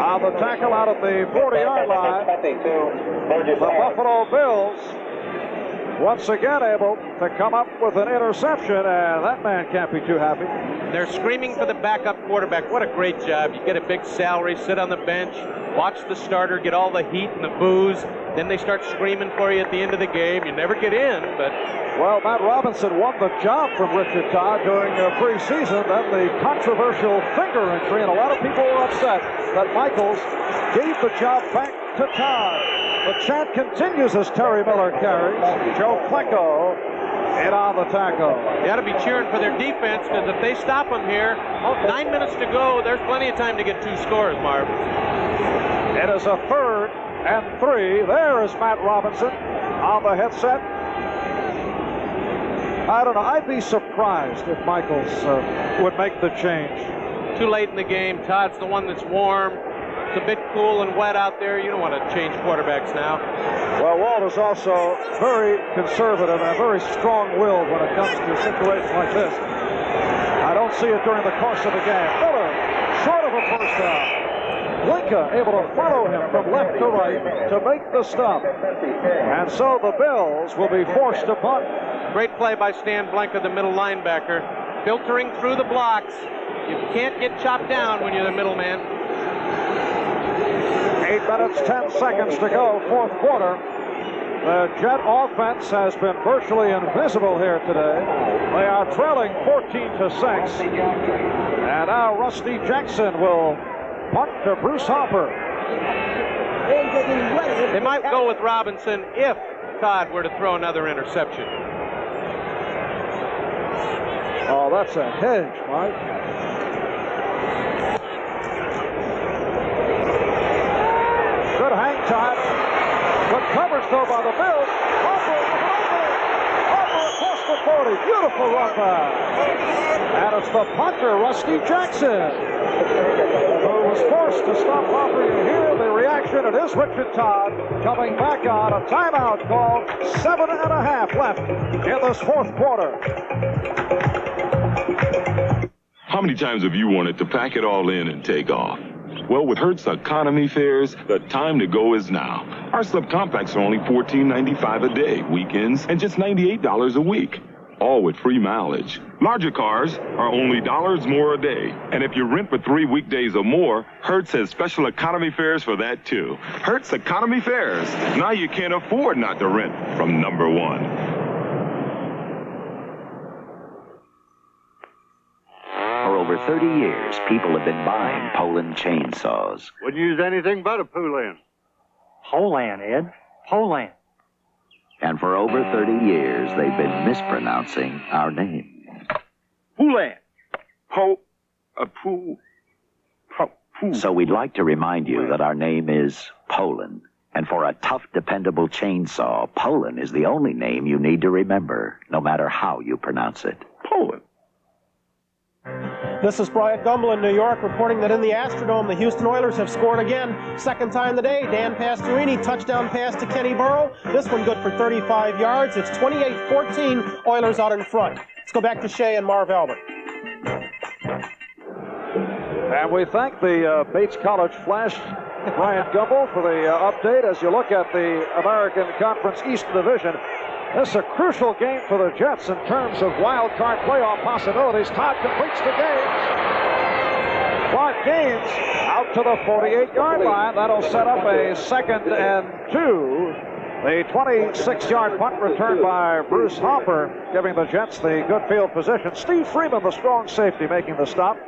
on the tackle out at the 40-yard line. The Buffalo Bills once again able to come up with an interception, and that man can't be too happy. They're screaming for the backup quarterback. What a great job. You get a big salary, sit on the bench, watch the starter get all the heat and the boos, then they start screaming for you at the end of the game. You never get in, but... Well, Matt Robinson won the job from Richard Todd during preseason, then the controversial finger injury, and a lot of people were upset that Michaels gave the job back to Todd. The chant continues as Terry Miller carries. Joe Flacco in on the tackle. You got to be cheering for their defense, because if they stop them here, 9 minutes to go, there's plenty of time to get 2 scores, Marv. It is a 3rd and 3. There is Matt Robinson on the headset. I don't know. I'd be surprised if Michaels would make the change. Too late in the game. Todd's the one that's warm. It's a bit cool and wet out there. You don't want to change quarterbacks now. Well, Walt is also very conservative and very strong-willed when it comes to situations like this. I don't see it during the course of the game. Miller, short of a first down. Blinka able to follow him from left to right to make the stop. And so the Bills will be forced to punt. Great play by Stan Blinka, the middle linebacker. Filtering through the blocks. You can't get chopped down when you're the middleman. 8 minutes, 10 seconds to go, 4th quarter. The Jet offense has been virtually invisible here today. They are trailing 14-6. And now Rusty Jackson will punt to Bruce Hopper. They might go with Robinson if Todd were to throw another interception. Oh, that's a hedge, Mike. Good hang time. Good coverage, though, by the Bills. Hopper across the 40. Beautiful run back. And it's the punter, Rusty Jackson, who was forced to stop Hopper. You hear the reaction. It is Richard Todd coming back on a timeout call. 7.5 left in this 4th quarter. How many times have you wanted to pack it all in and take off? Well, with Hertz Economy Fares, the time to go is now. Our subcompacts are only $14.95 a day, weekends, and just $98 a week. All with free mileage. Larger cars are only $1 more a day. And if you rent for 3 weekdays or more, Hertz has special economy fares for that, too. Hertz Economy Fares. Now you can't afford not to rent from number one. For over 30 years, people have been buying Poulan chainsaws. Wouldn't use anything but a Poulan. Poulan, Ed. Poulan. And for over 30 years, they've been mispronouncing our name. Poulan. So we'd like to remind you that our name is Poulan. And for a tough, dependable chainsaw, Poulan is the only name you need to remember, no matter how you pronounce it. Poulan. This is Bryant Gumbel in New York reporting that in the Astrodome, the Houston Oilers have scored again. Second time today, Dan Pastorini, touchdown pass to Kenny Burrow. This one good for 35 yards. It's 28-14, Oilers out in front. Let's go back to Shea and Marv Albert. And we thank the Bates College Flash, Bryant Gumbel, for the update as you look at the American Conference East Division. This is a crucial game for the Jets in terms of wild card playoff possibilities. Todd completes the game. Clark Gaines out to the 48-yard line. That'll set up a 2nd and 2. The 26-yard punt returned by Bruce Hopper, giving the Jets the good field position. Steve Freeman, the strong safety, making the stop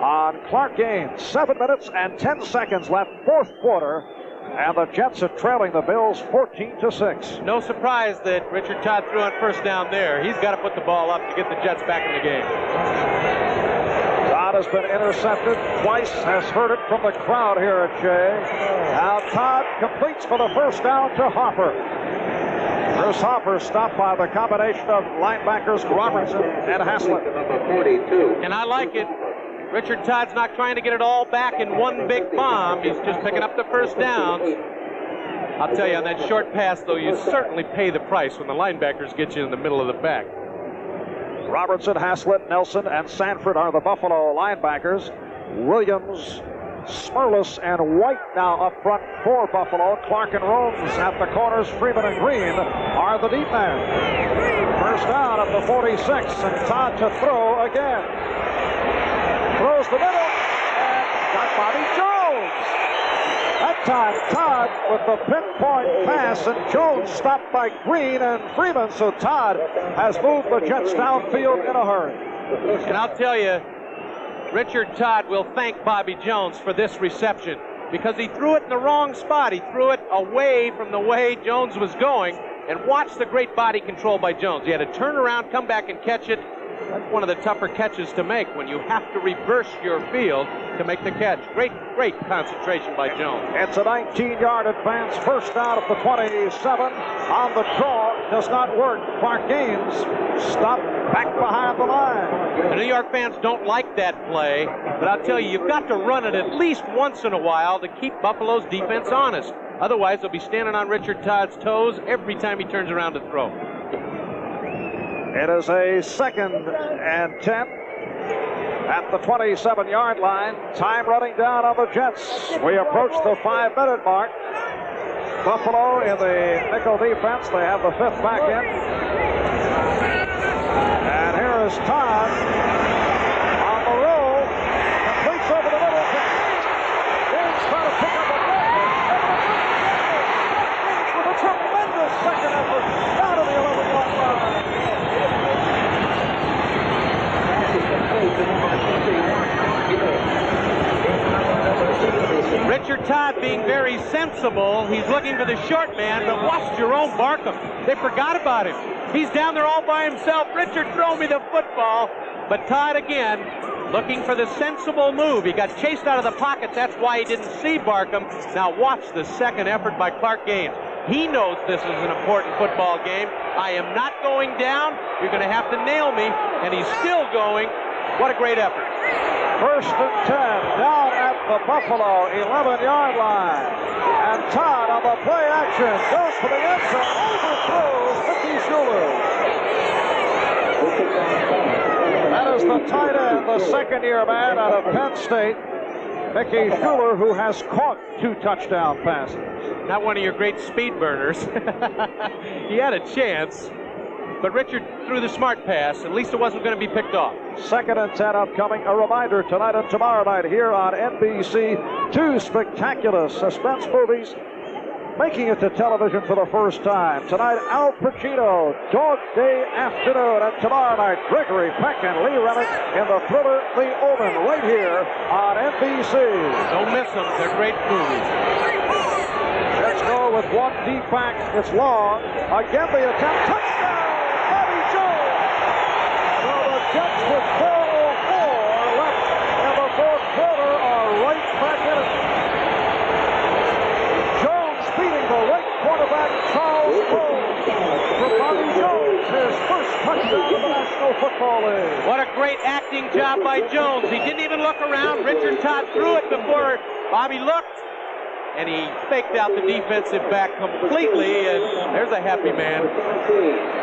on Clark Gaines. 7 minutes and 10 seconds left, fourth quarter, and the Jets are trailing the Bills 14-6. No surprise that Richard Todd threw on first down there. He's got to put the ball up to get the Jets back in the game. Todd has been intercepted twice, has heard it from the crowd here at Shea. Now Todd completes for the first down to Hopper. Bruce Hopper stopped by the combination of linebackers Robertson and Haslett. And I like it. Richard Todd's not trying to get it all back in one big bomb. He's just picking up the first downs. I'll tell you, on that short pass, though, you certainly pay the price when the linebackers get you in the middle of the back. Robertson, Haslett, Nelson, and Sanford are the Buffalo linebackers. Williams, Smurlus, and White now up front for Buffalo. Clark and Romes at the corners. Freeman and Green are the deep men. First down at the 46, and Todd to throw again. Throws the middle, and got Bobby Jones. That time, Todd with the pinpoint pass, and Jones stopped by Green and Freeman, so Todd has moved the Jets downfield in a hurry. And I'll tell you, Richard Todd will thank Bobby Jones for this reception because he threw it in the wrong spot. He threw it away from the way Jones was going, and watch the great body control by Jones. He had to turn around, come back, and catch it. That's one of the tougher catches to make when you have to reverse your field to make the catch. Great concentration by Jones. It's a 19-yard advance, first down at the 27. On the draw, does not work. Clark Gaines stopped back behind the line. The New York fans don't like that play, but I'll tell you, you've got to run it at least once in a while to keep Buffalo's defense honest. Otherwise, they'll be standing on Richard Todd's toes every time he turns around to throw. It is a 2nd and 10 at the 27-yard line. Time running down on the Jets. We approach the 5-minute mark. Buffalo in the nickel defense. They have the 5th back in. And here is Todd on the roll. Completes over the middle. Gaines trying to pick up a with a tremendous second effort down to the 11-yard line. Richard Todd being very sensible. He's looking for the short man, but watch Jerome Barkham. They forgot about him. He's down there all by himself. Richard, throw me the football. But Todd again looking for the sensible move. He got chased out of the pocket. That's why he didn't see Barkham. Now watch the second effort by Clark Gaines. He knows this is an important football game. I am not going down. You're going to have to nail me. And he's still going. What a great effort. First and 10 down at the Buffalo 11-yard line. And Todd on the play action goes for the end zone, overthrows Mickey Schuler. That is the tight end, the second-year man out of Penn State, Mickey Schuler, who has caught 2 touchdown passes. Not one of your great speed burners. He had a chance, but Richard threw the smart pass. At least it wasn't going to be picked off. 2nd and 10 upcoming. A reminder tonight and tomorrow night here on NBC, 2 spectacular suspense movies making it to television for the first time. Tonight, Al Pacino, Dog Day Afternoon, and tomorrow night, Gregory Peck and Lee Remick in the thriller The Omen, right here on NBC. Don't miss them. They're great movies. Let's go with 1 deep back. It's long. Again, the attempt. Touchdown! Bobby Jones! So the Jets with 4:04 left in the fourth quarter are right back in it. Jones beating the right quarterback, Charles Rose, for Bobby Jones, his first touchdown in the National Football League. What a great acting job by Jones. He didn't even look around. Richard Todd threw it before Bobby looked. And he faked out the defensive back completely, and there's a happy man.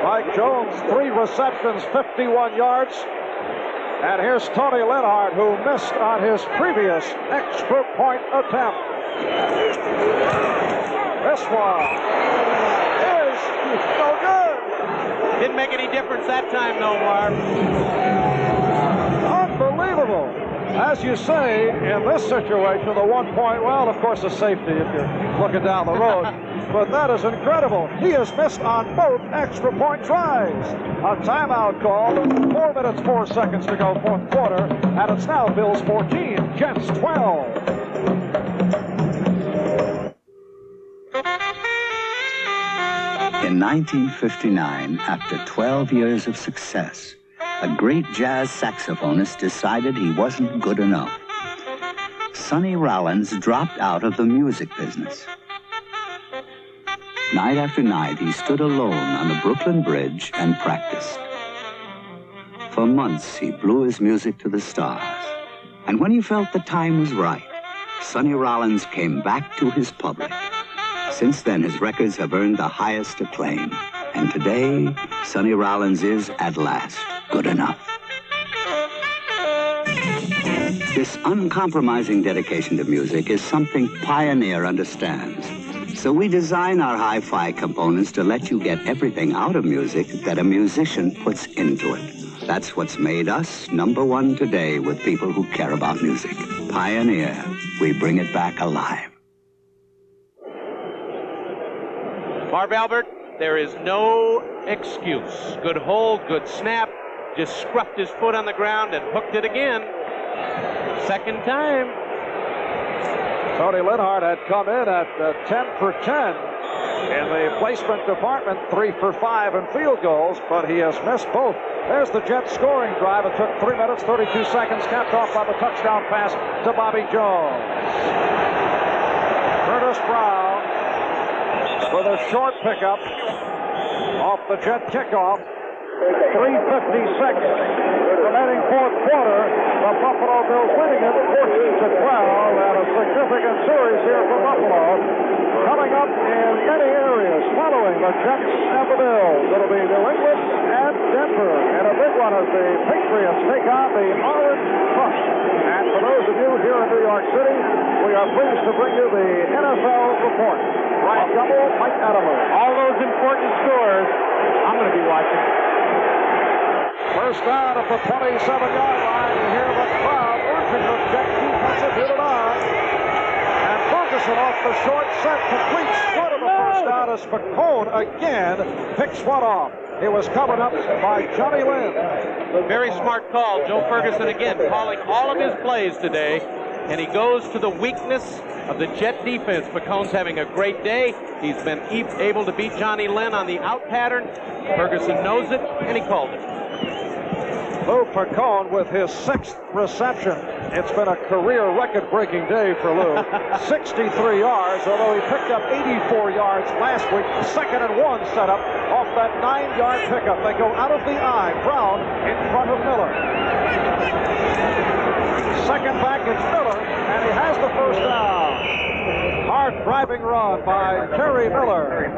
Mike Jones, 3 receptions, 51 yards. And here's Tony Lenhart, who missed on his previous extra point attempt. This one is no good. make any difference that time, though, Marv. Unbelievable. As you say, in this situation, the 1 point, well, of course, the safety if you're looking down the road. But that is incredible. He has missed on both extra point tries. A timeout call. 4 minutes, 4 seconds to go, fourth quarter. And it's now Bills 14, Jets 12. In 1959, after 12 years of success, a great jazz saxophonist decided he wasn't good enough. Sonny Rollins dropped out of the music business. Night after night, he stood alone on the Brooklyn Bridge and practiced. For months, he blew his music to the stars. And when he felt the time was right, Sonny Rollins came back to his public. Since then, his records have earned the highest acclaim. And today, Sonny Rollins is, at last, good enough. This uncompromising dedication to music is something Pioneer understands. So we design our hi-fi components to let you get everything out of music that a musician puts into it. That's what's made us #1 today with people who care about music. Pioneer, we bring it back alive. Marv Albert, there is no excuse. Good hold, good snap. Just scruffed his foot on the ground and hooked it again. Second time. Tony Linhart had come in at 10 for 10 in the placement department, 3 for 5 in field goals, but he has missed both. There's the Jets scoring drive. It took 3 minutes, 32 seconds, capped off by the touchdown pass to Bobby Jones. Curtis Brown with a short pickup off the Jet kickoff. 3:56 remaining fourth quarter. The Buffalo Bills winning it 14-12, and a significant series here for Buffalo. Coming up in many areas following the Jets and the Bills. It'll be New England and Denver, and a big one as the Patriots take on the Orange Crush. And for those of you here in New York City, we are pleased to bring you the NFL report. Right, double Mike Adams. All those important scores, I'm going to be watching. First down at the 27-yard line. You hear the crowd urging the Jet defensive unit on. And Ferguson off the short set completes one of the first down as Spicone again picks one off. It was covered up by Johnny Lynn. Very smart call. Joe Ferguson again calling all of his plays today. And he goes to the weakness of the Jet defense. Spicone's having a great day. He's been able to beat Johnny Lynn on the out pattern. Ferguson knows it, and he called it. Lou Picone with his 6th reception. It's been a career record-breaking day for Lou. 63 yards, although he picked up 84 yards last week. 2nd and 1 set up off that 9-yard pickup. They go out of the eye. Brown in front of Miller. Second back, it's Miller, and he has the first down. Hard driving run by Terry Miller.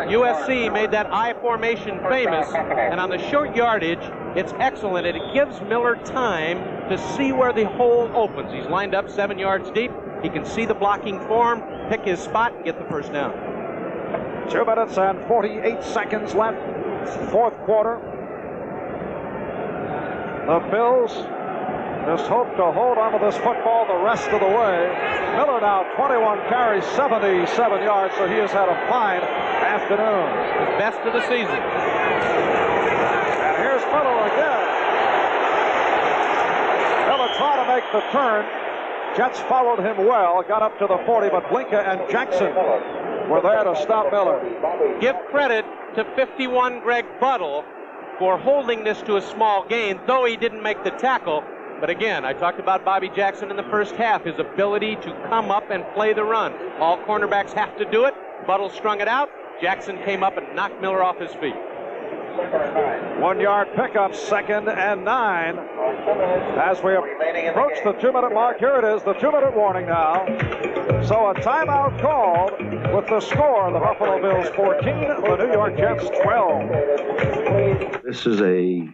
USC made that I formation famous, and on the short yardage, it's excellent, and it gives Miller time to see where the hole opens. He's lined up 7 yards deep. He can see the blocking form, pick his spot, and get the first down. 2 minutes and 48 seconds left, fourth quarter. The Bills just hope to hold on to this football the rest of the way. Miller now 21 carries, 77 yards, so he has had a fine afternoon. His best of the season. And here's Miller again. Miller trying to make the turn. Jets followed him well, got up to the 40, but Blinka and Jackson were there to stop Miller. Give credit to 51 Greg Buttle for holding this to a small gain, though he didn't make the tackle. But again, I talked about Bobby Jackson in the first half, his ability to come up and play the run. All cornerbacks have to do it. Buttle strung it out. Jackson came up and knocked Miller off his feet. 1 yard pickup, 2nd and 9. As we approach the 2-minute mark, here it is, the 2-minute warning now. So a timeout called with the score, the Buffalo Bills 14, the New York Jets 12. This is a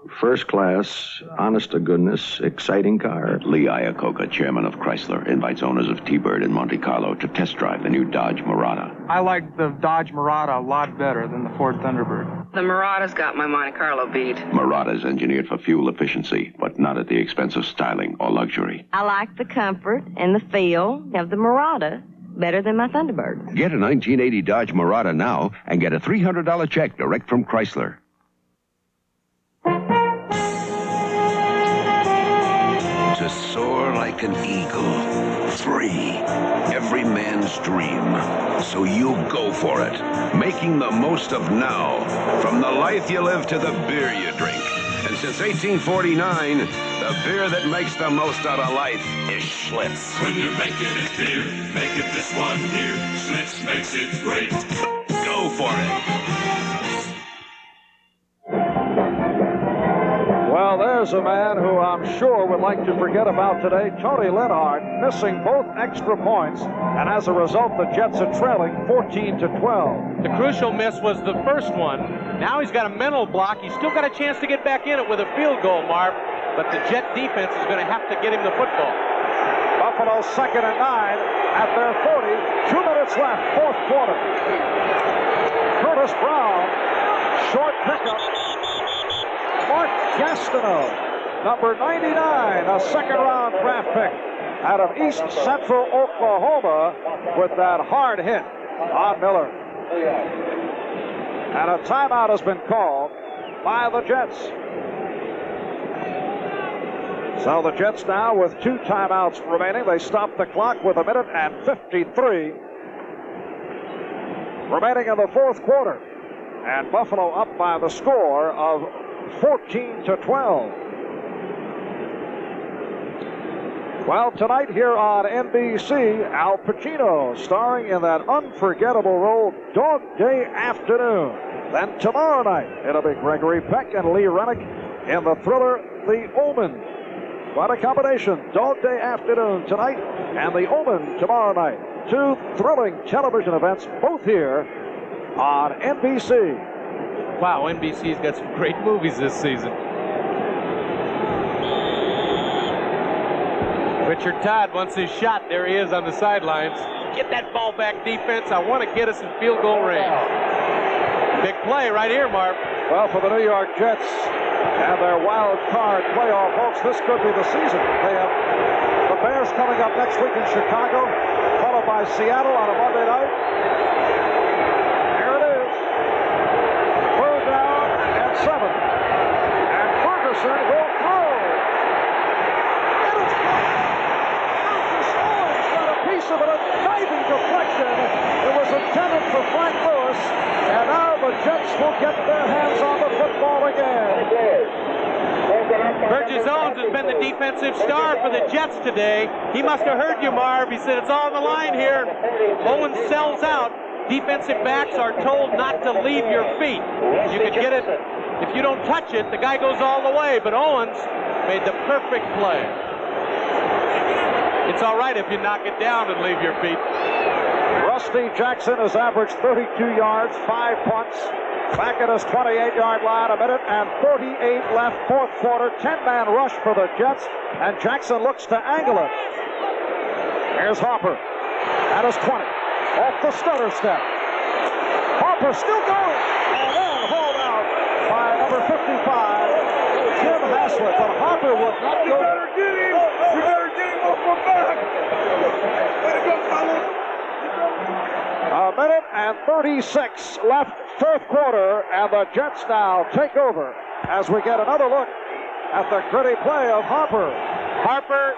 First class, honest to goodness, exciting car. Lee Iacocca, chairman of Chrysler, invites owners of T-Bird in Monte Carlo to test drive the new Dodge Murata. I like the Dodge Murata a lot better than the Ford Thunderbird. The Murata's got my Monte Carlo beat. Murata's engineered for fuel efficiency, but not at the expense of styling or luxury. I like the comfort and the feel of the Murata better than my Thunderbird. Get a 1980 Dodge Murata now and get a $300 check direct from Chrysler. To soar like an eagle, free, every man's dream. So you go for it, making the most of now, from the life you live to the beer you drink. And since 1849, the beer that makes the most out of life is Schlitz. When you're making it beer, make it this one here. Schlitz makes it great. Go for it. Well, there's a man who I'm sure would like to forget about today, Tony Lenhart, missing both extra points, and as a result, the Jets are trailing 14-12. The crucial miss was the first one. Now he's got a mental block. He's still got a chance to get back in it with a field goal, Marv, but the Jet defense is going to have to get him the football. Buffalo 2nd and 9 at their 40. 2 minutes left, fourth quarter. Curtis Brown, short pickup. Mark Gastineau, number 99, a second-round draft pick out of East Central Oklahoma, with that hard hit on Miller. And a timeout has been called by the Jets. So the Jets now with 2 timeouts remaining. They stop the clock with 1:53 remaining in the fourth quarter. And Buffalo up by the score of 14-12. Well, tonight here on NBC, Al Pacino starring in that unforgettable role, Dog Day Afternoon. Then tomorrow night, it'll be Gregory Peck and Lee Remick in the thriller The Omen. Quite a combination. Dog Day Afternoon tonight and The Omen tomorrow night. 2 thrilling television events, both here on NBC. Wow, NBC's got some great movies this season. Richard Todd wants his shot. There he is on the sidelines. Get that ball back, defense. I want to get us in field goal range. Big play right here, Marv. Well, for the New York Jets and their wild card playoff hopes, this could be the season. They have the Bears coming up next week in Chicago, followed by Seattle on a Monday night. Here it is. 3rd down and 7. And Ferguson will throw. And it's caught. Lucas Owens got a piece of it, a diving deflection. It was intended for Frank Lewis. And now the Jets will get their hands on the football again. Burgess Owens has been the defensive star for the Jets today. He must have heard you, Marv. He said it's all on the line here. Owens sells out. Defensive backs are told not to leave your feet. You could get it. If you don't touch it, the guy goes all the way. But Owens made the perfect play. It's all right if you knock it down and leave your feet. Rusty Jackson has averaged 32 yards, 5 punts. Back at his 28-yard line, 1:48 left, fourth quarter. 10-man rush for the Jets, and Jackson looks to angle it. Here's Harper at his 20, off the stutter step. Harper still going, and then hauled out by number 55, Jim Haslett. But Harper would not go. You better get him! You better get him off my back! Way to go, fellas! 1:36 left, fourth quarter, and the Jets now take over as we get another look at the gritty play of Harper. Harper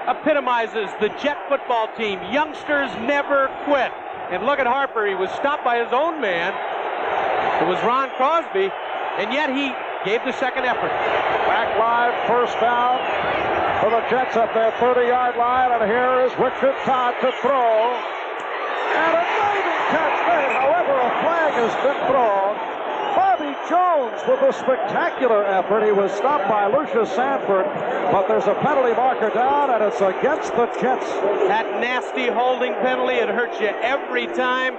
epitomizes the Jet football team. Youngsters never quit. And look at Harper. He was stopped by his own man. It was Ron Crosby, and yet he gave the second effort. Back live, first down for the Jets at their 30-yard line, and here is Richard Todd to throw. And a diving catch made. However, a flag has been thrown. Bobby Jones with a spectacular effort. He was stopped by Lucius Sanford, but there's a penalty marker down, and it's against the Jets. That nasty holding penalty, it hurts you every time.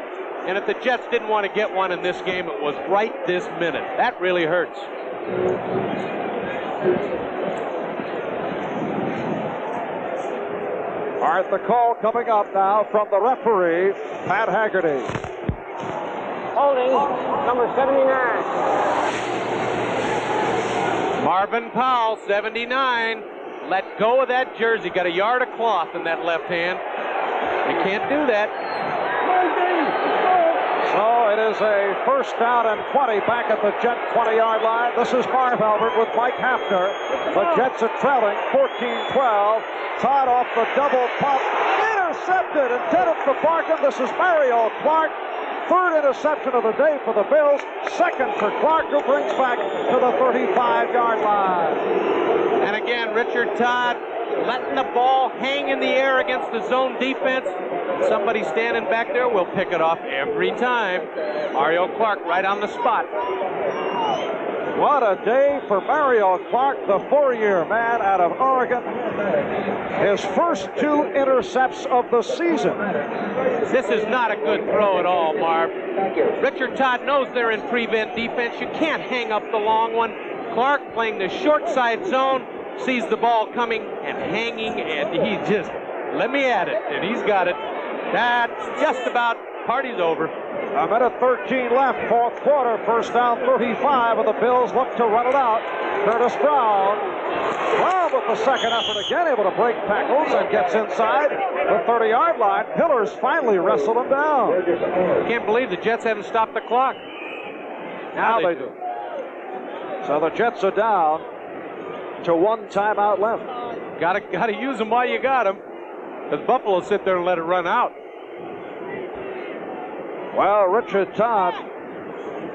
And if the Jets didn't want to get one in this game, it was right this minute. That really hurts. All right, the call coming up now from the referee, Pat Haggerty. Holding, number 79. Marvin Powell, 79. Let go of that jersey. Got a yard of cloth in that left hand. You can't do that. So it is a first down and 20 back at the Jet 20-yard line. This is Marv Albert with Mike Hafner. The Jets are trailing 14-12. Tied off the double pump. Intercepted, intended for Barkin. This is Mario Clark. Third interception of the day for the Bills. Second for Clark, who brings back to the 35-yard line. And again, Richard Todd letting the ball hang in the air against the zone defense. Somebody standing back there will pick it off every time. Mario Clark right on the spot. What a day for Mario Clark, the four-year man out of Oregon. His first 2 intercepts of the season. This is not a good throw at all, Marv. Richard Todd knows they're in prevent defense. You can't hang up the long one. Clark playing the short side zone, sees the ball coming and hanging, and he just, let me at it, and he's got it. That's just about, party's over. A minute 13 left, fourth quarter, first down 35, and the Bills look to run it out. Curtis Brown with the second effort again, able to break tackles and gets inside the 30-yard line. Pillars finally wrestled him down. Can't believe the Jets haven't stopped the clock. Now they do. So the Jets are down to 1 timeout left. Gotta use them while you got them. Because Buffalo sit there and let it run out. Well, Richard Todd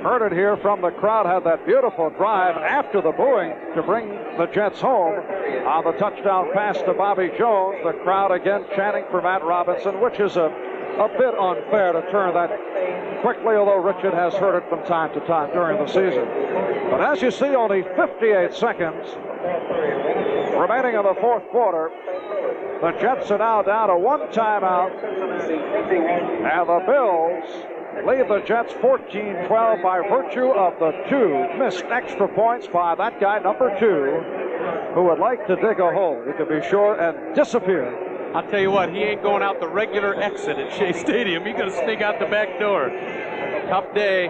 heard it here from the crowd, had that beautiful drive after the booing to bring the Jets home on the touchdown pass to Bobby Jones. The crowd again chanting for Matt Robinson, which is a bit unfair to turn that quickly, although Richard has heard it from time to time during the season. But as you see, only 58 seconds remaining in the fourth quarter. The Jets are now down to 1 timeout, and the Bills lead the Jets 14-12 by virtue of the 2 missed extra points by that guy, number 2, who would like to dig a hole, you can be sure, and disappear. I'll tell you what, he ain't going out the regular exit at Shea Stadium. He's going to sneak out the back door. Tough day.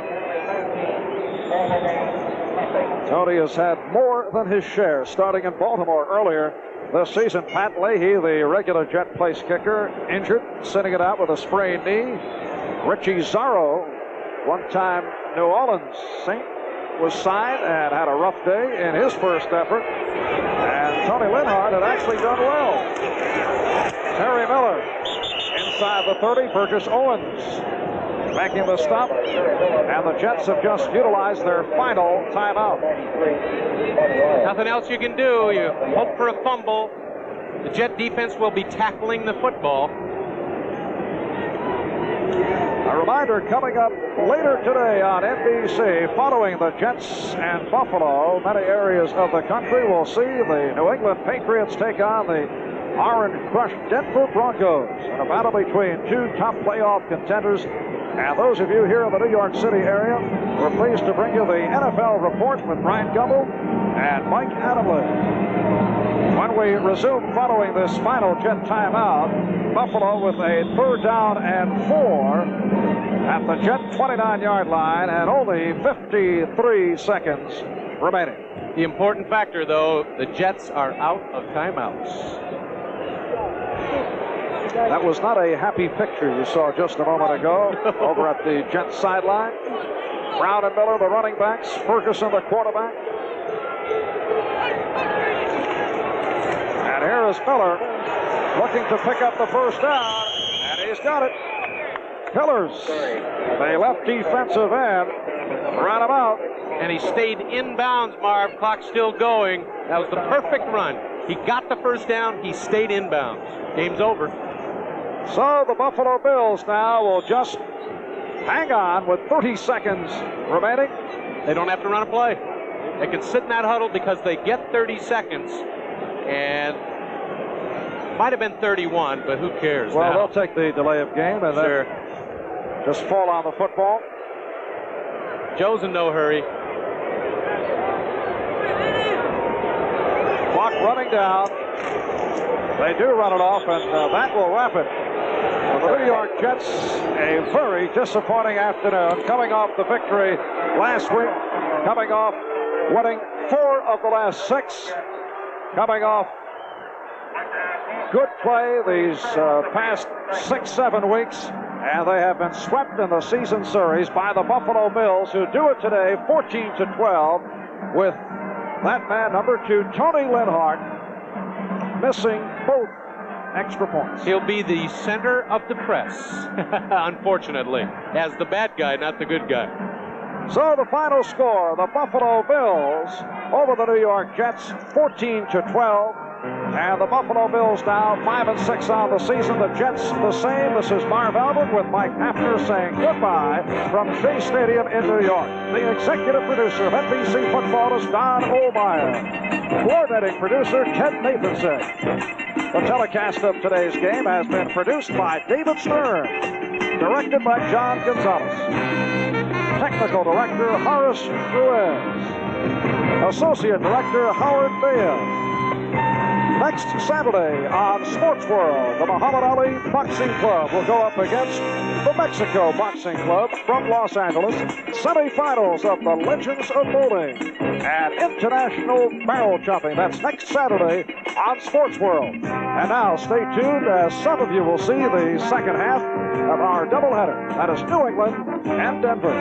Tony has had more than his share, starting in Baltimore earlier this season. Pat Leahy, the regular Jet place kicker, injured, sitting it out with a sprained knee. Richie Zarro, one-time New Orleans Saint, was signed and had a rough day in his first effort. And Tony Linhart had actually done well. Terry Miller inside the 30. Burgess Owens making the stop. And the Jets have just utilized their final timeout. Nothing else you can do. You hope for a fumble. The Jet defense will be tackling the football. A reminder coming up later today on NBC, following the Jets and Buffalo, many areas of the country will see the New England Patriots take on the orange-crushed Denver Broncos in a battle between 2 top playoff contenders. And those of you here in the New York City area, we're pleased to bring you the NFL Report with Brian Gumble and Mike Adamle. When we resume following this final Jet timeout, Buffalo with a 3rd down and 4 at the Jet 29-yard line and only 53 seconds remaining. The important factor, though, the Jets are out of timeouts. That was not a happy picture you saw just a moment ago over at the Jets sideline. Brown and Miller, the running backs. Ferguson, the quarterback. And here is Miller looking to pick up the first down, and he's got it. Pillars, the left defensive end, ran him out. And he stayed inbounds, Marv. Clock still going. That was the perfect run. He got the first down. He stayed inbounds. Game's over. So the Buffalo Bills now will just hang on with 30 seconds remaining. They don't have to run a play. They can sit in that huddle because they get 30 seconds. And might have been 31, but who cares? Well, now? they'll take the delay of game and then just fall on the football. Joe's in no hurry. running down. They do run it off, and that will wrap it. For the New York Jets, a very disappointing afternoon, coming off the victory last week, coming off winning 4 of the last 6, coming off good play these past 6-7 weeks, and they have been swept in the season series by the Buffalo Bills, who do it today 14-12 with that man, number 2, Tony Linhart, missing both extra points. He'll be the center of the press, unfortunately, as the bad guy, not the good guy. So the final score, the Buffalo Bills over the New York Jets, 14-12. And the Buffalo Bills now 5-6 on the season. The Jets the same. This is Marv Albert with Mike Hafner saying goodbye from Shea Stadium in New York. The executive producer of NBC Football is Don Ohlmeyer. Coordinating producer Ted Nathanson. The telecast of today's game has been produced by David Stern. Directed by John Gonzalez. Technical director Horace Ruiz. Associate director Howard Baez. Next Saturday on Sports World, the Muhammad Ali Boxing Club will go up against the Mexico Boxing Club from Los Angeles. Semifinals of the Legends of Bowling and International Barrel Jumping. That's next Saturday on Sports World. And now stay tuned as some of you will see the second half of our doubleheader. That is New England and Denver.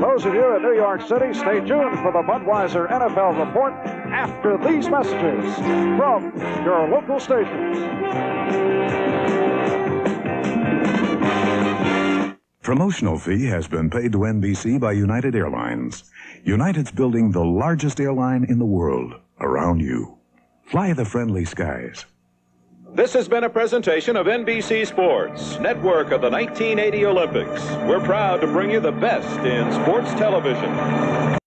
Those of you in New York City, stay tuned for the Budweiser NFL Report after these messages from your local stations. Promotional fee has been paid to NBC by United Airlines. United's building the largest airline in the world around you. Fly the friendly skies. This has been a presentation of NBC Sports, network of the 1980 Olympics. We're proud to bring you the best in sports television.